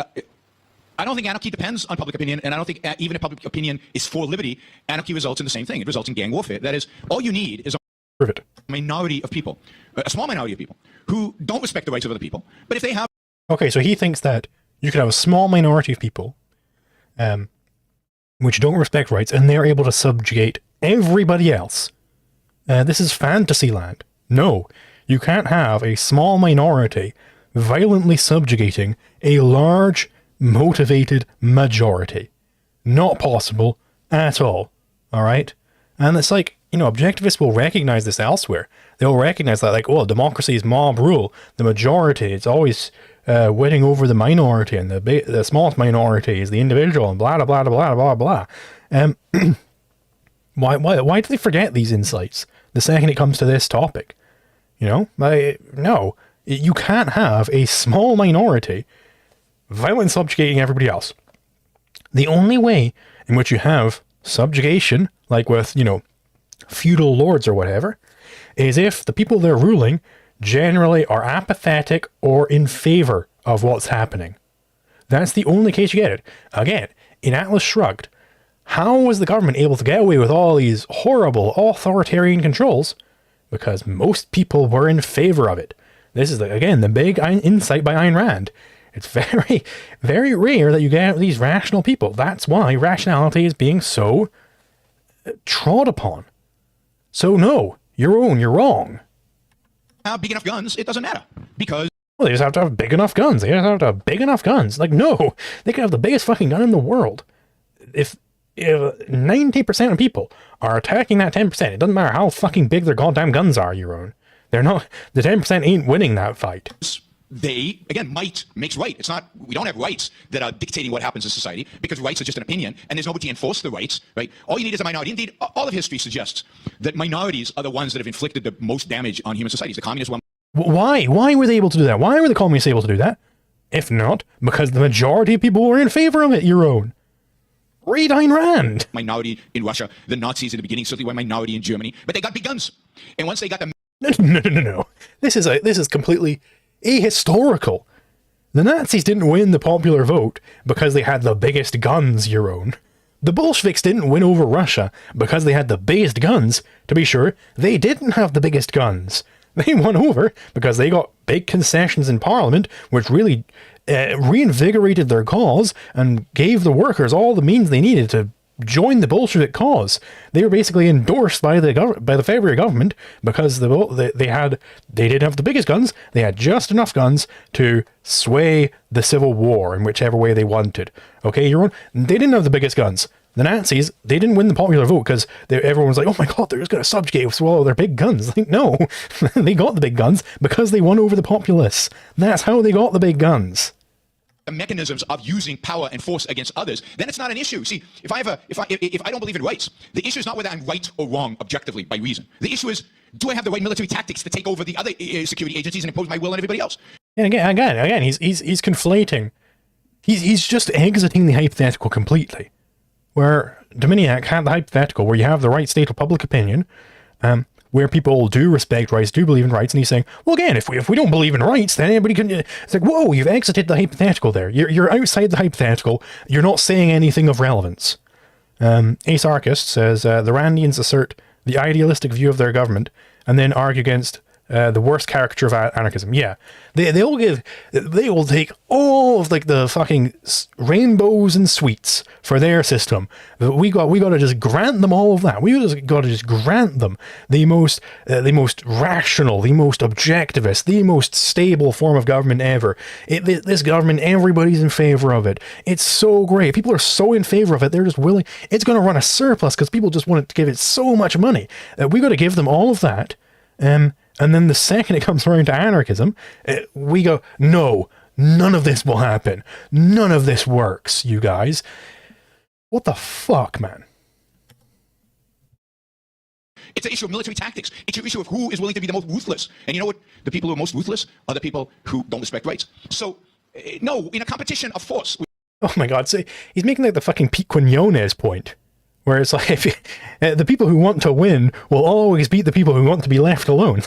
I don't think anarchy depends on public opinion, and I don't think even if public opinion is for liberty, anarchy results in the same thing. It results in gang warfare. That is, all you need is a minority of people, a small minority of people, who don't respect the rights of other people. But if they have... Okay, so he thinks that you could have a small minority of people which don't respect rights, and they're able to subjugate everybody else. This is fantasy land. No, you can't have a small minority violently subjugating a large, motivated majority. Not possible at all. Alright? And it's like, you know, objectivists will recognize this elsewhere. They'll recognize that, like, oh, democracy is mob rule. The majority, it's always winning over the minority, and the smallest minority is the individual, and blah, blah, blah, blah, blah, blah. Why do they forget these insights the second it comes to this topic? You know? No. You can't have a small minority violently subjugating everybody else. The only way in which you have subjugation, like with, you know, feudal lords or whatever, is if the people they're ruling generally are apathetic or in favor of what's happening. That's the only case you get it. Again, in Atlas Shrugged, how was the government able to get away with all these horrible authoritarian controls? Because most people were in favor of it. This is, again, the big insight by Ayn Rand. It's very, very rare that you get these rational people. That's why rationality is being so trod upon. So no, you're wrong. Have big enough guns, it doesn't matter. Because... well, they just have to have big enough guns. They just have to have big enough guns. Like, no, they can have the biggest fucking gun in the world. If 90% of people are attacking that 10%, it doesn't matter how fucking big their goddamn guns are, Yaron. They're not, the 10% ain't winning that fight. They, again, might makes right. It's not, we don't have rights that are dictating what happens in society, because rights are just an opinion, and there's nobody to enforce the rights, right? All you need is a minority. Indeed, all of history suggests that minorities are the ones that have inflicted the most damage on human societies. The communists one. Why? Why were they able to do that? Why were the communists able to do that? If not, because the majority of people were in favor of it, Yaron. Read Ayn Rand. Minority in Russia, the Nazis in the beginning certainly were a minority in Germany, but they got big guns. And once they got them... No. This is completely ahistorical. The Nazis didn't win the popular vote because they had the biggest guns, Yaron. The Bolsheviks didn't win over Russia because they had the biggest guns. To be sure, they didn't have the biggest guns. They won over because they got big concessions in Parliament, which really reinvigorated their cause and gave the workers all the means they needed to join the Bolshevik cause. They were basically endorsed by the February government because they didn't have the biggest guns. They had just enough guns to sway the civil war in whichever way they wanted. Okay, Yaron? They didn't have the biggest guns. The Nazis, they didn't win the popular vote because everyone was like, oh my god, they're just going to subjugate with all their big guns. Like, no, they got the big guns because they won over the populace. That's how they got the big guns. The mechanisms of using power and force against others, then it's not an issue. See, if I don't believe in rights, the issue is not whether I'm right or wrong objectively by reason. The issue is, do I have the right military tactics to take over the other security agencies and impose my will on everybody else? And again, he's conflating. He's just exiting the hypothetical completely. Where Dominiak had the hypothetical where you have the right state of public opinion, where people do respect rights, do believe in rights, and he's saying, well, again, if we don't believe in rights, then anybody can... It's like, whoa, you've exited the hypothetical there. You're outside the hypothetical. You're not saying anything of relevance. Asarchist says, the Randians assert the idealistic view of their government and then argue against the worst caricature of anarchism. Yeah, they will take all of like the fucking rainbows and sweets for their system. We got to just grant them all of that. We just got to just grant them the most rational, the most objectivist, the most stable form of government ever. This government, everybody's in favor of it. It's so great. People are so in favor of it. They're just willing. It's going to run a surplus because people just want to give it so much money. We got to give them all of that. And then the second it comes around to anarchism, we go, no, none of this will happen. None of this works, you guys. What the fuck, man? It's an issue of military tactics. It's an issue of who is willing to be the most ruthless. And you know what? The people who are most ruthless are the people who don't respect rights. So, no, in a competition of force... Oh my god, so he's making like the fucking Pete Quinones point, where it's like, the people who want to win will always beat the people who want to be left alone.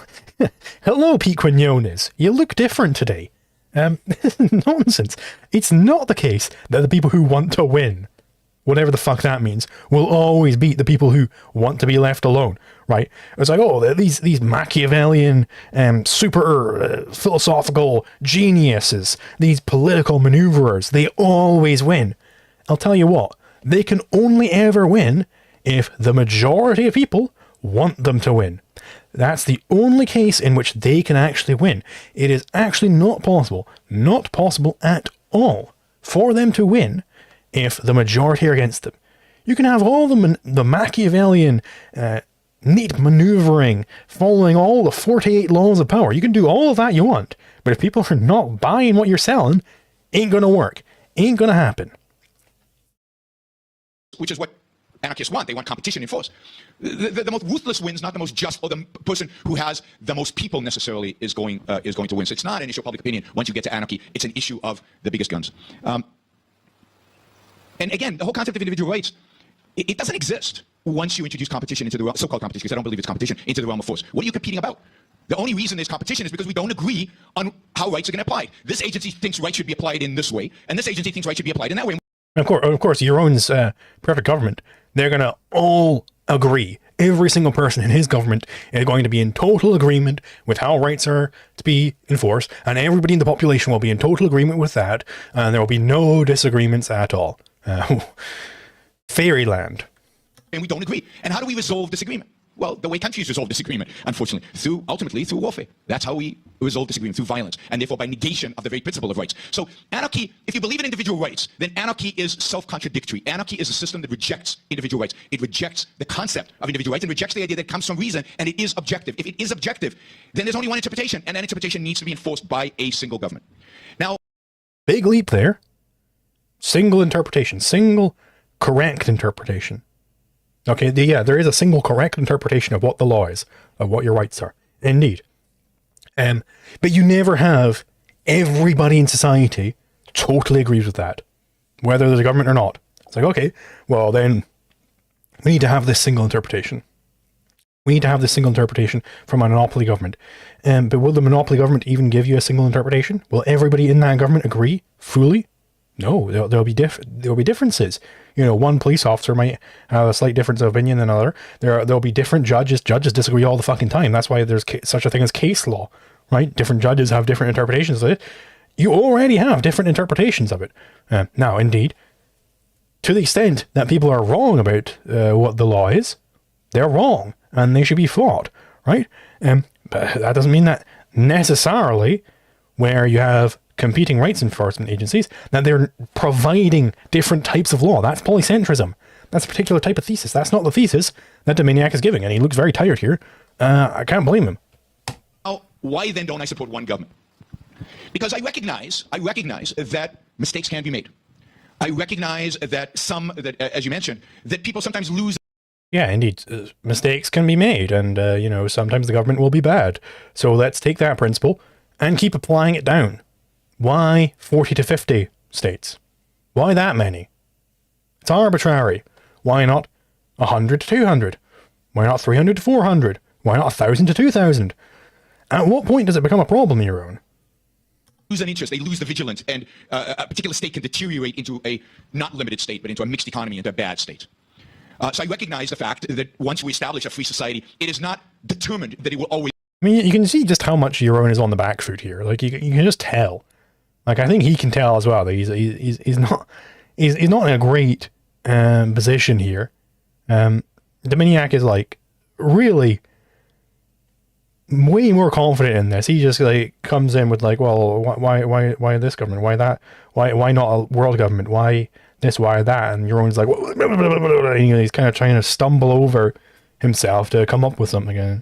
Hello, Pete Quinones. You look different today. Nonsense. It's not the case that the people who want to win, whatever the fuck that means, will always beat the people who want to be left alone, right? It's like, oh, these Machiavellian, super philosophical geniuses, these political maneuverers, they always win. I'll tell you what, they can only ever win if the majority of people want them to win. That's the only case in which they can actually win. It is actually not possible at all, for them to win if the majority are against them. You can have all the Machiavellian, neat maneuvering, following all the 48 laws of power. You can do all of that you want, but if people are not buying what you're selling, ain't gonna work. Ain't gonna happen. Which is what anarchists want. They want competition in force. The most ruthless wins, not the most just, or the person who has the most people necessarily is going to win. So it's not an issue of public opinion. Once you get to anarchy, it's an issue of the biggest guns. And again, the whole concept of individual rights, it doesn't exist once you introduce competition into the realm, so-called competition, because I don't believe it's competition, into the realm of force. What are you competing about? The only reason there's competition is because we don't agree on how rights are going to apply. This agency thinks rights should be applied in this way, and this agency thinks rights should be applied in that way. Of course, Yaron's perfect government, they're going to all agree. Every single person in his government is going to be in total agreement with how rights are to be enforced, and everybody in the population will be in total agreement with that, and there will be no disagreements at all. Fairyland. And we don't agree. And how do we resolve disagreement? Well, the way countries resolve disagreement, unfortunately, ultimately through warfare. That's how we resolve disagreement, through violence, and therefore by negation of the very principle of rights. So anarchy, if you believe in individual rights, then anarchy is self-contradictory. Anarchy is a system that rejects individual rights. It rejects the concept of individual rights and rejects the idea that it comes from reason, and it is objective. If it is objective, then there's only one interpretation, and that interpretation needs to be enforced by a single government. Now, big leap there. Single interpretation, single correct interpretation. Okay, yeah, there is a single correct interpretation of what the law is, of what your rights are. Indeed. But you never have everybody in society totally agrees with that, whether there's a government or not. It's like, okay, well then we need to have this single interpretation. We need to have this single interpretation from a monopoly government. But will the monopoly government even give you a single interpretation? Will everybody in that government agree fully? No, there'll be differences. You know, one police officer might have a slight difference of opinion than another. There'll be different judges. Judges disagree all the fucking time. That's why there's such a thing as case law, right? Different judges have different interpretations of it. You already have different interpretations of it. Now, indeed, to the extent that people are wrong about what the law is, they're wrong and they should be fought, right? But that doesn't mean that necessarily where you have competing rights enforcement agencies, that they're providing different types of law. That's polycentrism. That's a particular type of thesis. That's not the thesis that Dominiak is giving, and he looks very tired here. I can't blame him. Oh, why then don't I support one government? Because I recognize that mistakes can be made. I recognize that as you mentioned, that people sometimes lose. Yeah, indeed. Mistakes can be made, and, sometimes the government will be bad. So let's take that principle and keep applying it down. Why 40 to 50 states? Why that many? It's arbitrary. Why not 100 to 200? Why not 300 to 400? Why not 1,000 to 2,000? At what point does it become a problem, Yaron? Lose an interest, they lose the vigilance, and a particular state can deteriorate into a not limited state, but into a mixed economy, into a bad state. So I recognize the fact that once we establish a free society, it is not determined that it will always. I mean, you can see just how much Yaron is on the back foot here. Like, you can just tell. Like, I think he can tell as well that he's not in a great position here. Dominiak is like really way more confident in this. He just like comes in with like, well, why this government? Why that? Why not a world government? Why this? Why that? And Yaron's like, and he's kind of trying to stumble over himself to come up with something. And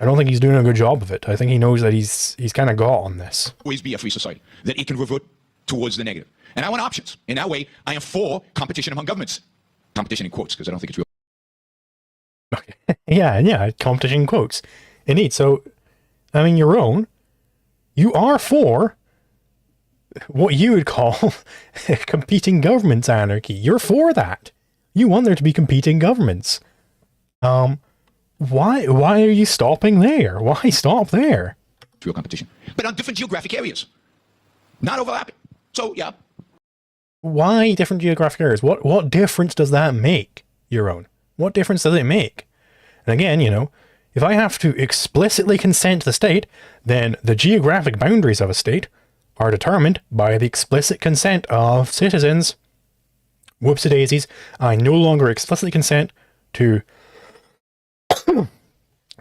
I don't think he's doing a good job of it. I think he knows that he's kind of got on this. Always be a free society, that it can revert towards the negative. And I want options. In that way, I am for competition among governments. Competition in quotes, because I don't think it's real. Okay. Yeah, competition in quotes. Indeed. So, I mean, Yaron, you are for what you would call competing governments anarchy. You're for that. You want there to be competing governments. Why are you stopping there? Why stop there? Real competition, but on different geographic areas, not overlapping. So yeah. Why different geographic areas? What difference does that make, Yaron? What difference does it make? And again, you know, if I have to explicitly consent to the state, then the geographic boundaries of a state are determined by the explicit consent of citizens. Whoopsie-daisies, I no longer explicitly consent to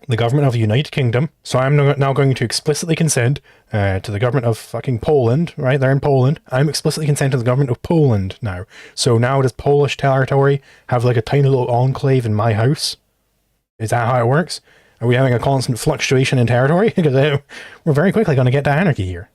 the government of the United Kingdom, so I'm now going to explicitly consent to the government of fucking Poland, right? They're in Poland. I'm explicitly consenting to the government of Poland now. So now does Polish territory have like a tiny little enclave in my house? Is that how it works? Are we having a constant fluctuation in territory? Because we're very quickly going to get to anarchy here.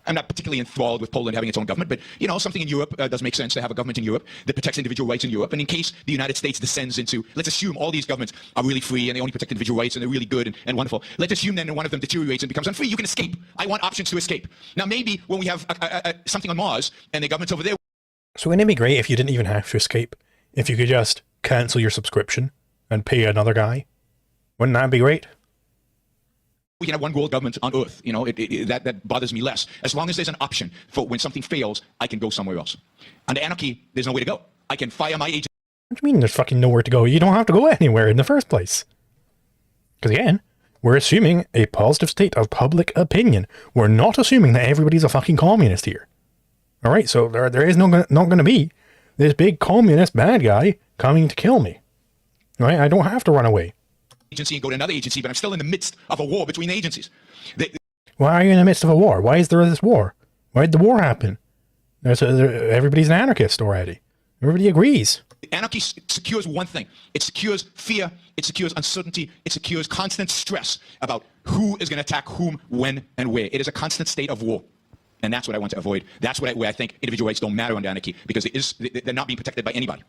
I'm not particularly enthralled with Poland having its own government, but, you know, something in Europe does make sense to have a government in Europe that protects individual rights in Europe. And in case the United States descends into, let's assume all these governments are really free and they only protect individual rights and they're really good and wonderful. Let's assume then one of them deteriorates and becomes unfree. You can escape. I want options to escape. Now, maybe when we have something on Mars and the government's over there. So wouldn't it be great if you didn't even have to escape? If you could just cancel your subscription and pay another guy? Wouldn't that be great? We can have one world government on Earth. You know, that bothers me less. As long as there's an option for when something fails, I can go somewhere else. Under anarchy, there's no way to go. I can fire my agent. What do you mean there's fucking nowhere to go? You don't have to go anywhere in the first place. Because again, we're assuming a positive state of public opinion. We're not assuming that everybody's a fucking communist here. Alright, so there is not going to be this big communist bad guy coming to kill me. Right? I don't have to run away. Agency and go to another agency, but I'm still in the midst of a war between agencies. Why are you in the midst of a war? Why is there this war? Why did the war happen? Everybody's an anarchist already. Everybody agrees. Anarchy secures one thing. It secures fear. It secures uncertainty. It secures constant stress about who is going to attack whom, when, and where. It is a constant state of war. And that's what I want to avoid. That's where I think individual rights don't matter under anarchy, because they're not being protected by anybody.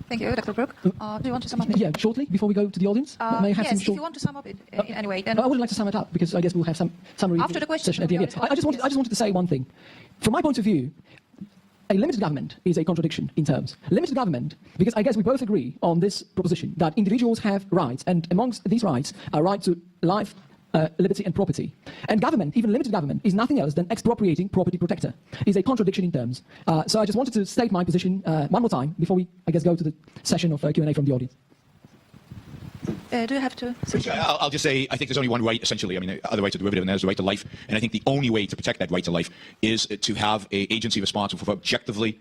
Thank you, Dr. Brook. Do you want to sum up? Yeah, shortly, before we go to the audience. May I have yes, some if you want to sum up it anyway. Then I would like to sum it up, because I guess we'll have some summary After the question session at the end. from the I just wanted to say one thing. From my point of view, a limited government is a contradiction in terms. Limited government, because I guess we both agree on this proposition that individuals have rights, and amongst these rights are right to life, liberty and property. And government, even limited government, is nothing else than expropriating property protector. Is a contradiction in terms. So I just wanted to state my position one more time before we, I guess, go to the session of Q&A from the audience. do you have to? I'll just say I think there's only one right, essentially. I mean, other rights are derivative, and there's the right to life. And I think the only way to protect that right to life is to have an agency responsible for objectively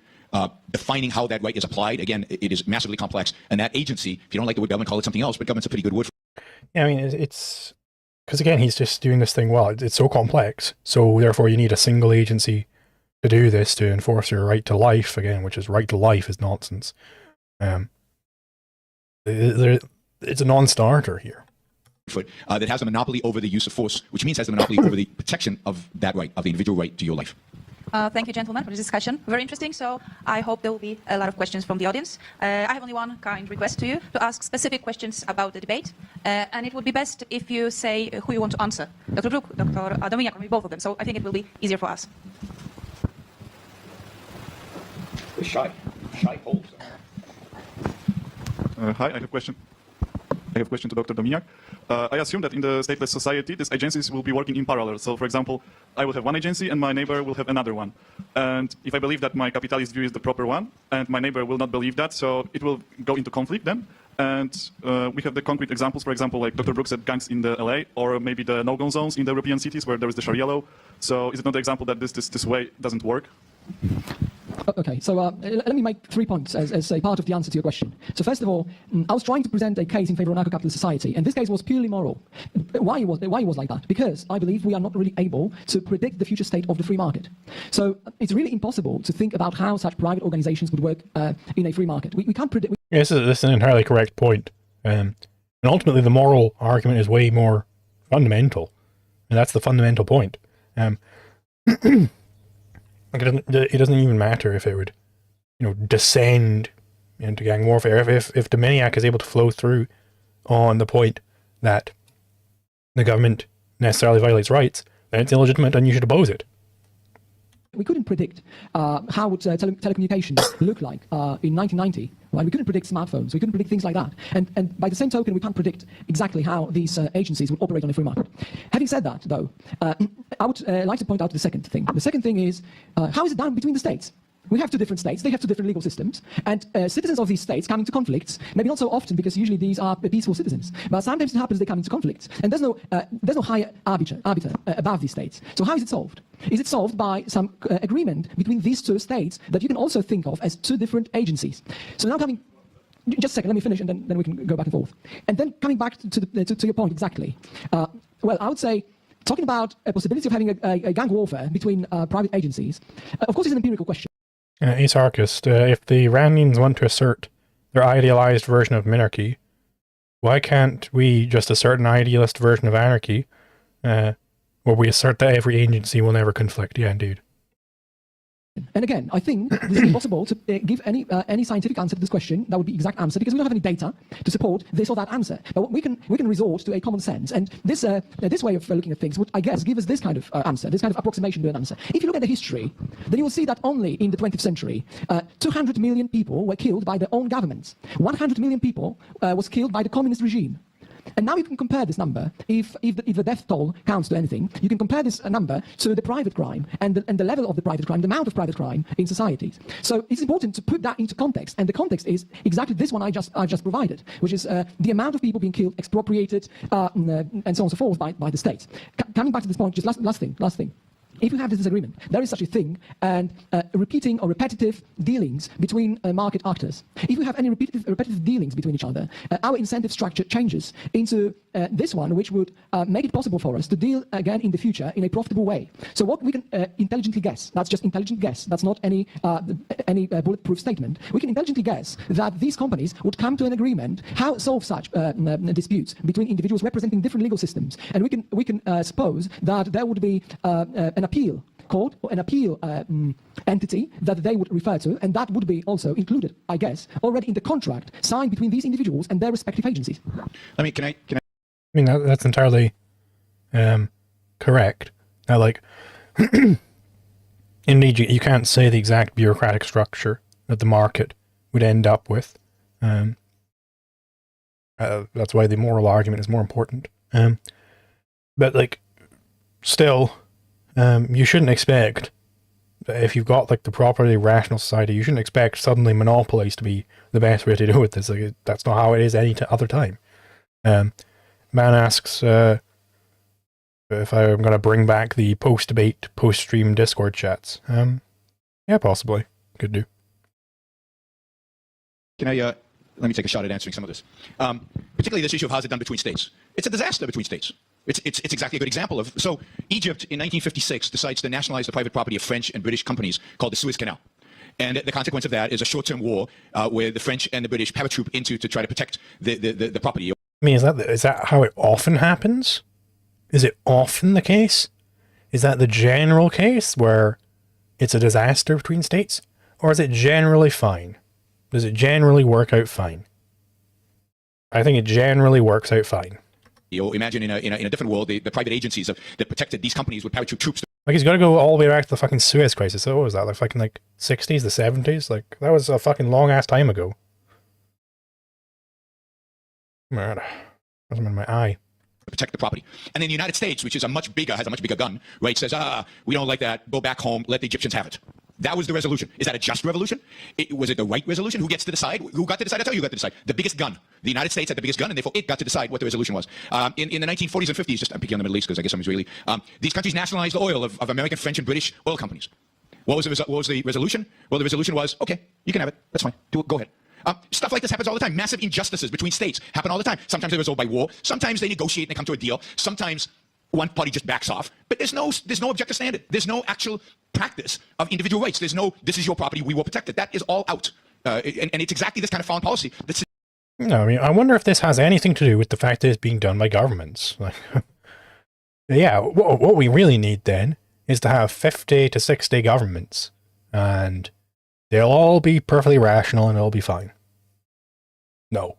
defining how that right is applied. Again, it is massively complex. And that agency, if you don't like the word government, call it something else, but government's a pretty good word for it. Yeah, I mean, it's... Because again, he's just doing this thing well. It's so complex. So therefore you need a single agency to do this, to enforce your right to life, again, which is right to life is nonsense. It's a non-starter here. That has a monopoly over the use of force, which means has a monopoly over the protection of that right, of the individual right to your life. Thank you, gentlemen, for this discussion. Very interesting. So I hope there will be a lot of questions from the audience. I have only one kind request to you, to ask specific questions about the debate. And it would be best if you say who you want to answer. Dr. Brook, Dr. Dominiak, or maybe both of them. So I think it will be easier for us. Shy holes. Hi, I have a question. I have a question to Dr. Dominiak. I assume that in the stateless society, these agencies will be working in parallel. So, for example, I will have one agency and my neighbor will have another one. And if I believe that my capitalist view is the proper one, and my neighbor will not believe that, so it will go into conflict then. And we have the concrete examples, for example, like Dr. Brook said, gangs in the LA, or maybe the no-go zones in the European cities where there is the Sharia law. So is it not the example that this way doesn't work? Okay, so let me make 3 points as a part of the answer to your question. So first of all, I was trying to present a case in favor of anarcho-capitalist society, and this case was purely moral. Why it was like that? Because I believe we are not really able to predict the future state of the free market. So it's really impossible to think about how such private organizations would work in a free market. We can't predict... Yes, this is an entirely correct point. And ultimately the moral argument is way more fundamental. And that's the fundamental point. Like it doesn't even matter if it would, descend into gang warfare. If Dominiak is able to flow through on the point that the government necessarily violates rights, then it's illegitimate and you should oppose it. We couldn't predict how would telecommunications look like in 1990. Right? We couldn't predict smartphones. We couldn't predict things like that. And by the same token, we can't predict exactly how these agencies would operate on a free market. Having said that, though, I would like to point out the second thing. The second thing is, how is it done between the states? We have two different states, they have two different legal systems, and citizens of these states come into conflicts, maybe not so often because usually these are peaceful citizens, but sometimes it happens they come into conflicts, and there's no higher arbiter above these states. So how is it solved? Is it solved by some agreement between these two states that you can also think of as two different agencies? So now coming, just a second, let me finish and then we can go back and forth. And then coming back to your point exactly, well, I would say, talking about a possibility of having a gang warfare between private agencies, of course it's an empirical question. Asarchist, if the Iranians want to assert their idealized version of minarchy, why can't we just assert an idealist version of anarchy, where we assert that every agency will never conflict? Yeah, indeed. And again, I think this is impossible to give any scientific answer to this question that would be exact answer because we don't have any data to support this or that answer. But we can resort to a common sense, and this way of looking at things would, I guess, give us this kind of answer, this kind of approximation to an answer. If you look at the history, then you will see that only in the 20th century, 200 million people were killed by their own governments. 100 million people was killed by the communist regime. And now you can compare this number, if the death toll counts to anything, you can compare this number to the private crime and the level of the private crime, the amount of private crime in societies. So it's important to put that into context, and the context is exactly this one I just provided, which is the amount of people being killed, expropriated, and so on and so forth by the state. Coming back to this point, just last thing. If you have this disagreement, there is such a thing, and repeating or repetitive dealings between market actors. If you have any repetitive dealings between each other, our incentive structure changes into this one, which would make it possible for us to deal again in the future in a profitable way. So what we can intelligently guess, that's just intelligent guess, that's not any bulletproof statement. We can intelligently guess that these companies would come to an agreement how solve such disputes between individuals representing different legal systems, and we can suppose that there would be an appeal court or an appeal entity that they would refer to, and that would be also included, I guess, already in the contract signed between these individuals and their respective agencies. Can I? I mean, that's entirely correct. Now, like, indeed, you can't say the exact bureaucratic structure that the market would end up with. That's why the moral argument is more important. But, like, still, you shouldn't expect, if you've got like the properly rational society, you shouldn't expect suddenly monopolies to be the best way to do with this. Like, that's not how it is any other time. Man asks if I'm going to bring back the post-debate, post-stream Discord chats. Yeah, possibly. Could do. Can I, let me take a shot at answering some of this. Particularly this issue of how's it done between states. It's a disaster between states. It's exactly a good example of, so Egypt in 1956 decides to nationalize the private property of French and British companies called the Suez Canal. And the consequence of that is a short-term war where the French and the British paratroop into to try to protect the property. I mean, is that how it often happens? Is it often the case? Is that the general case where it's a disaster between states? Or is it generally fine? Does it generally work out fine? I think it generally works out fine. Or imagine in a different world, the private agencies that protected these companies would paratroop troops. Like, he's got to go all the way back to the fucking Suez Crisis. So what was that? Like fucking like 60s, the 70s? Like, that was a fucking long ass time ago. Man, that's in my eye. Protect the property. And then the United States, which is has a much bigger gun, right, says, we don't like that, go back home, let the Egyptians have it. That was the resolution. Is that a just revolution? Was it the right resolution? Who gets to decide? Who got to decide? I tell you who got to decide. The biggest gun. The United States had the biggest gun, and therefore it got to decide what the resolution was. In the 1940s and 50s, just I'm picking on the Middle East because I guess I'm Israeli, these countries nationalized the oil of American, French, and British oil companies. What was the resolution? Well, the resolution was, okay, you can have it. That's fine. Do it. Go ahead. Stuff like this happens all the time. Massive injustices between states happen all the time. Sometimes they're resolved by war. Sometimes they negotiate and they come to a deal. Sometimes one party just backs off. But there's no objective standard. There's no actual practice of individual rights. There's no, this is your property, we will protect it. That is all out. And it's exactly this kind of foreign policy. No, I mean, I wonder if this has anything to do with the fact that it's being done by governments. Like, yeah, what we really need then is to have 50 to 60 governments, and they'll all be perfectly rational and it'll be fine. No.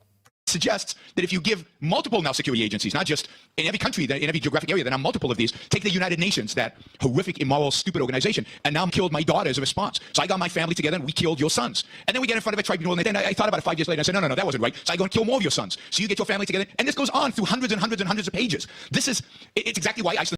suggests that if you give multiple now security agencies, not just in every country, in every geographic area, there are multiple of these. Take the United Nations, that horrific, immoral, stupid organization, and now killed my daughter as a response. So I got my family together and we killed your sons. And then we get in front of a tribunal, and then I thought about it 5 years later and I said, no, that wasn't right. So I go and kill more of your sons. So you get your family together, and this goes on through hundreds and hundreds and hundreds of pages. It's exactly why Iceland.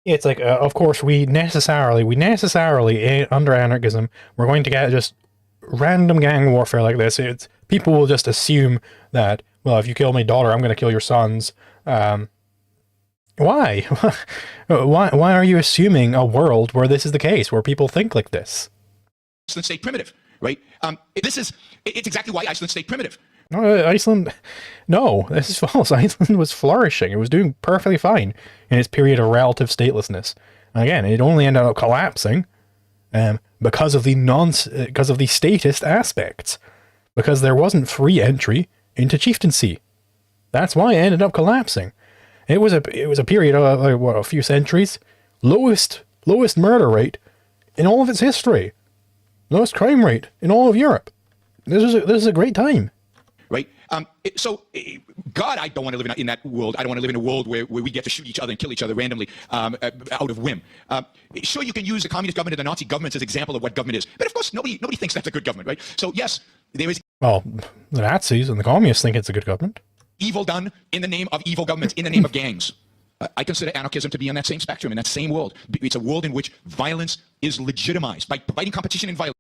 It's like, of course, we necessarily, under anarchism, we're going to get just random gang warfare like this. People will just assume that, well, if you kill my daughter, I'm going to kill your sons. Why? Why are you assuming a world where this is the case, where people think like this? Iceland stayed primitive, right? It's exactly why Iceland stayed primitive. No, Iceland, no, this is false. Iceland was flourishing. It was doing perfectly fine in its period of relative statelessness. And again, it only ended up collapsing because of the statist aspects, because there wasn't free entry into chieftaincy. That's why it ended up collapsing. It was a period of a few centuries, lowest murder rate in all of its history, lowest crime rate in all of Europe. This is a great time. Right? God, I don't want to live in that world. I don't want to live in a world where we get to shoot each other and kill each other randomly out of whim. Sure, you can use the communist government and the Nazi government as an example of what government is. But of course, nobody thinks that's a good government, right? So yes, there is... Well, the Nazis and the communists think it's a good government. Evil done in the name of evil governments, in the name of gangs. I consider anarchism to be on that same spectrum, in that same world. It's a world in which violence is legitimized by providing competition in violence.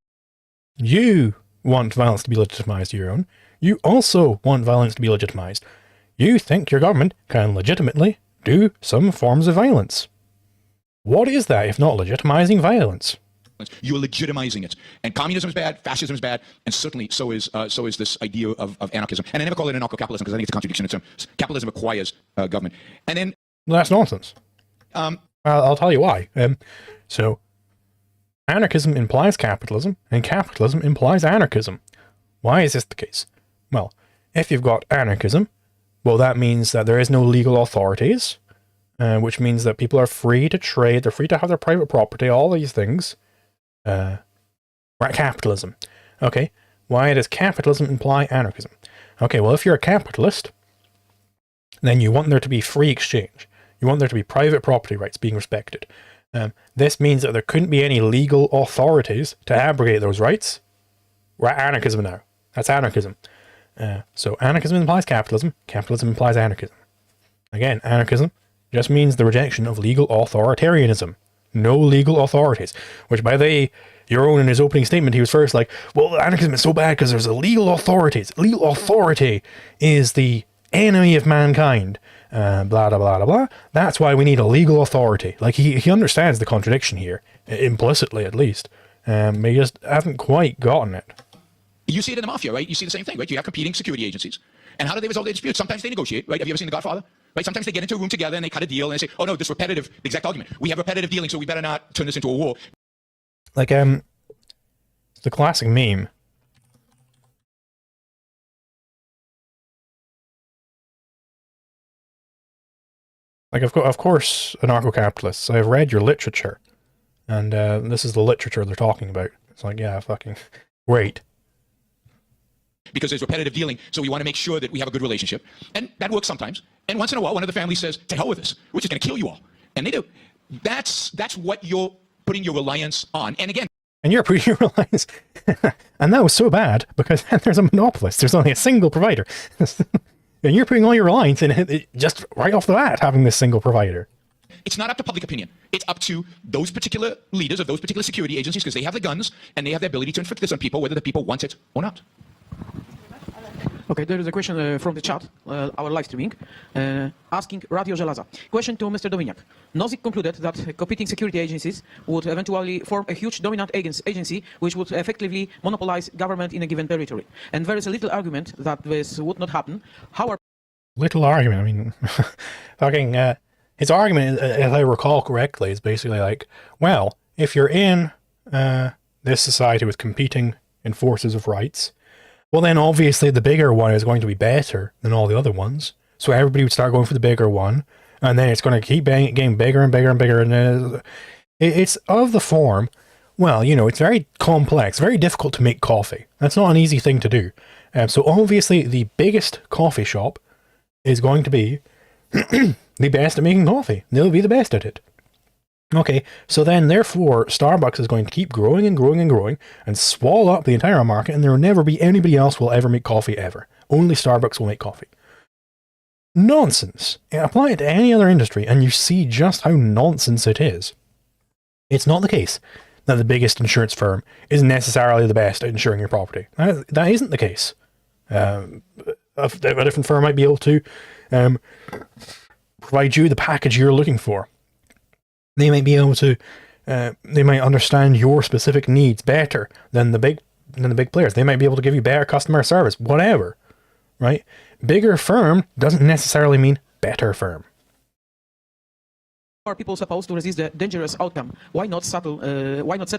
You want violence to be legitimized, Yaron. You also want violence to be legitimized. You think your government can legitimately do some forms of violence. What is that if not legitimizing violence? You're legitimizing it. And communism is bad, fascism is bad, and certainly so is this idea of anarchism. And I never call it anarcho-capitalism because I think it's a contradiction in terms. Capitalism acquires government. And then... Well, that's nonsense. I'll tell you why. So, anarchism implies capitalism, and capitalism implies anarchism. Why is this the case? Well, if you've got anarchism, well, that means that there is no legal authorities, which means that people are free to trade, they're free to have their private property, all these things. We're at capitalism. Okay, why does capitalism imply anarchism? Okay, well, if you're a capitalist, then you want there to be free exchange. You want there to be private property rights being respected. This means that there couldn't be any legal authorities to abrogate those rights. We're at anarchism now. That's anarchism. So anarchism implies capitalism. Capitalism implies anarchism. Again, anarchism just means the rejection of legal authoritarianism. No legal authorities. Which, by the way, Yaron in his opening statement, he was first like, well, anarchism is so bad because there's illegal authorities. Legal authority is the enemy of mankind. Blah, blah, blah, blah, blah. That's why we need a legal authority. Like, he understands the contradiction here, implicitly at least. But he just hasn't quite gotten it. You see it in the mafia, right? You see the same thing, right? You have competing security agencies. And how do they resolve their disputes? Sometimes they negotiate, right? Have you ever seen The Godfather? Right? Sometimes they get into a room together and they cut a deal and they say, oh no, this repetitive, the exact argument. We have repetitive dealing, so we better not turn this into a war. Like, it's the classic meme. Like, of course, anarcho-capitalists, I've read your literature. And this is the literature they're talking about. It's like, yeah, fucking great. Because there's repetitive dealing, so we want to make sure that we have a good relationship. And that works sometimes. And once in a while, one of the families says, to hell with this. We're just going to kill you all. And they do. That's what you're putting your reliance on. And again... And you're putting your reliance... And that was so bad, because then there's a monopolist. There's only a single provider. And you're putting all your reliance in it, just right off the bat, having this single provider. It's not up to public opinion. It's up to those particular leaders of those particular security agencies, because they have the guns, and they have the ability to inflict this on people, whether the people want it or not. Okay, there is a question from the chat, our live streaming, asking Radio Żelaza. Question to Mr. Dominiak. Nozick concluded that competing security agencies would eventually form a huge dominant agency which would effectively monopolize government in a given territory. And there is a little argument that this would not happen. How are... Little argument, I mean, fucking, his argument, if I recall correctly, is basically like, well, if you're in this society with competing enforcers of rights, well, then obviously the bigger one is going to be better than all the other ones. So everybody would start going for the bigger one, and then it's going to keep getting bigger and bigger and bigger. And it's of the form, well, you know, it's very complex, very difficult to make coffee. That's not an easy thing to do. So obviously the biggest coffee shop is going to be the best at making coffee. They'll be the best at it. Okay, so then therefore Starbucks is going to keep growing and growing and growing and swallow up the entire market, and there will never be anybody else who will ever make coffee ever. Only Starbucks will make coffee. Nonsense. Apply it to any other industry and you see just how nonsense it is. It's not the case that the biggest insurance firm is necessarily the best at insuring your property. That isn't the case. A different firm might be able to provide you the package you're looking for. They might be able to, they might understand your specific needs better than the big players. They might be able to give you better customer service, whatever, right? Bigger firm doesn't necessarily mean better firm. Are people supposed to resist the dangerous outcome? Why not settle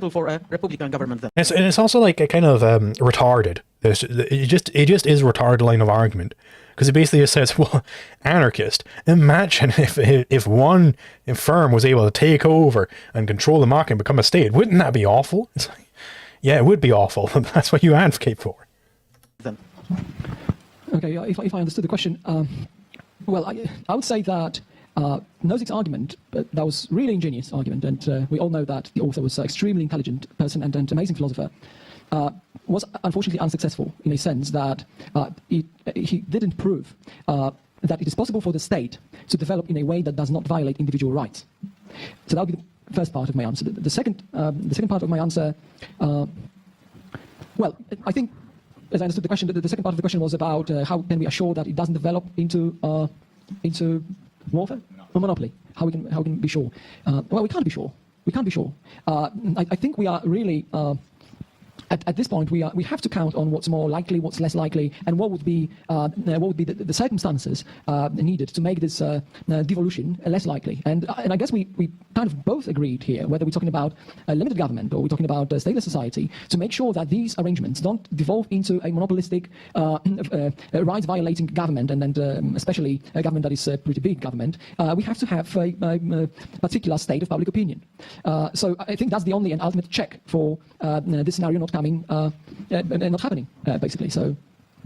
for a Republican government then? And it's also like a kind of retarded. It just is a retarded line of argument, because it basically just says, well, anarchist. Imagine if one firm was able to take over and control the market and become a state. Wouldn't that be awful? It's like, yeah, it would be awful. That's what you advocate for. Then. Okay, if I understood the question, well, I would say that Nozick's argument, that was really ingenious argument, and we all know that the author was an extremely intelligent person and an amazing philosopher, was unfortunately unsuccessful in a sense that he didn't prove that it is possible for the state to develop in a way that does not violate individual rights. So that would be the first part of my answer. The second part of my answer, well, I think, as I understood the question, the second part of the question was about how can we assure that it doesn't develop into warfare or monopoly. How we can be sure? Well, we can't be sure. We can't be sure. I think we are really. At this point, we have to count on what's more likely, what's less likely, and what would be the circumstances needed to make this devolution less likely. And I guess we kind of both agreed here, whether we're talking about a limited government or we're talking about a stateless society, to make sure that these arrangements don't devolve into a monopolistic, rights-violating government, and especially a government that is a pretty big government. We have to have a particular state of public opinion. So I think that's the only and ultimate check for this scenario not happening, basically. So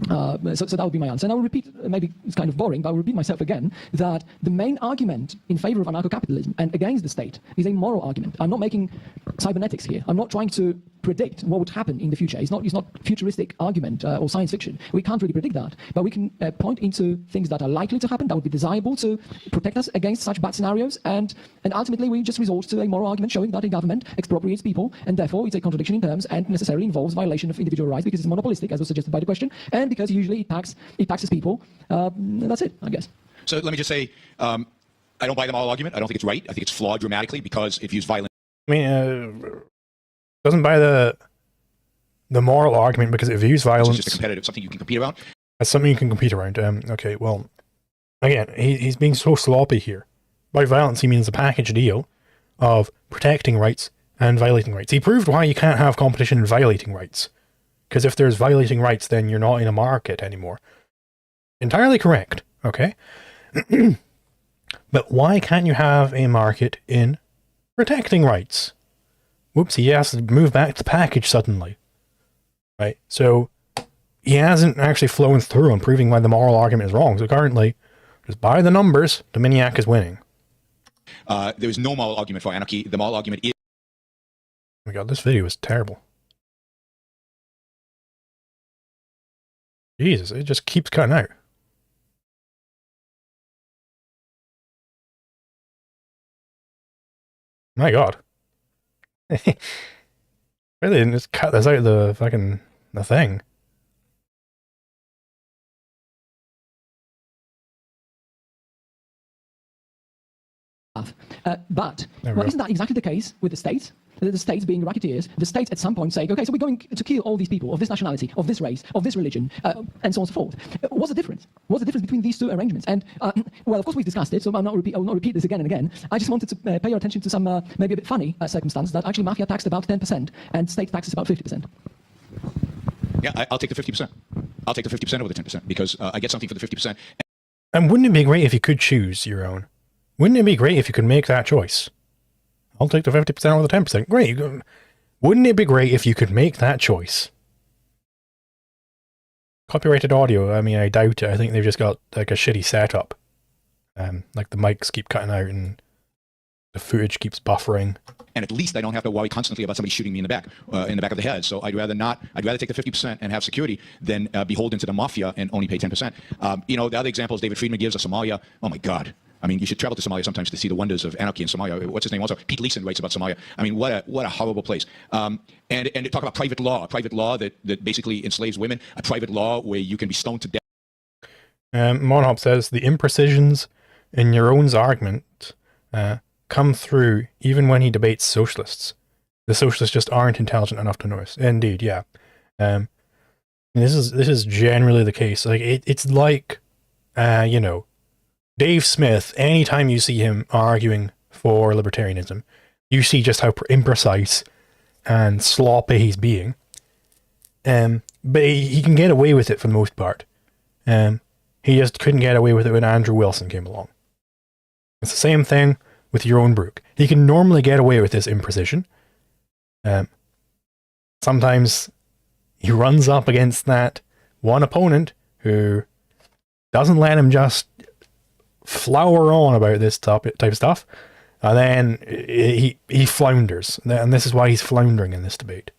that would be my answer. And I will repeat, maybe it's kind of boring, but I will repeat myself again, that the main argument in favor of anarcho-capitalism and against the state is a moral argument. I'm not making cybernetics here. I'm not trying to predict what would happen in the future. It's not futuristic argument or science fiction. We can't really predict that, but we can point into things that are likely to happen, that would be desirable to protect us against such bad scenarios, and ultimately we just resort to a moral argument showing that a government expropriates people, and therefore it's a contradiction in terms and necessarily involves violation of individual rights because it's monopolistic, as was suggested by the question, and because usually it taxes people. That's it, I guess. So let me just say, I don't buy the moral argument. I don't think it's right. I think it's flawed dramatically because if used violently. I mean, doesn't buy the moral argument because it views violence. It's just a competitive, something you can compete around. That's something you can compete around. Okay, well, again, he's being so sloppy here. By violence, he means a package deal of protecting rights and violating rights. He proved why you can't have competition in violating rights. Because if there's violating rights, then you're not in a market anymore. Entirely correct, okay? But why can't you have a market in protecting rights? Whoops, he has to move back to the package suddenly. Right? So he hasn't actually flown through on proving why the moral argument is wrong. So currently, just by the numbers, Dominiak is winning. There is no moral argument for anarchy. The moral argument is... Oh my god, this video is terrible. Jesus, it just keeps cutting out. My god. Really didn't just cut this out of the thing. But isn't that exactly the case with the states? The states being racketeers, the states at some point saying, okay, so we're going to kill all these people of this nationality, of this race, of this religion, and so on and so forth. What's the difference? What's the difference between these two arrangements? And, well, of course we've discussed it, so I will not repeat this again and again. I just wanted to pay your attention to some maybe a bit funny circumstance that actually mafia taxed about 10% and state taxes about 50%. Yeah, I'll take the 50%. I'll take the 50% over the 10% because I get something for the 50%. And wouldn't it be great if you could choose your own? Wouldn't it be great if you could make that choice? I'll take the 50% over the 10%. Great. Wouldn't it be great if you could make that choice? Copyrighted audio, I mean, I doubt it. I think they've just got like a shitty setup. Like the mics keep cutting out and the footage keeps buffering. And at least I don't have to worry constantly about somebody shooting me in the back of the head. So I'd rather not. I'd rather take the 50% and have security than beholden to the mafia and only pay 10%. You know, the other examples David Friedman gives of Somalia. Oh my God. I mean, you should travel to Somalia sometimes to see the wonders of anarchy in Somalia. What's his name? Also, Pete Leeson writes about Somalia. I mean, what a horrible place. And to talk about private law, a private law that basically enslaves women, a private law where you can be stoned to death. Monhop says the imprecisions in Yaron's argument come through even when he debates socialists. The socialists just aren't intelligent enough to notice. Indeed, yeah. This is generally the case. Like it's like, you know, Dave Smith. Anytime you see him arguing for libertarianism, you see just how imprecise and sloppy he's being. But he can get away with it for the most part. He just couldn't get away with it when Andrew Wilson came along. It's the same thing with Yaron Brook. He can normally get away with this imprecision. Sometimes he runs up against that one opponent who doesn't let him just flower on about this type of stuff, and then he flounders, and this is why he's floundering in this debate.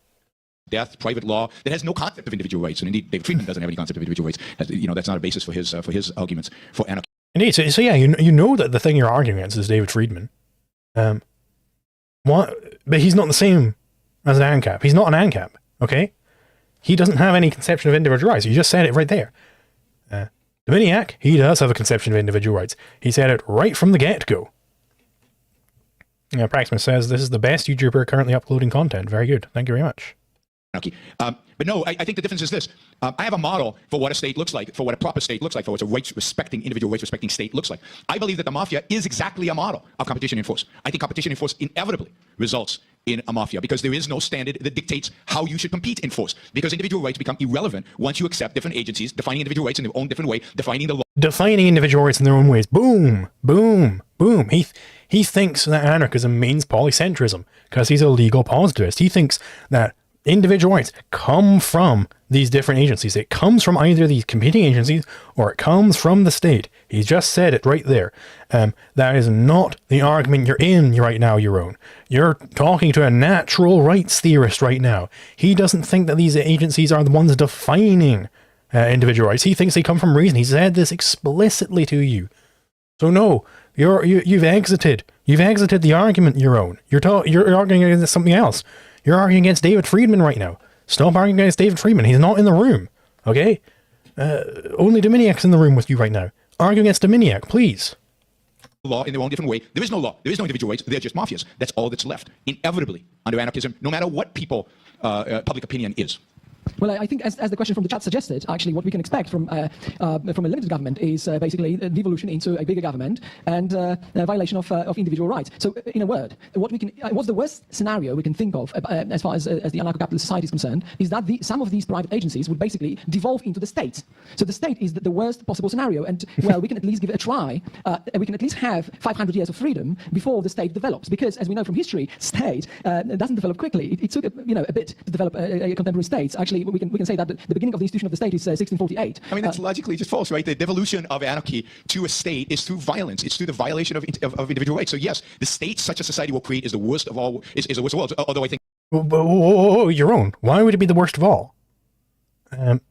Death, private law that has no concept of individual rights, and indeed David Friedman doesn't have any concept of individual rights. You know, that's not a basis for his arguments for anarchy. Indeed, so yeah, you know that the thing you're arguing against is David Friedman. What? But he's not the same as an ANCAP. He's not an ANCAP, okay? He doesn't have any conception of individual rights. You just said it right there. Dominiak, he does have a conception of individual rights. He said it right from the get-go. Praxman says, this is the best YouTuber currently uploading content. Very good. Thank you very much. But no, I think the difference is this. I have a model for what a state looks like, for what a proper state looks like, for what a rights-respecting, individual rights-respecting state looks like. I believe that the mafia is exactly a model of competition in force. I think competition in force inevitably results in a mafia because there is no standard that dictates how you should compete in force, because individual rights become irrelevant once you accept different agencies defining individual rights in their own different way, defining the law. Defining individual rights in their own ways. Boom, boom, boom. He thinks that anarchism means polycentrism because he's a legal positivist. He thinks that individual rights come from these different agencies. It comes from either these competing agencies or it comes from the state. He's just said it right there. That is not the argument you're in right now, Yaron. You're talking to a natural rights theorist right now. He doesn't think that these agencies are the ones defining individual rights. He thinks they come from reason. He said this explicitly to you. So no, you've exited. You've exited the argument, Yaron. You're arguing against something else. You're arguing against David Friedman right now. Stop arguing against David Friedman. He's not in the room, okay? Only Dominiak's in the room with you right now. Argue against Dominiak, please. Law in their own different way. There is no law. There is no individual rights. They're just mafias. That's all that's left. Inevitably, under anarchism, no matter what public opinion is. Well, I think as the question from the chat suggested, actually what we can expect from a limited government is basically a devolution into a bigger government and a violation of individual rights. So, in a word, what's the worst scenario we can think of as far as the anarcho-capitalist society is concerned is that some of these private agencies would basically devolve into the state. So the state is the worst possible scenario, and well, we can at least give it a try. We can at least have 500 years of freedom before the state develops, because as we know from history, state doesn't develop quickly. It took a bit to develop a contemporary state. Actually, we can say that the beginning of the institution of the state is 1648. I mean, that's logically just false, right? The devolution of anarchy to a state is through violence. It's through the violation of individual rights. So yes, the state such a society will create is the worst of all. Is the worst of all. Although I think. Whoa, your own. Why would it be the worst of all?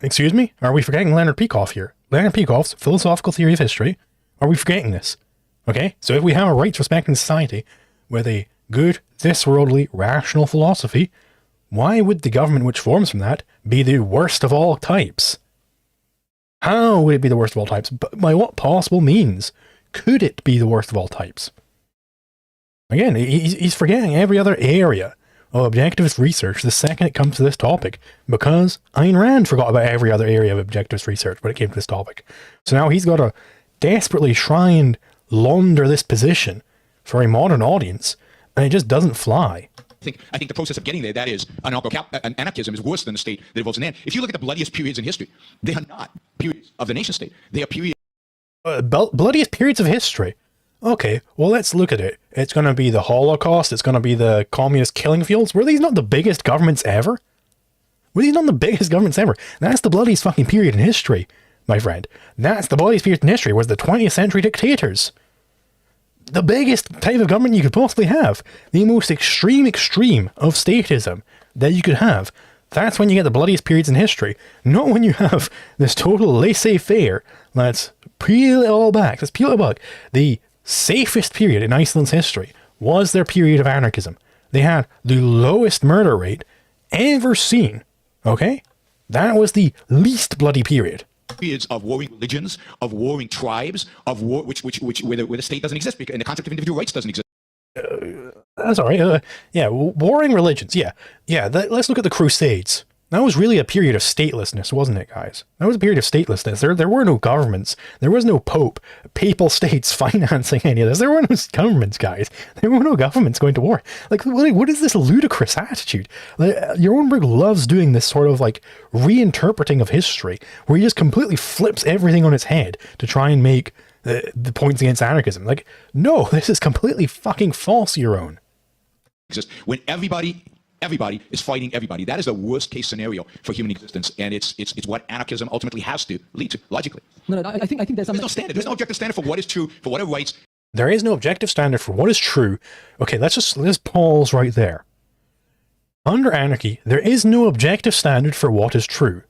Excuse me? Are we forgetting Leonard Peikoff here? Leonard Peikoff's philosophical theory of history. Are we forgetting this? Okay, so if we have a rights-respecting society with a good, this-worldly, rational philosophy, why would the government which forms from that be the worst of all types? How would it be the worst of all types? By what possible means could it be the worst of all types? Again, he's forgetting every other area of objectivist research the second it comes to this topic, because Ayn Rand forgot about every other area of objectivist research when it came to this topic. So now he's got to desperately try and launder this position for a modern audience, and it just doesn't fly. I think the process of getting there, that is, anarchism is worse than the state that evolves in the end. If you look at the bloodiest periods in history, they are not periods of the nation state. They are periods. Bloodiest periods of history? Okay, well, let's look at it. It's going to be the Holocaust. It's going to be the communist killing fields. Were these not the biggest governments ever? Well, these are not the biggest governments ever. That's the bloodiest fucking period in history, my friend. That's the bloodiest period in history, was the 20th century dictators. The biggest type of government you could possibly have. The most extreme of statism that you could have. That's when you get the bloodiest periods in history. Not when you have this total laissez-faire. Let's peel it all back. Let's peel it back. The safest period in Iceland's history was their period of anarchism. They had the lowest murder rate ever seen. Okay? That was the least bloody period. Periods of warring religions, of warring tribes, of war, where the state doesn't exist, and the concept of individual rights doesn't exist. That's all right. Yeah, warring religions. Yeah. Let's look at the Crusades. That was really a period of statelessness, wasn't it, guys? That was a period of statelessness. There were no governments. There was no pope, papal states financing any of this. There were no governments, guys. There were no governments going to war. Like what is this ludicrous attitude? Yaron Brook loves doing this sort of like reinterpreting of history, where he just completely flips everything on its head to try and make the points against anarchism. Like, no, this is completely fucking false, Yaron. When everybody is fighting everybody, that is the worst case scenario for human existence, and it's what anarchism ultimately has to lead to logically. No, I think there's no standard. There's no objective standard for what is true, for what are rights. There is no objective standard for what is true. Okay, let's pause right there. Under anarchy, there is no objective standard for what is true.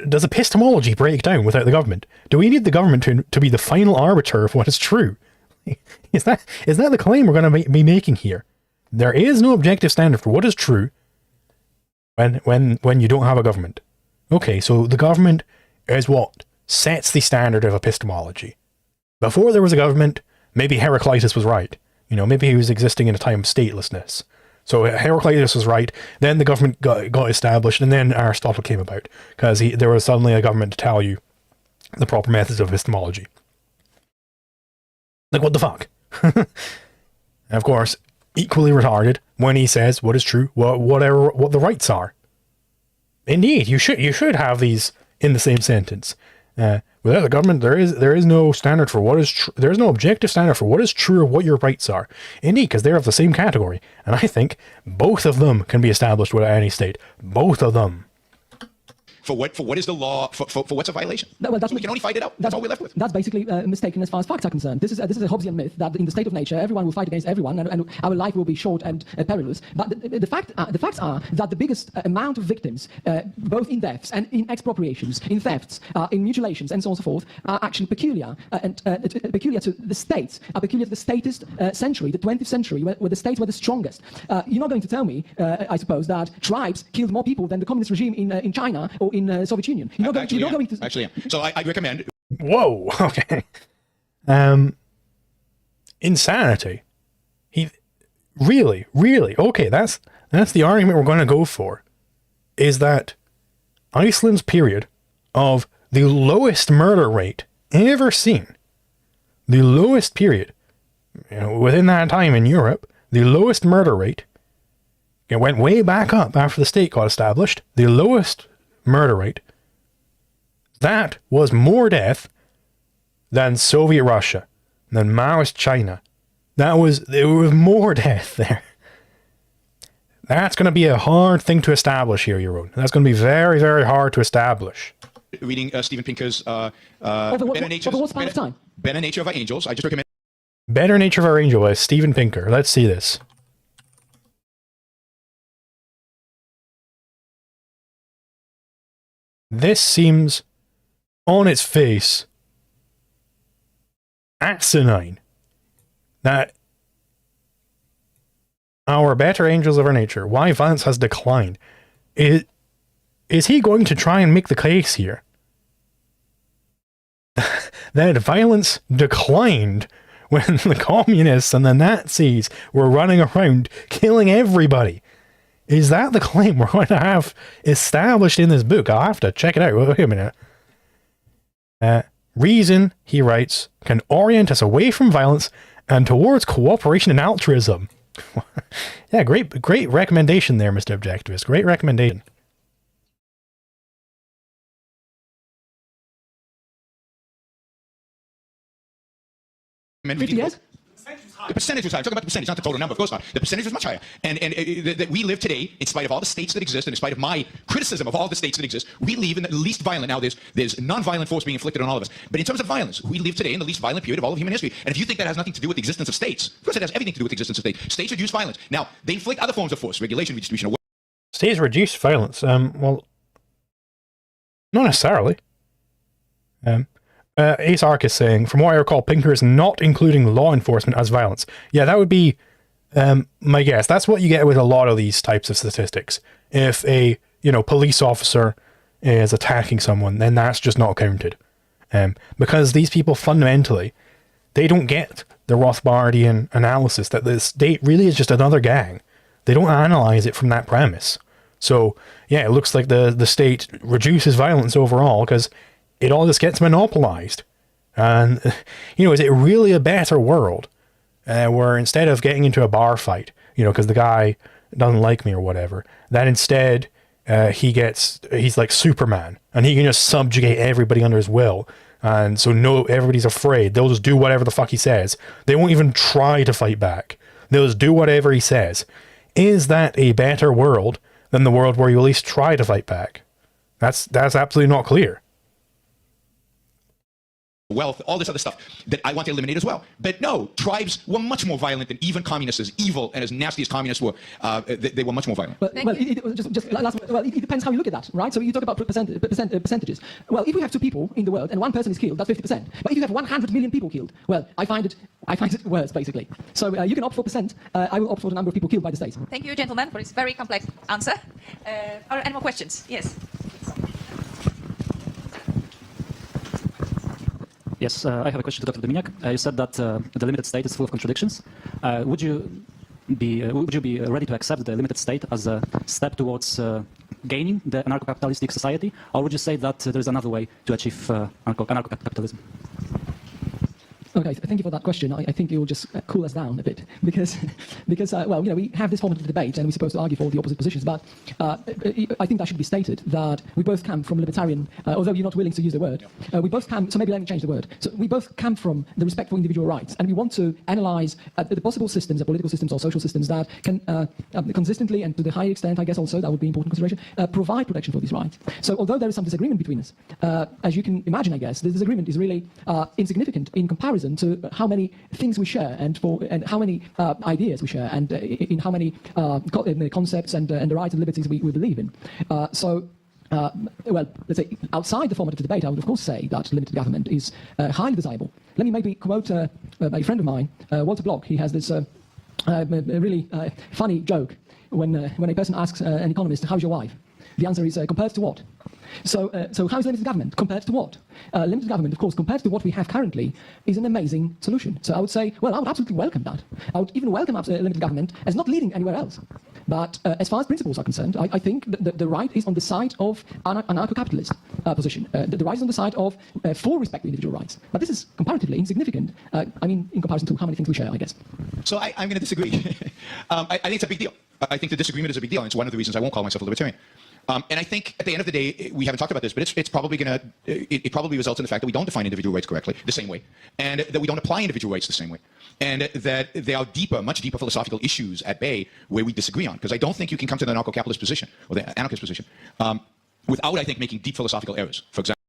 Does epistemology break down without the government? Do we need the government to be the final arbiter of what is true? Is that the claim we're going to be making here? There is no objective standard for what is true when you don't have a government. Okay, so the government is what sets the standard of epistemology. Before there was a government, maybe Heraclitus was right. Maybe he was existing in a time of statelessness. So Heraclitus was right, then the government got established, and then Aristotle came about, because there was suddenly a government to tell you the proper methods of epistemology. Like, what the fuck? And of course, equally retarded when he says what is true, what the rights are. Indeed, you should have these in the same sentence. Without the government, there is no standard for what is true. There is no objective standard for what is true or what your rights are. Indeed, because they're of the same category, and I think both of them can be established without any state. Both of them. For what is the law? For what's a violation? No, well, we can only fight it out. That's all we're left with. That's basically mistaken as far as facts are concerned. This is a Hobbesian myth that in the state of nature, everyone will fight against everyone, and our life will be short and perilous. But the facts are that the biggest amount of victims, both in deaths and in expropriations, in thefts, in mutilations, and so on and so forth, are actually peculiar and peculiar to the states, are peculiar to the statist century, the 20th century, where the states were the strongest. You're not going to tell me, I suppose, that tribes killed more people than the communist regime in China or in Soviet Union. You're not going to... Actually, so I recommend... Whoa, okay. Insanity. He... Really? Okay, that's the argument we're going to go for. Is that Iceland's period of the lowest murder rate ever seen, the lowest period, within that time in Europe, the lowest murder rate, it went way back up after the state got established, the lowest murder rate, that was more death than Soviet Russia, than Maoist China. There was more death there. That's going to be a hard thing to establish here, Yaron. That's going to be very, very hard to establish. Reading Steven Pinker's over what span of time? Better Nature of Our Angels. I just recommend... Better Nature of Our Angel by Steven Pinker. Let's see this. This seems, on its face, asinine. That our better angels of our nature, why violence has declined. Is he going to try and make the case here that violence declined when the communists and the Nazis were running around killing everybody? Is that the claim we're going to have established in this book? I'll have to check it out. Wait a minute. Reason, he writes, can orient us away from violence and towards cooperation and altruism. Yeah, great recommendation there, Mr. Objectivist. Great recommendation. The percentage was higher. I'm talking about the percentage, not the total number. Of course not. The percentage was much higher. And that we live today, in spite of all the states that exist, and in spite of my criticism of all the states that exist, we live in the least violent. Now, there's non-violent force being inflicted on all of us. But in terms of violence, we live today in the least violent period of all of human history. And if you think that has nothing to do with the existence of states, of course it has everything to do with the existence of states. States reduce violence. Now, they inflict other forms of force, regulation, redistribution of. States reduce violence. Well, not necessarily. Ace Arc is saying, from what I recall, Pinker is not including law enforcement as violence. Yeah, that would be my guess. That's what you get with a lot of these types of statistics. If a police officer is attacking someone, then that's just not counted. Because these people fundamentally, they don't get the Rothbardian analysis that the state really is just another gang. They don't analyze it from that premise. So yeah, it looks like the state reduces violence overall because it all just gets monopolized. And, is it really a better world where instead of getting into a bar fight, because the guy doesn't like me or whatever, that instead he's like Superman and he can just subjugate everybody under his will. And so everybody's afraid. They'll just do whatever the fuck he says. They won't even try to fight back. They'll just do whatever he says. Is that a better world than the world where you at least try to fight back? That's absolutely not clear. Wealth, all this other stuff that I want to eliminate as well. But no, tribes were much more violent than even communists, as evil and as nasty as communists were. They were much more violent. It depends how you look at that, right? So you talk about percentages. Well, if we have 2 people in the world and 1 person is killed, that's 50%. But if you have 100 million people killed, well, I find it worse, basically. So you can opt for percent. I will opt for the number of people killed by the state. Thank you, gentlemen, for this very complex answer. Are there any more questions? Yes. Yes, I have a question to Dr. Dominiak. You said that the limited state is full of contradictions. Would you be ready to accept the limited state as a step towards gaining the anarcho-capitalistic society, or would you say that there is another way to achieve anarcho-capitalism? Okay, thank you for that question. I think it will just cool us down a bit because we have this format of debate and we're supposed to argue for the opposite positions, but I think that should be stated that we both come from libertarian, although you're not willing to use the word, we both come, so maybe let me change the word. So we both come from the respect for individual rights, and we want to analyze the possible systems, the political systems or social systems that can consistently and to the high extent, I guess also, that would be important consideration, provide protection for these rights. So although there is some disagreement between us, as you can imagine, I guess, this disagreement is really insignificant in comparison to how many things we share and how many ideas we share and in how many concepts and the rights and liberties we believe in. Well, let's say outside the format of the debate, I would of course say that limited government is highly desirable. Let me maybe quote a friend of mine, Walter Block. He has this really funny joke when a person asks an economist, "How's your wife?" The answer is compared to what? So how is limited government compared to what? Limited government, of course, compared to what we have currently, is an amazing solution. So I would say, well, I would absolutely welcome that. I would even welcome limited government as not leading anywhere else. But as far as principles are concerned, I think the right is on the side of anarcho-capitalist position. The right is on the side of full respect for individual rights. But this is comparatively insignificant, in comparison to how many things we share, I guess. So I'm going to disagree. I think it's a big deal. I think the disagreement is a big deal, and it's one of the reasons I won't call myself a libertarian. And I think at the end of the day, we haven't talked about this, but it's probably going to, it probably results in the fact that we don't define individual rights correctly, the same way, and that we don't apply individual rights the same way, and that there are deeper, much deeper philosophical issues at bay where we disagree on, because I don't think you can come to the anarcho-capitalist position, or the anarchist position, without, I think, making deep philosophical errors, for example.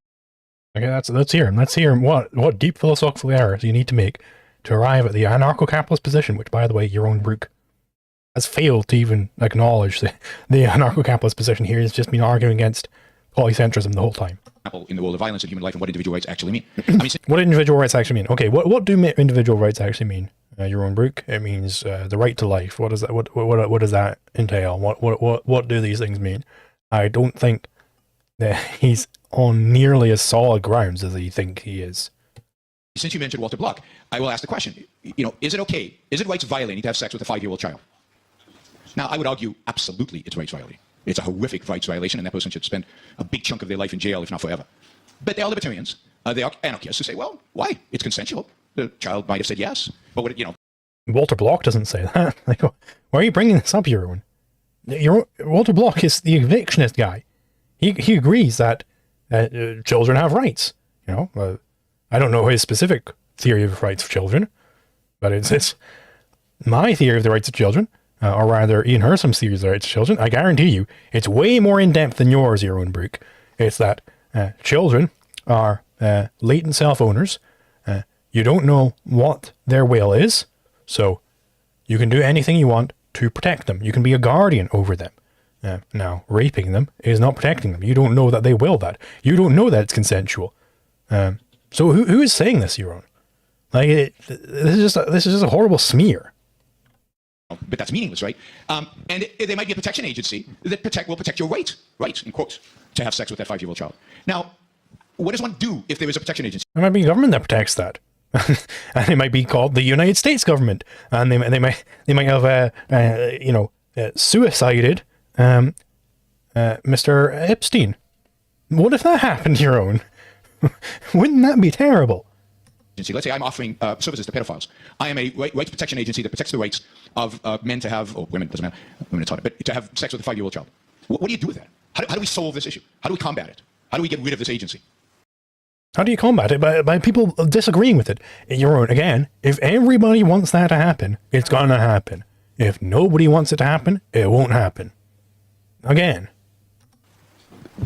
Okay, let's hear him. Let's hear him. What deep philosophical errors you need to make to arrive at the anarcho-capitalist position, which, by the way, Yaron Brook has failed to even acknowledge the anarcho-capitalist position here. He's just been arguing against polycentrism the whole time. In the world of violence and human life and what individual rights actually mean. What individual rights actually mean? Okay, what do individual rights actually mean? Yaron Brook, it means the right to life. What does that? What does that entail? What do these things mean? I don't think that he's on nearly as solid grounds as he think he is. Since you mentioned Walter Block, I will ask the question. Is it okay? Is it rights violating to have sex with a 5-year-old child? Now, I would argue absolutely it's rights violating. It's a horrific rights violation, and that person should spend a big chunk of their life in jail, if not forever. But they are libertarians. They are anarchists who say, well, why? It's consensual. The child might have said yes, but Walter Block doesn't say that. Like, why are you bringing this up, Yaron? Walter Block is the evictionist guy. He agrees that children have rights. I don't know his specific theory of rights for children, But it's my theory of the rights of children, or rather Ian Hersom's theory of the rights of children. I guarantee you, it's way more in-depth than yours, Yaron Brook. It's that children are latent self-owners. You don't know what their will is, so you can do anything you want to protect them. You can be a guardian over them. Now, raping them is not protecting them. You don't know that they will that. You don't know that it's consensual. So who is saying this, Yaron? Like, this is just a horrible smear. But that's meaningless, right? And there might be a protection agency that will protect your right, in quotes, to have sex with that 5-year-old child. Now, what does one do if there is a protection agency? There might be a government that protects that. And it might be called the United States government. And they might have, suicided Mr. Epstein. What if that happened, Yaron? Wouldn't that be terrible? Let's say I'm offering services to pedophiles. I am a rights protection agency that protects the rights of men to have, or women, doesn't matter, women are taught it, but to have sex with a 5-year-old child. What do you do with that? How do we solve this issue? How do we combat it? How do we get rid of this agency? How do you combat it? By people disagreeing with it. Yaron, again, if everybody wants that to happen, it's gonna happen. If nobody wants it to happen, it won't happen. Again.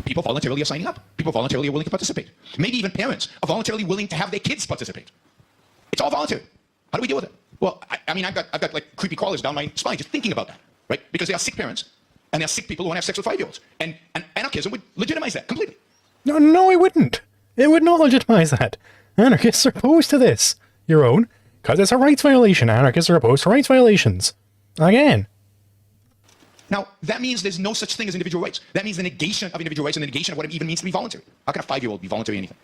People voluntarily are signing up. People voluntarily are willing to participate. Maybe even parents are voluntarily willing to have their kids participate. It's all voluntary. How do we deal with it? Well, I mean, I've got like creepy crawlers down my spine just thinking about that, right? Because they are sick parents, and they are sick people who want to have sex with 5-year-olds. And anarchism would legitimize that completely. No, it wouldn't. It would not legitimize that. Anarchists are opposed to this, Yaron, because it's a rights violation. Anarchists are opposed to rights violations. Again. Now, that means there's no such thing as individual rights. That means the negation of individual rights and the negation of what it even means to be voluntary. How can a 5-year-old be voluntary anything?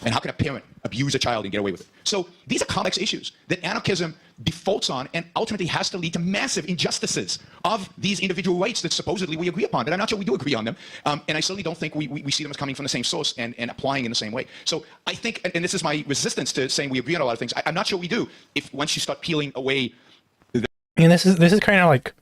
And how can a parent abuse a child and get away with it? So these are complex issues that anarchism defaults on and ultimately has to lead to massive injustices of these individual rights that supposedly we agree upon. But I'm not sure we do agree on them. And I certainly don't think we see them as coming from the same source and applying in the same way. So I think, and this is my resistance to saying we agree on a lot of things, I'm not sure we do if once you start peeling away. And this is kind of like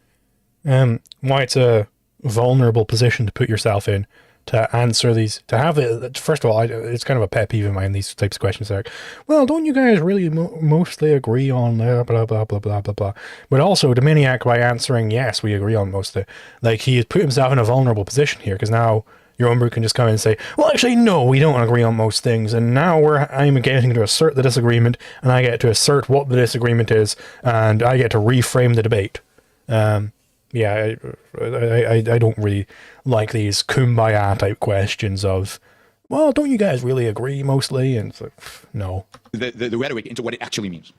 why it's a vulnerable position to put yourself in, to answer these, to have it. First of all, it's kind of a pet peeve of mine, these types of questions. Like, well, don't you guys really mostly agree on blah, blah, blah, blah, blah, blah, blah. But also, Dominiak, by answering, yes, we agree on most of it, like, he has put himself in a vulnerable position here, because now Yaron Brook can just come in and say, well, actually, no, we don't agree on most things, and now I'm getting to assert the disagreement, and I get to assert what the disagreement is, and I get to reframe the debate. Yeah, I don't really like these kumbaya type questions of, well, don't you guys really agree mostly? And it's like, no. The rhetoric into what it actually means.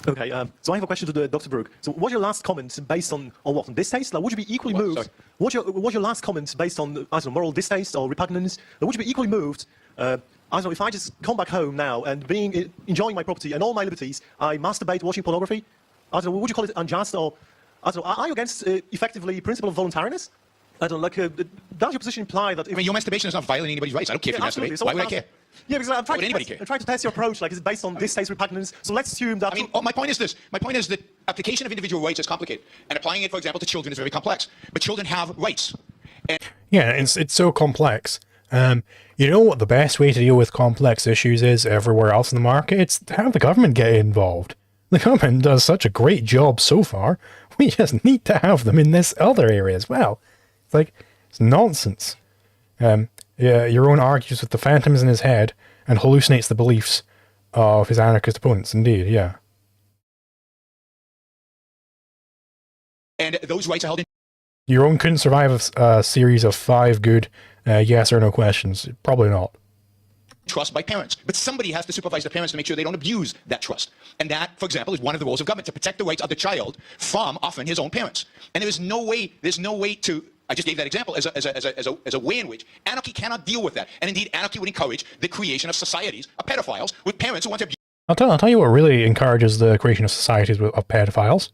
Okay, so I have a question to Dr. Brook. So what's your last comment based on what? On distaste? Like, would you be equally moved? What's your last comment based on, I don't know, moral distaste or repugnance? Would you be equally moved? I don't know, if I just come back home now and enjoying my property and all my liberties, I masturbate watching pornography, I don't know, would you call it unjust, or, I don't know, are you against, effectively, principle of voluntariness? I don't know, like, does your position imply that... I mean, your masturbation is not violating anybody's rights. I don't care if you masturbate. So why would I care? Yeah, because I'm trying to test your approach, like, is it based on distaste, repugnance? So let's assume that... I mean, my point is this. My point is that application of individual rights is complicated, and applying it, for example, to children is very complex. But children have rights. And yeah, it's so complex. You know what the best way to deal with complex issues is everywhere else in the market? It's to have the government get involved. The government does such a great job so far. We just need to have them in this other area as well. It's like, it's nonsense. Yeah, Yaron argues with the phantoms in his head and hallucinates the beliefs of his anarchist opponents. Indeed, yeah. And those rights are held in... Yaron couldn't survive a series of 5 good yes or no questions. Probably not. Trust by parents. But somebody has to supervise the parents to make sure they don't abuse that trust. And that, for example, is one of the roles of government, to protect the rights of the child from often his own parents. And there's no way to, I just gave that example as a way in which anarchy cannot deal with that. And indeed, anarchy would encourage the creation of societies of pedophiles with parents who want to abuse. I'll tell you what really encourages the creation of societies of pedophiles.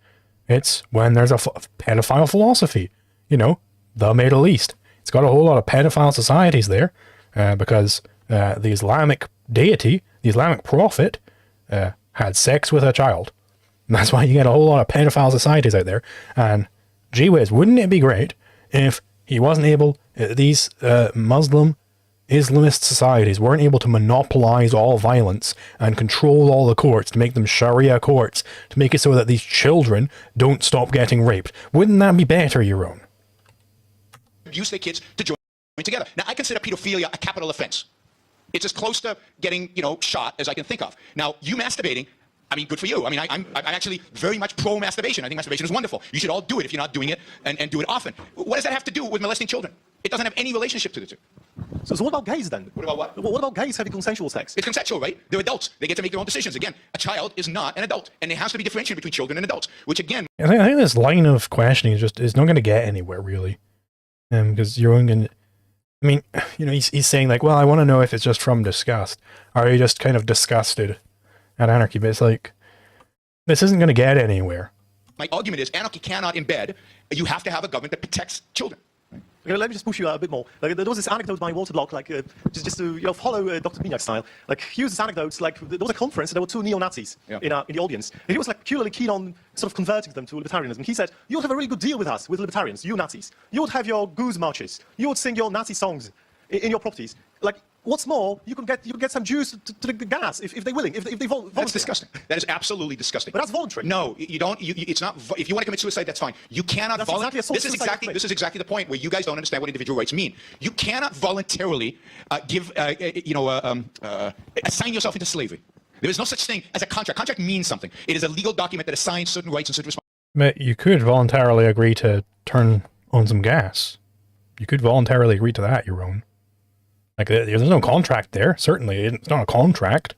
It's when there's a pedophile philosophy. You know, the Middle East. It's got a whole lot of pedophile societies there because the Islamic deity, the Islamic prophet, had sex with a child. And that's why you get a whole lot of pedophile societies out there. And gee whiz, wouldn't it be great if he wasn't able, these Muslim Islamist societies weren't able to monopolize all violence and control all the courts, to make them Sharia courts, to make it so that these children don't stop getting raped, wouldn't that be better, Yaron? Use their kids to join together. Now, I consider pedophilia a capital offense. It's as close to getting, shot as I can think of. Now, you masturbating, I mean, good for you. I mean, I'm actually very much pro-masturbation. I think masturbation is wonderful. You should all do it if you're not doing it, and do it often. What does that have to do with molesting children? It doesn't have any relationship to the two. So what about gays then? What about what? What about gays having consensual sex? It's consensual, right? They're adults. They get to make their own decisions. Again, a child is not an adult, and there has to be differentiation between children and adults, which again... I think this line of questioning is not going to get anywhere, really. Because Yaron can... I mean, he's saying like, well, I want to know if it's just from disgust. Or are you just kind of disgusted at anarchy? But it's like, this isn't going to get anywhere. My argument is anarchy cannot embed. You have to have a government that protects children. Okay, let me just push you out a bit more. Like, there was this anecdote by Walter Block, like just to follow Dr. Dominiak style. Like, he used this anecdote. Like, there was a conference, and there were two neo-Nazis in the audience, and he was like purely keen on sort of converting them to libertarianism. He said, "You would have a really good deal with us, with libertarians, you Nazis. You would have your goose marches. You would sing your Nazi songs in your properties. Like, what's more, you can get some Jews to the gas if they're willing, if they volunteer." That's disgusting. That is absolutely disgusting. But that's voluntary. No, you don't. It's not. If you want to commit suicide, that's fine. You cannot. That's exactly a this is exactly the point where you guys don't understand what individual rights mean. You cannot voluntarily assign yourself into slavery. There is no such thing as a contract. Contract means something. It is a legal document that assigns certain rights and certain responsibilities. But you could voluntarily agree to turn on some gas. You could voluntarily agree to that, Yaron. Like, there's no contract there. Certainly, it's not a contract.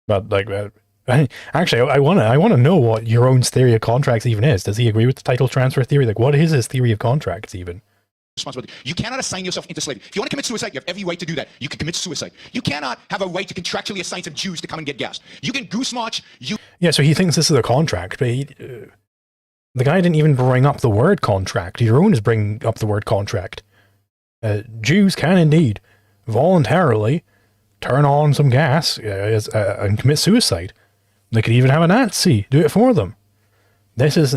But like, actually, I want to know what Yaron's theory of contracts even is. Does he agree with the title transfer theory? Like, what is his theory of contracts even? Responsibility. You cannot assign yourself into slavery. If you want to commit suicide, you have every right to do that. You can commit suicide. You cannot have a right to contractually assign some Jews to come and get gas. You can goose march. Yeah, so he thinks this is a contract, but the guy didn't even bring up the word contract. Yaron is bringing up the word contract. Jews can indeed voluntarily turn on some gas and commit suicide. They could even have a Nazi do it for them. This is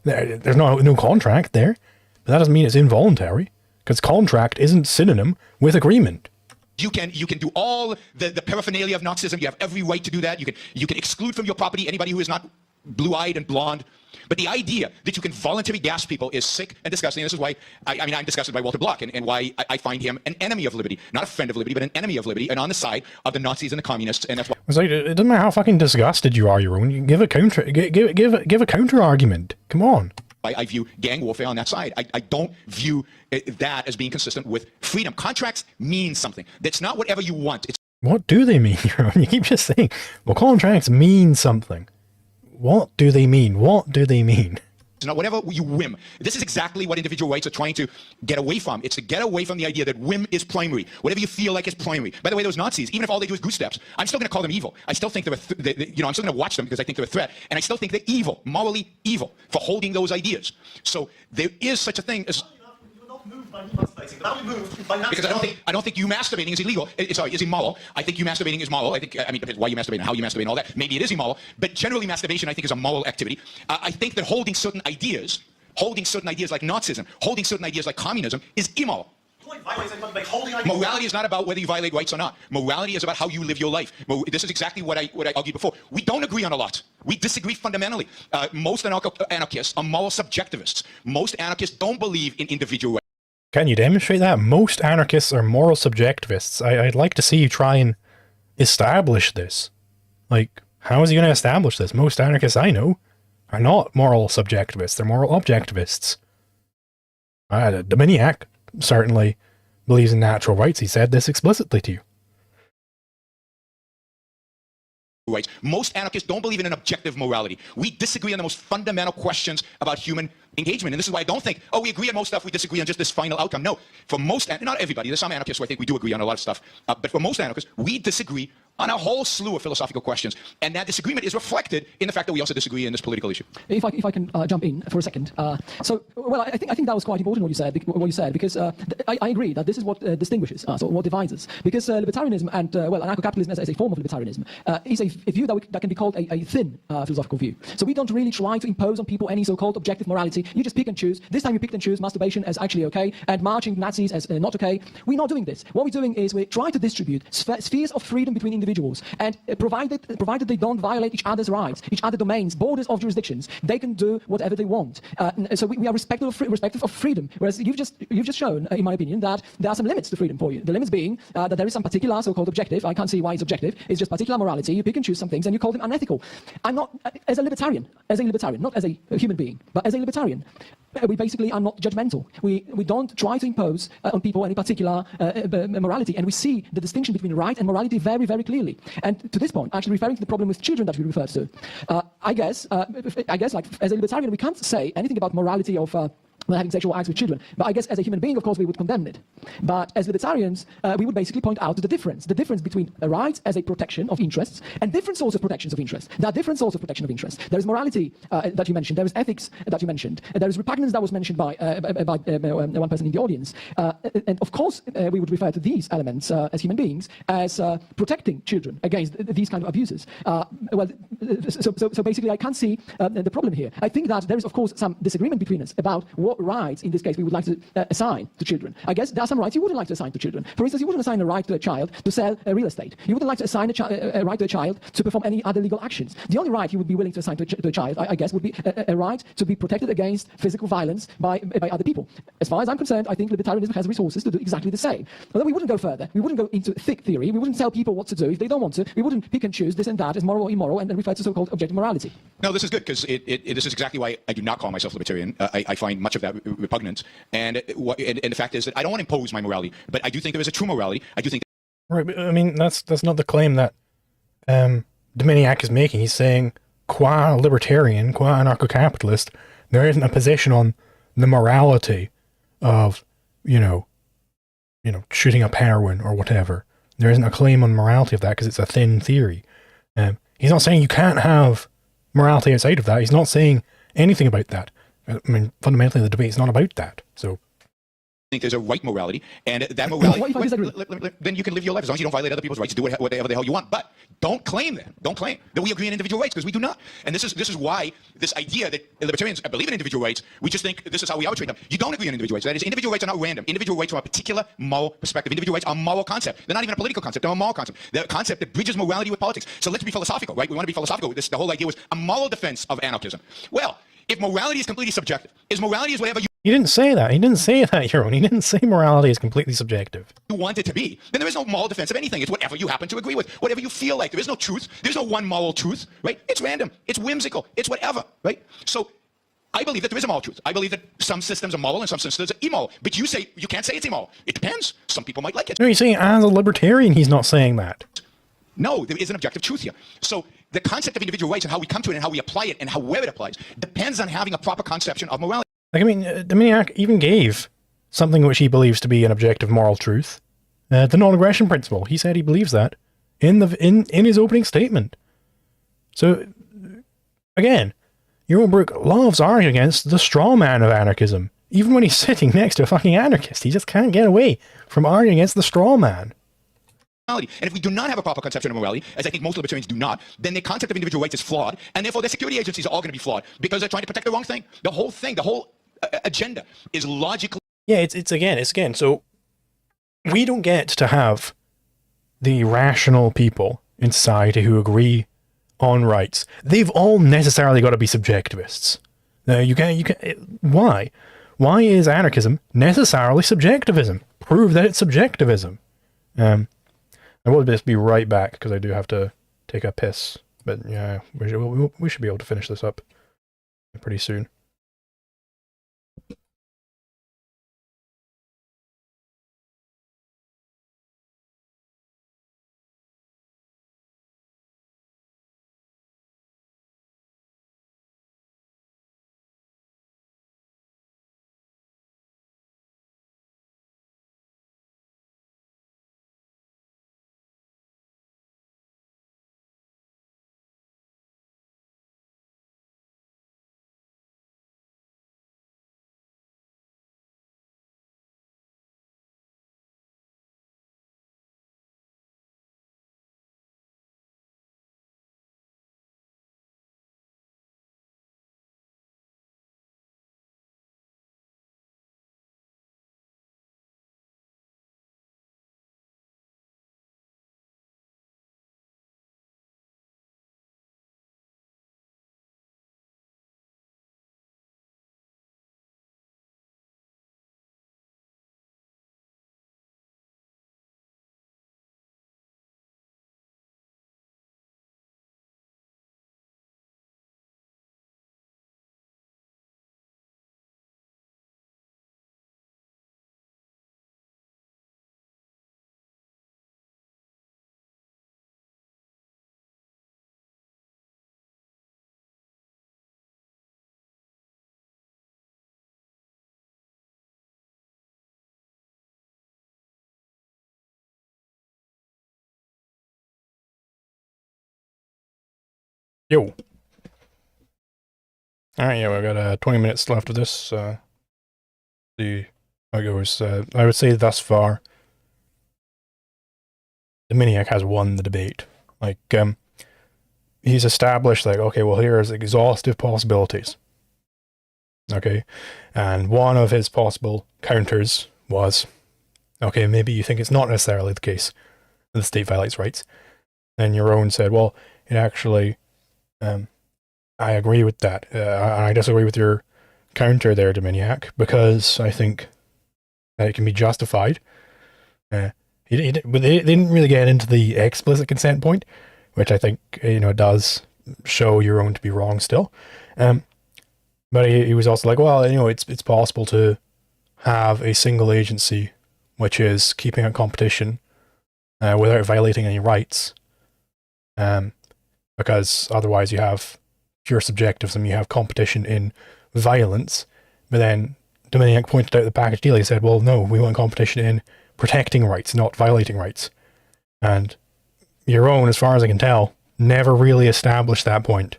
there's no contract there, but that doesn't mean it's involuntary, because contract isn't synonym with agreement. You can do all the paraphernalia of Nazism. You have every right to do that. You can exclude from your property anybody who is not blue-eyed and blonde. But the idea that you can voluntarily gas people is sick and disgusting. This is why I'm disgusted by Walter Block, and why I find him an enemy of liberty, not a friend of liberty, but an enemy of liberty, and on the side of the Nazis and the communists. And that's why it's like, it doesn't matter how fucking disgusted you are, Yaron. You give a counter, give a counter argument. Come on. I view gang warfare on that side. I don't view that as being consistent with freedom. Contracts mean something. That's not whatever you want. What do they mean, Yaron? You keep just saying, well, contracts mean something. What do they mean? What do they mean? It's not whatever you whim. This is exactly what individual rights are trying to get away from. It's to get away from the idea that whim is primary. Whatever you feel like is primary. By the way, those Nazis, even if all they do is goose steps, I'm still going to call them evil. I still think they're I'm still going to watch them because I think they're a threat. And I still think they're evil, morally evil, for holding those ideas. So there is such a thing as... Because I don't think you masturbating is illegal. Is immoral. I think you masturbating is moral. Depends why you masturbate and how you masturbate and all that. Maybe it is immoral, but generally masturbation I think is a moral activity. I think that holding certain ideas like Nazism, holding certain ideas like communism is immoral. Morality is not about whether you violate rights or not. Morality is about how you live your life. This is exactly what I argued before. We don't agree on a lot. We disagree fundamentally. Most anarchists are moral subjectivists. Most anarchists don't believe in individual rights. Can you demonstrate that? Most anarchists are moral subjectivists. I'd like to see you try and establish this. Like, how is he going to establish this? Most anarchists I know are not moral subjectivists. They're moral objectivists. Dominiak certainly believes in natural rights. He said this explicitly to you. Rights. Most anarchists don't believe in an objective morality. We disagree on the most fundamental questions about human engagement. And this is why I don't think, we agree on most stuff, we disagree on just this final outcome. No, for most, not everybody, there's some anarchists who I think we do agree on a lot of stuff, but for most anarchists, we disagree on a whole slew of philosophical questions. And that disagreement is reflected in the fact that we also disagree in this political issue. If I can jump in for a second. Well, I think that was quite important what you said, because I agree that this is what distinguishes us, or what divides us. Because libertarianism and, well, anarcho-capitalism as a form of libertarianism is a view that can be called a thin philosophical view. So we don't really try to impose on people any so-called objective morality. You just pick and choose. This time you picked and choose masturbation as actually okay, and marching Nazis as not okay. We're not doing this. What we're doing is we try to distribute spheres of freedom between individuals, and provided they don't violate each other's rights, each other's domains, borders of jurisdictions, they can do whatever they want. So we are respectful of freedom. Whereas you've just shown, in my opinion, that there are some limits to freedom for you. The limits being that there is some particular so-called objective. I can't see why it's objective. It's just particular morality. You pick and choose some things, and you call them unethical. I'm not, as a libertarian, not as a human being, but as a libertarian. We basically are not judgmental. We don't try to impose on people any particular morality, and we see the distinction between right and morality very, very clearly. And to this point, actually referring to the problem with children that we referred to, I guess, like as a libertarian, we can't say anything about morality of having sexual acts with children. But I guess as a human being, of course, we would condemn it. But as libertarians, we would basically point out the difference between a right as a protection of interests and different sorts of protections of interests. There are different sorts of protection of interests. There is morality that you mentioned. There is ethics that you mentioned. There is repugnance that was mentioned by one person in the audience. And of course, we would refer to these elements as human beings as protecting children against these kind of abuses. So basically, I can't see the problem here. I think that there is, of course, some disagreement between us about what rights, in this case, we would like to assign to children. I guess there are some rights you wouldn't like to assign to children. For instance, you wouldn't assign a right to a child to sell real estate. You wouldn't like to assign a right to a child to perform any other legal actions. The only right you would be willing to assign to a child, I guess, would be a right to be protected against physical violence by other people. As far as I'm concerned, I think libertarianism has resources to do exactly the same. Although we wouldn't go further. We wouldn't go into thick theory. We wouldn't tell people what to do if they don't want to. We wouldn't pick and choose this and that as moral or immoral and then refer to so-called objective morality. No, this is good, because this is exactly why I do not call myself libertarian. I find much of that repugnant. And the fact is that I don't want to impose my morality, but I do think there is a true morality. I do think. Right, but I mean, that's not the claim that Dominiak is making. He's saying, qua libertarian, qua anarcho-capitalist, there isn't a position on the morality of, shooting up heroin or whatever. There isn't a claim on morality of that because it's a thin theory. He's not saying you can't have morality outside of that. He's not saying anything about that. I mean, fundamentally, the debate is not about that. So, I think there's a right morality, and that morality, then you can live your life as long as you don't violate other people's rights to do whatever the hell you want. But don't claim that we agree on individual rights, because we do not. And this is why this idea that libertarians believe in individual rights, we just think this is how we arbitrate them. You don't agree on individual rights. That is, individual rights are not random. Individual rights from a particular moral perspective. Individual rights are a moral concept. They're not even a political concept. They're a moral concept. They're a concept that bridges morality with politics. So let's be philosophical, right? We want to be philosophical. The whole idea was a moral defense of anarchism. Well, if morality is completely subjective, morality is whatever you he didn't say that. He didn't say that, Yaron. He didn't say morality is completely subjective. want it to be, then there is no moral defense of anything. It's whatever you happen to agree with, whatever you feel like. There is no truth. There's no one moral truth, right? It's random. It's whimsical. It's whatever, right? So I believe that there is a moral truth. I believe that some systems are moral and some systems are immoral. But you say, you can't say it's immoral. It depends. Some people might like it. No, you're saying as a libertarian, he's not saying that. No, there is an objective truth here. So the concept of individual rights and how we come to it and how we apply it and where it applies depends on having a proper conception of morality. Like, I mean, Dominiak even gave something which he believes to be an objective moral truth. The non-aggression principle. He said he believes that in his opening statement. So, again, Yaron Brook loves arguing against the straw man of anarchism. Even when he's sitting next to a fucking anarchist, he just can't get away from arguing against the straw man. And if we do not have a proper conception of morality, as I think most libertarians do not, then the concept of individual rights is flawed, and therefore their security agencies are all going to be flawed because they're trying to protect the wrong thing. The whole agenda is logically. Yeah, it's again. So we don't get to have the rational people in society who agree on rights. They've all necessarily got to be subjectivists. Now you can. Why? Why is anarchism necessarily subjectivism? Prove that it's subjectivism. I will just be right back because I do have to take a piss. But yeah, we should be able to finish this up pretty soon. Yo. Alright, yeah, we've got 20 minutes left of this. See how it goes. I would say thus far, Dominiak has won the debate. Like, he's established, like, okay, well, here's exhaustive possibilities. Okay, and one of his possible counters was, okay, maybe you think it's not necessarily the case that the state violates rights. And Yaron said, well, it actually, I agree with that. I disagree with your counter there, Dominiak, because I think that it can be justified. But they didn't really get into the explicit consent point, which I think, does show Yaron to be wrong still. But he was also like, well, it's possible to have a single agency which is keeping out competition without violating any rights. Because otherwise you have pure subjectivism, you have competition in violence. But then Dominiak pointed out the package deal. He said, well, no, we want competition in protecting rights, not violating rights. And Yaron, as far as I can tell, never really established that point.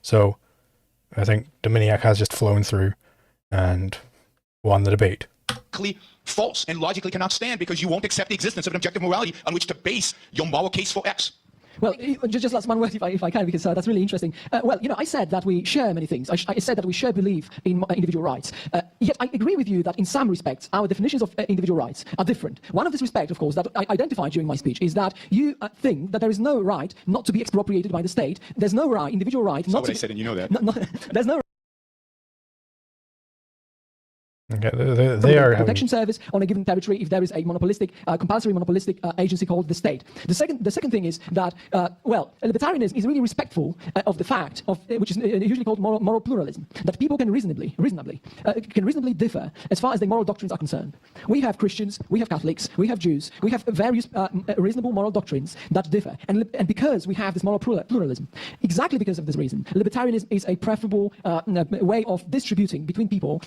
So I think Dominiak has just flown through and won the debate. False and logically cannot stand because you won't accept the existence of an objective morality on which to base your moral case for X. Well, just last one word, if I can, because that's really interesting. I said that we share many things. I said that we share belief in individual rights. Yet I agree with you that in some respects, our definitions of individual rights are different. One of this respect, of course, that I identified during my speech is that you think that there is no right not to be expropriated by the state. There's no right, individual right, not to... I said, and you know that. There's no Okay, they are protection service on a given territory if there is a monopolistic, compulsory monopolistic agency called the state. The second thing is that, libertarianism is really respectful of the fact of which is usually called moral pluralism, that people can reasonably differ as far as their moral doctrines are concerned. We have Christians, we have Catholics, we have Jews, we have various reasonable moral doctrines that differ, and because we have this moral pluralism, exactly because of this reason, libertarianism is a preferable way of distributing between people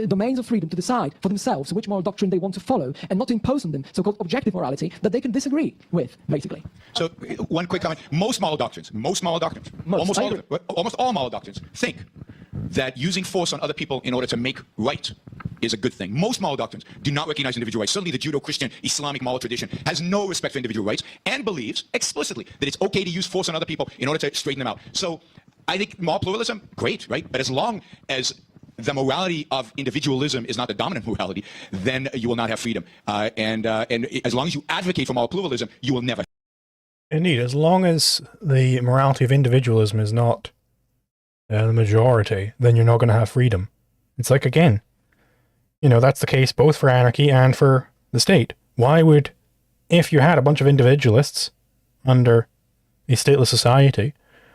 domains of freedom to decide for themselves which moral doctrine they want to follow and not to impose on them so-called objective morality that they can disagree with, basically. So, one quick comment. Almost all moral doctrines think that using force on other people in order to make right is a good thing. Most moral doctrines do not recognize individual rights. Certainly the Judeo-Christian Islamic moral tradition has no respect for individual rights and believes explicitly that it's okay to use force on other people in order to straighten them out. So I think moral pluralism, great, right? But as long as the morality of individualism is not the dominant morality, then you will not have freedom. And as long as you advocate for moral pluralism, you will never. Indeed, as long as the morality of individualism is not the majority, then you're not going to have freedom. It's like, again, that's the case both for anarchy and for the state. Why would, if you had a bunch of individualists under a stateless society,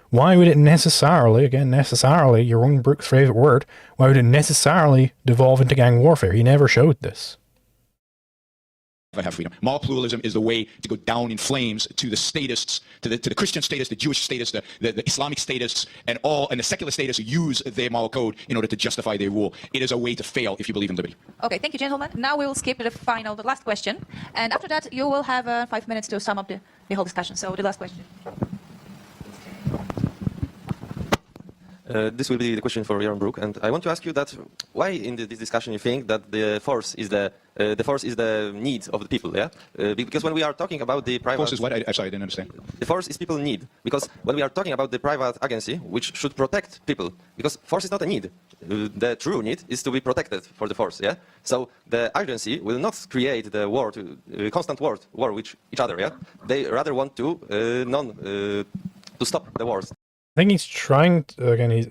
why would it necessarily, Yaron Brook's favorite word, why would it necessarily devolve into gang warfare? He never showed this. Have freedom. Moral pluralism is the way to go down in flames to the statists, to the Christian statists, the Jewish statists, the Islamic statists, and the secular statists who use their moral code in order to justify their rule. It is a way to fail if you believe in liberty. Okay, thank you, gentlemen. Now we will skip to the last question, and after that you will have 5 minutes to sum up the whole discussion. So the last question. This will be the question for Yaron Brook, and I want to ask you that why in this discussion you think that the force is the need of the people, yeah? Because when we are talking about the private... Force is what? I'm sorry, I didn't understand. The force is people need, because when we are talking about the private agency, which should protect people, because force is not a need. The true need is to be protected for the force, yeah? So the agency will not create the war, constant war with each other, yeah? They rather want to to stop the wars. I think he's trying to, again, I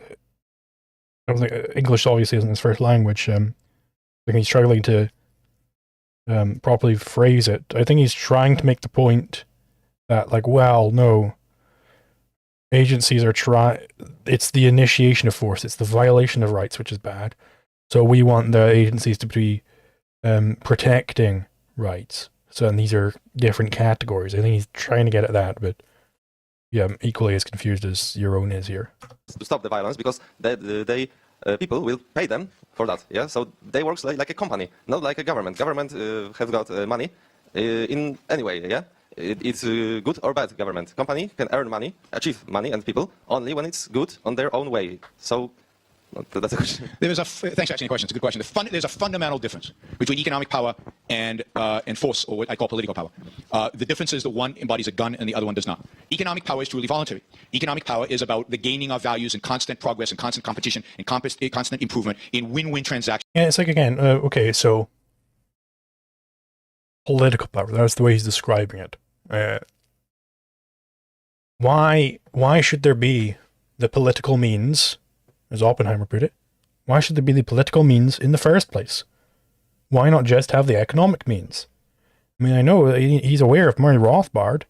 don't think English obviously isn't his first language. I think he's struggling to properly phrase it. I think he's trying to make the point that, like, well, no, agencies are it's the initiation of force, it's the violation of rights, which is bad. So we want the agencies to be protecting rights. So, and these are different categories. I think he's trying to get at that, but yeah, I'm equally as confused as Yaron is here. To stop the violence, because people will pay them for that, yeah? So they work like a company, not like a government. Government has got money in any way, yeah? it's a good or bad government. Company can earn money, achieve money and people only when it's good on their own way. So that's a question. Thanks for asking the question. It's a good question. There's a fundamental difference between economic power and force, or what I call political power. The difference is that one embodies a gun and the other one does not. Economic power is truly voluntary. Economic power is about the gaining of values and constant progress and constant competition and constant improvement in win-win transactions. Yeah, it's like, again, okay, so political power, that's the way he's describing it. Why should there be the political means, as Oppenheimer put it, why should there be the political means in the first place? Why not just have the economic means? I mean, I know he's aware of Murray Rothbard,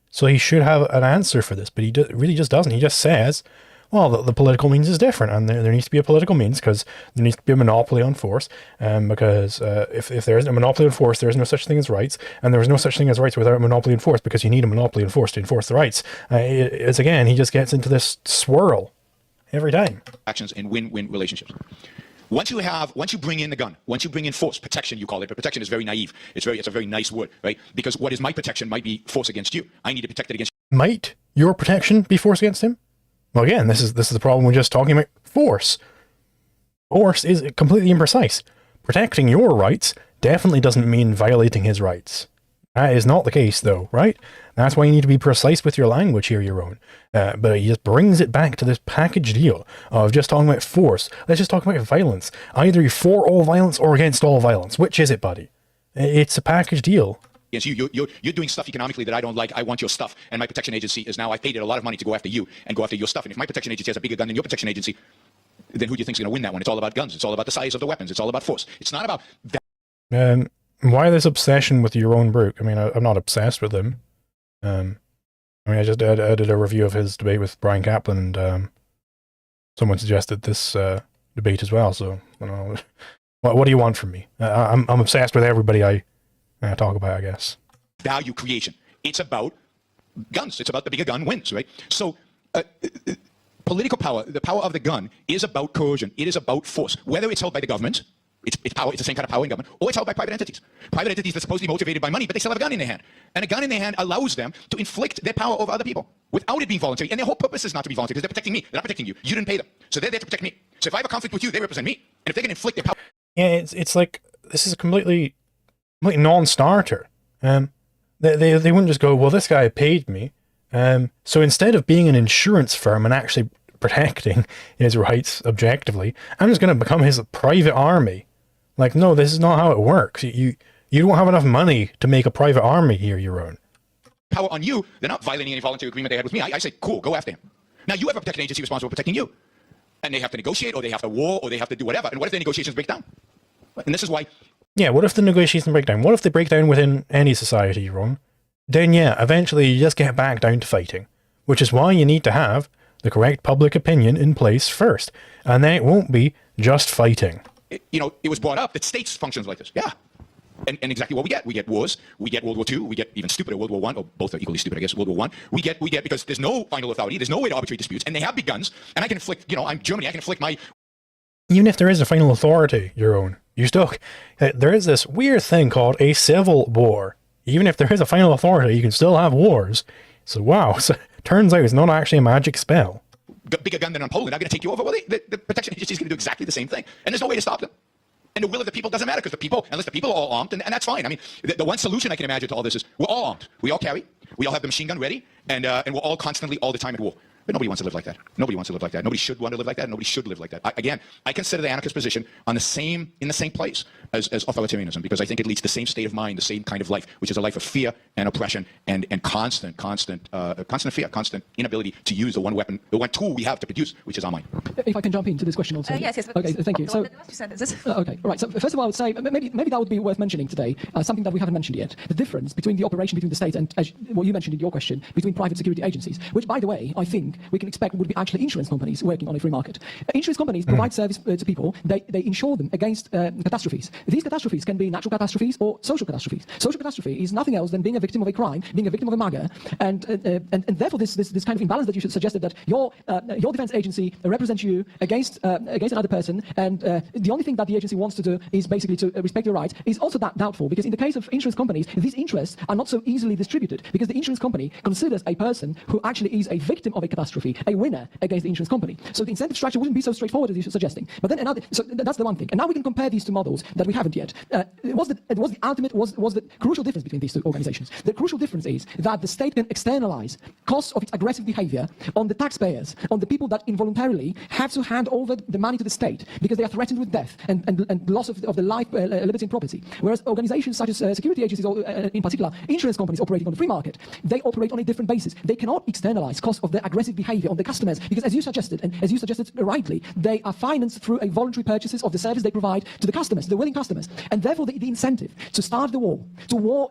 so he should have an answer for this, but he really just doesn't. He just says, well, the political means is different, and there needs to be a political means because there needs to be a monopoly on force, because if there isn't a monopoly on force, there is no such thing as rights, and there is no such thing as rights without a monopoly on force, because you need a monopoly on force to enforce the rights. It's again, he just gets into this swirl every time. Actions and win-win relationships. Once you bring in the gun, once you bring in force, protection you call it, but protection is very naive. It's a very nice word, right? Because what is my protection might be force against you. I need to protect it against you. Might your protection be force against him? Well, again, this is the problem we're just talking about. Force. Force is completely imprecise. Protecting your rights definitely doesn't mean violating his rights. That is not the case, though, right? That's why you need to be precise with your language here, Yaron. But he just brings it back to this package deal of just talking about force. Let's just talk about violence. Either you're for all violence or against all violence. Which is it, buddy? It's a package deal. Against you. You're doing stuff economically that I don't like. I want your stuff. And my protection agency is now, I paid it a lot of money to go after you and go after your stuff. And if my protection agency has a bigger gun than your protection agency, then who do you think is going to win that one? It's all about guns. It's all about the size of the weapons. It's all about force. It's not about that. Why this obsession with Yaron Brook? I mean, I'm not obsessed with him. I mean, I just did a review of his debate with Brian Kaplan, and someone suggested this debate as well. So, I don't know. What do you want from me? I'm obsessed with everybody I talk about, I guess. Value creation. It's about guns. It's about the bigger gun wins, right? So, political power, the power of the gun, is about coercion. It is about force. Whether it's held by the government, it's power. It's the same kind of power in government, or it's held by private entities. Private entities that are supposedly motivated by money, but they still have a gun in their hand. And a gun in their hand allows them to inflict their power over other people without it being voluntary. And their whole purpose is not to be voluntary because they're protecting me. They're not protecting you. You didn't pay them, so they're there to protect me. So if I have a conflict with you, they represent me. And if they can inflict their power, yeah, it's like this is a completely non-starter. They wouldn't just go, well, this guy paid me. So instead of being an insurance firm and actually protecting his rights objectively, I'm just going to become his private army. Like, no, this is not how it works. You don't have enough money to make a private army here, Yaron. power on you, they're not violating any voluntary agreement they had with me. I say, cool, go after him. Now you have a protection agency responsible for protecting you. And they have to negotiate, or they have to war, or they have to do whatever. And what if the negotiations break down? And this is why... Yeah, what if the negotiations break down? What if they break down within any society, Ron? Then yeah, eventually you just get back down to fighting. Which is why you need to have the correct public opinion in place first. And then it won't be just fighting. It was brought up that states functions like this. Yeah. And exactly what we get. We get wars. We get World War II. We get even stupider World War I, or both are equally stupid, I guess, World War I. We get because there's no final authority. There's no way to arbitrate disputes. And they have big guns. And I can inflict, I'm Germany. I can inflict my... Even if there is a final authority, your own, you still... There is this weird thing called a civil war. Even if there is a final authority, you can still have wars. So wow, so turns out it's not actually a magic spell. Bigger gun than on Poland. I'm going to take you over. Well, the protection agency is going to do exactly the same thing. And there's no way to stop them. And the will of the people doesn't matter because unless the people are all armed, and that's fine. I mean, the one solution I can imagine to all this is we're all armed. We all carry. We all have the machine gun ready. And we're all constantly, all the time at war. But nobody wants to live like that. Nobody wants to live like that. Nobody should want to live like that. Nobody should live like that. I consider the anarchist position in the same place as authoritarianism because I think it leads to the same state of mind, the same kind of life, which is a life of fear and oppression and constant fear, constant inability to use the one weapon, the one tool we have to produce, which is our mind. If I can jump into this question also. Yes. Okay, thank you. So, okay, right. So first of all, I would say maybe that would be worth mentioning today. Something that we haven't mentioned yet: the difference between the operation between the state and, as what you mentioned in your question, between private security agencies. Which, by the way, I think we can expect would be actually insurance companies working on a free market. Insurance companies provide service to people. They insure them against catastrophes. These catastrophes can be natural catastrophes or social catastrophes. Social catastrophe is nothing else than being a victim of a crime, being a victim of a MAGA, and therefore this kind of imbalance that you suggested, that your defense agency represents you against another person, and the only thing that the agency wants to do is basically to respect your rights, is also doubtful, because in the case of insurance companies, these interests are not so easily distributed, because the insurance company considers a person who actually is a victim of a catastrophe a winner against the insurance company. So the incentive structure wouldn't be so straightforward as you're suggesting. But then that's the one thing. And now we can compare these two models that we haven't yet. Was the crucial difference between these two organizations. The crucial difference is that the state can externalize costs of its aggressive behavior on the taxpayers, on the people that involuntarily have to hand over the money to the state because they are threatened with death and loss of the life, liberty and property. Whereas organizations such as security agencies, or in particular insurance companies operating on the free market, they operate on a different basis. They cannot externalize costs of their aggressive behavior on the customers, because as you suggested, and as you suggested rightly, they are financed through a voluntary purchases of the service they provide to the customers, the willing customers. And therefore the incentive to start the war,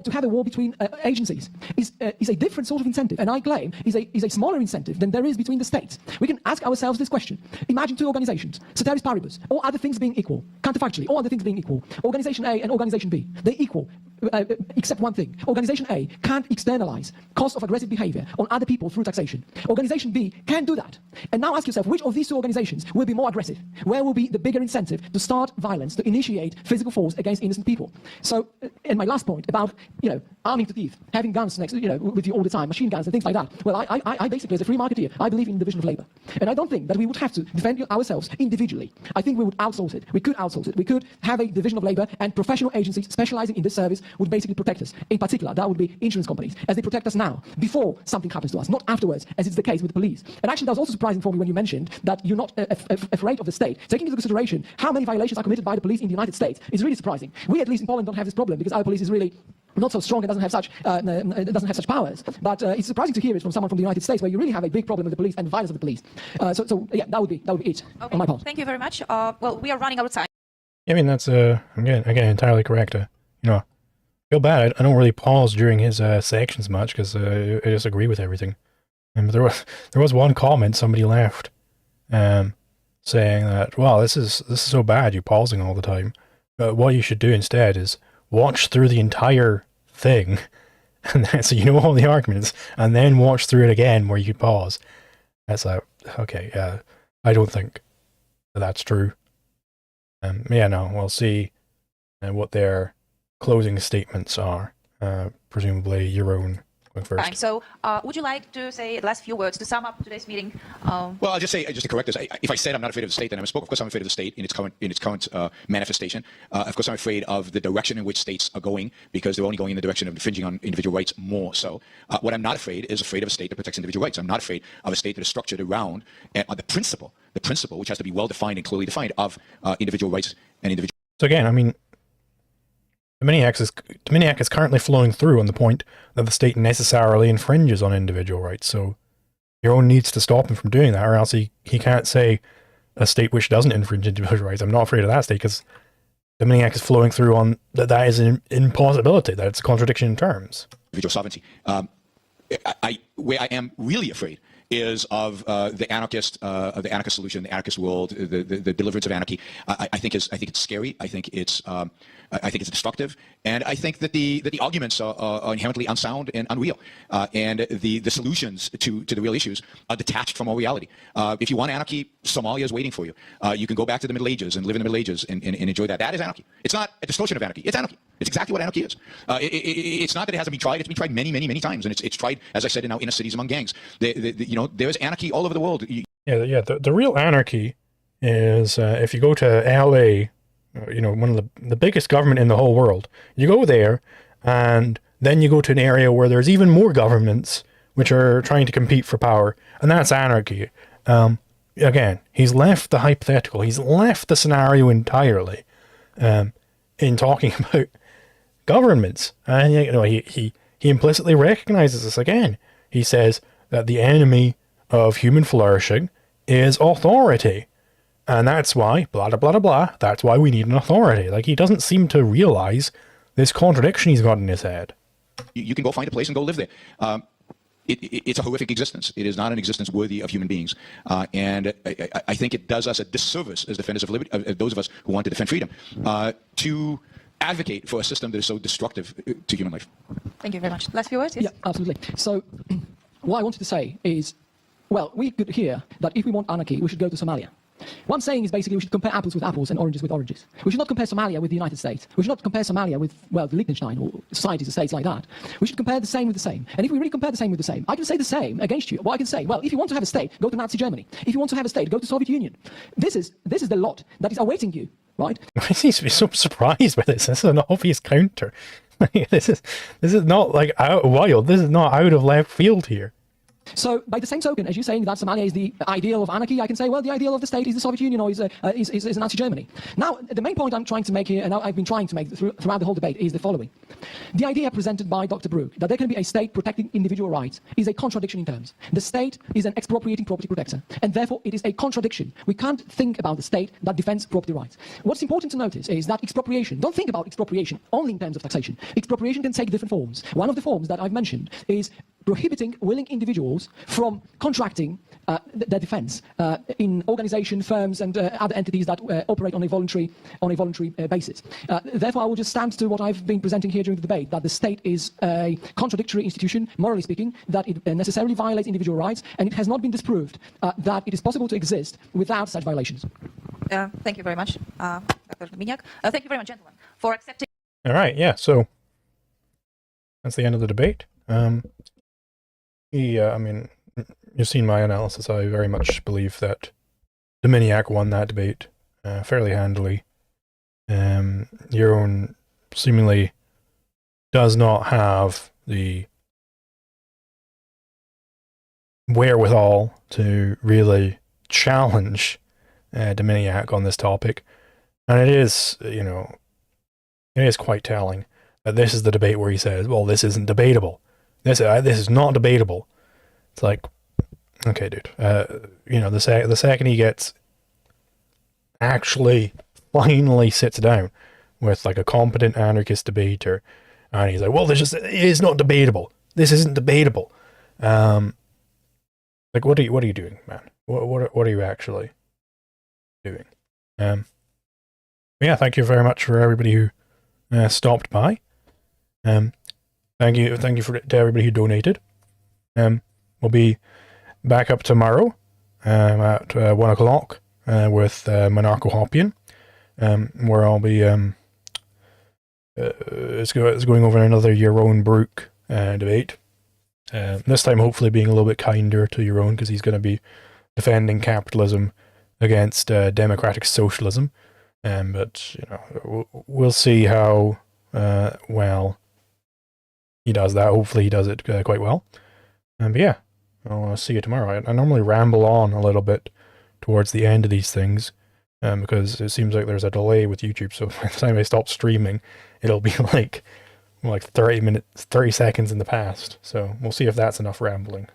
to have a war between agencies is a different sort of incentive, and I claim is a smaller incentive than there is between the states. We can ask ourselves this question. Imagine two organizations, ceteris paribus, all other things being equal, counterfactually, all other things being equal. Organization A and Organization B, they equal, except one thing. Organization A can't externalize costs of aggressive behavior on other people through taxation. Organization B can do that. And now ask yourself, which of these two organizations will be more aggressive? Where will be the bigger incentive to start violence, to initiate physical force against innocent people? So, and my last point about, arming to teeth, having guns next, with you all the time, machine guns and things like that. Well, I basically, as a free marketeer, I believe in division of labor. And I don't think that we would have to defend ourselves individually. I think we would outsource it. We could outsource it. We could have a division of labor, and professional agencies specializing in this service would basically protect us. In particular, that would be insurance companies, as they protect us now, before something happens to us, not afterwards, as it's the case with the police. And actually, that was also surprising for me when you mentioned that you're not afraid of the state. Taking into consideration how many violations are committed by the police in the United States is really surprising. We, at least in Poland, don't have this problem, because our police is really not so strong and doesn't have such powers. But it's surprising to hear it from someone from the United States, where you really have a big problem with the police and violence of the police. So yeah, that would be it on my part. Thank you very much. Well, we are running out of time. I mean, that's again entirely correct. I feel bad. I don't really pause during his sections much, because I just agree with everything. And there was one comment somebody left, saying that, well, this is so bad, you pausing all the time. What you should do instead is watch through the entire thing, and then, so you know all the arguments, and then watch through it again where you pause. That's like, okay, I don't think that's true. No, we'll see what their closing statements are. Presumably Yaron going first. Fine. So, would you like to say the last few words to sum up today's meeting? Well, I'll just say, just to correct this, if I said I'm not afraid of the state, then I misspoke. Of course, I'm afraid of the state in its current manifestation. Of course, I'm afraid of the direction in which states are going, because they're only going in the direction of infringing on individual rights more so. What I'm not afraid of a state that protects individual rights. I'm not afraid of a state that is structured around the principle, which has to be well defined and clearly defined, of individual rights and individual. So again, I mean, Dominiak is currently flowing through on the point that the state necessarily infringes on individual rights. So Yaron needs to stop him from doing that, or else he can't say a state which doesn't infringe individual rights. I'm not afraid of that state, because Dominiak is flowing through on that is an impossibility, that it's a contradiction in terms. Individual sovereignty. Where I am really afraid is of the anarchist solution, the anarchist world, the deliverance of anarchy. I think it's scary. I think it's destructive, and I think that the arguments are inherently unsound and unreal, and the solutions to the real issues are detached from all reality. If you want anarchy, Somalia is waiting for you. You can go back to the Middle Ages and live in the Middle Ages and enjoy that. That is anarchy. It's not a distortion of anarchy. It's anarchy. It's exactly what anarchy is. It's not that it hasn't been tried. It's been tried many, many, many times, and it's tried, as I said, in our inner cities among gangs. There is anarchy all over the world. The real anarchy is if you go to LA, one of the biggest government in the whole world. You go there, and then you go to an area where there's even more governments which are trying to compete for power, and that's anarchy. Again, he's left the hypothetical. He's left the scenario entirely in talking about governments, and he implicitly recognizes this again. He says that the enemy of human flourishing is authority. And that's why, blah, blah, blah, blah, that's why we need an authority. Like, he doesn't seem to realize this contradiction he's got in his head. You can go find a place and go live there. it's a horrific existence. It is not an existence worthy of human beings. And I think it does us a disservice as defenders of liberty, those of us who want to defend freedom, to advocate for a system that is so destructive to human life. Thank you very much. Last few words, yes? Yeah, absolutely. So what I wanted to say is, well, we could hear that if we want anarchy, we should go to Somalia. What I'm saying is basically we should compare apples with apples and oranges with oranges. We should not compare Somalia with the United States. We should not compare Somalia with, well, Liechtenstein or societies or states like that. We should compare the same with the same. And if we really compare the same with the same, I can say the same against you. Well, I can say, well, if you want to have a state, go to Nazi Germany. If you want to have a state, go to Soviet Union. This is the lot that is awaiting you, right? I seem to be so surprised by this. This is an obvious counter. This is not like out wild. This is not out of left field here. So, by the same token, as you're saying that Somalia is the ideal of anarchy, I can say, well, the ideal of the state is the Soviet Union or is Nazi Germany. Now, the main point I'm trying to make here, and I've been trying to make throughout the whole debate, is the following. The idea presented by Dr. Brook, that there can be a state protecting individual rights, is a contradiction in terms. The state is an expropriating property protector, and therefore it is a contradiction. We can't think about the state that defends property rights. What's important to notice is that expropriation, don't think about expropriation only in terms of taxation. Expropriation can take different forms. One of the forms that I've mentioned is prohibiting willing individuals from contracting their defense in organizations, firms, and other entities that operate on a voluntary basis. Therefore, I will just stand to what I've been presenting here during the debate, that the state is a contradictory institution, morally speaking, that it necessarily violates individual rights, and it has not been disproved that it is possible to exist without such violations. Thank you very much, Dr. Dominiak. Thank you very much, gentlemen, for accepting. All right, yeah, so that's the end of the debate. I mean, you've seen my analysis. I very much believe that Dominiak won that debate fairly handily. Yaron seemingly does not have the wherewithal to really challenge Dominiak on this topic. And it is, you know, it is quite telling that this is the debate where he says, well, this isn't debatable. This is not debatable. It's like, okay, dude. You know, the second he gets actually finally sits down with like a competent anarchist debater, and he's like, well, it is not debatable. This isn't debatable. Like, what are you doing, man? What are you actually doing? Yeah, thank you very much for everybody who stopped by. Thank you to everybody who donated. We'll be back up tomorrow at 1 o'clock with Anarcho-Capitalism, where I'll be it's going over another Yaron Brook debate. This time, hopefully, being a little bit kinder to Yaron, because he's going to be defending capitalism against democratic socialism. But you know, we'll see how well he does that. Hopefully he does it quite well. But yeah, I'll see you tomorrow. I normally ramble on a little bit towards the end of these things, because it seems like there's a delay with YouTube. So by the time I stop streaming, it'll be like 30 seconds in the past. So we'll see if that's enough rambling.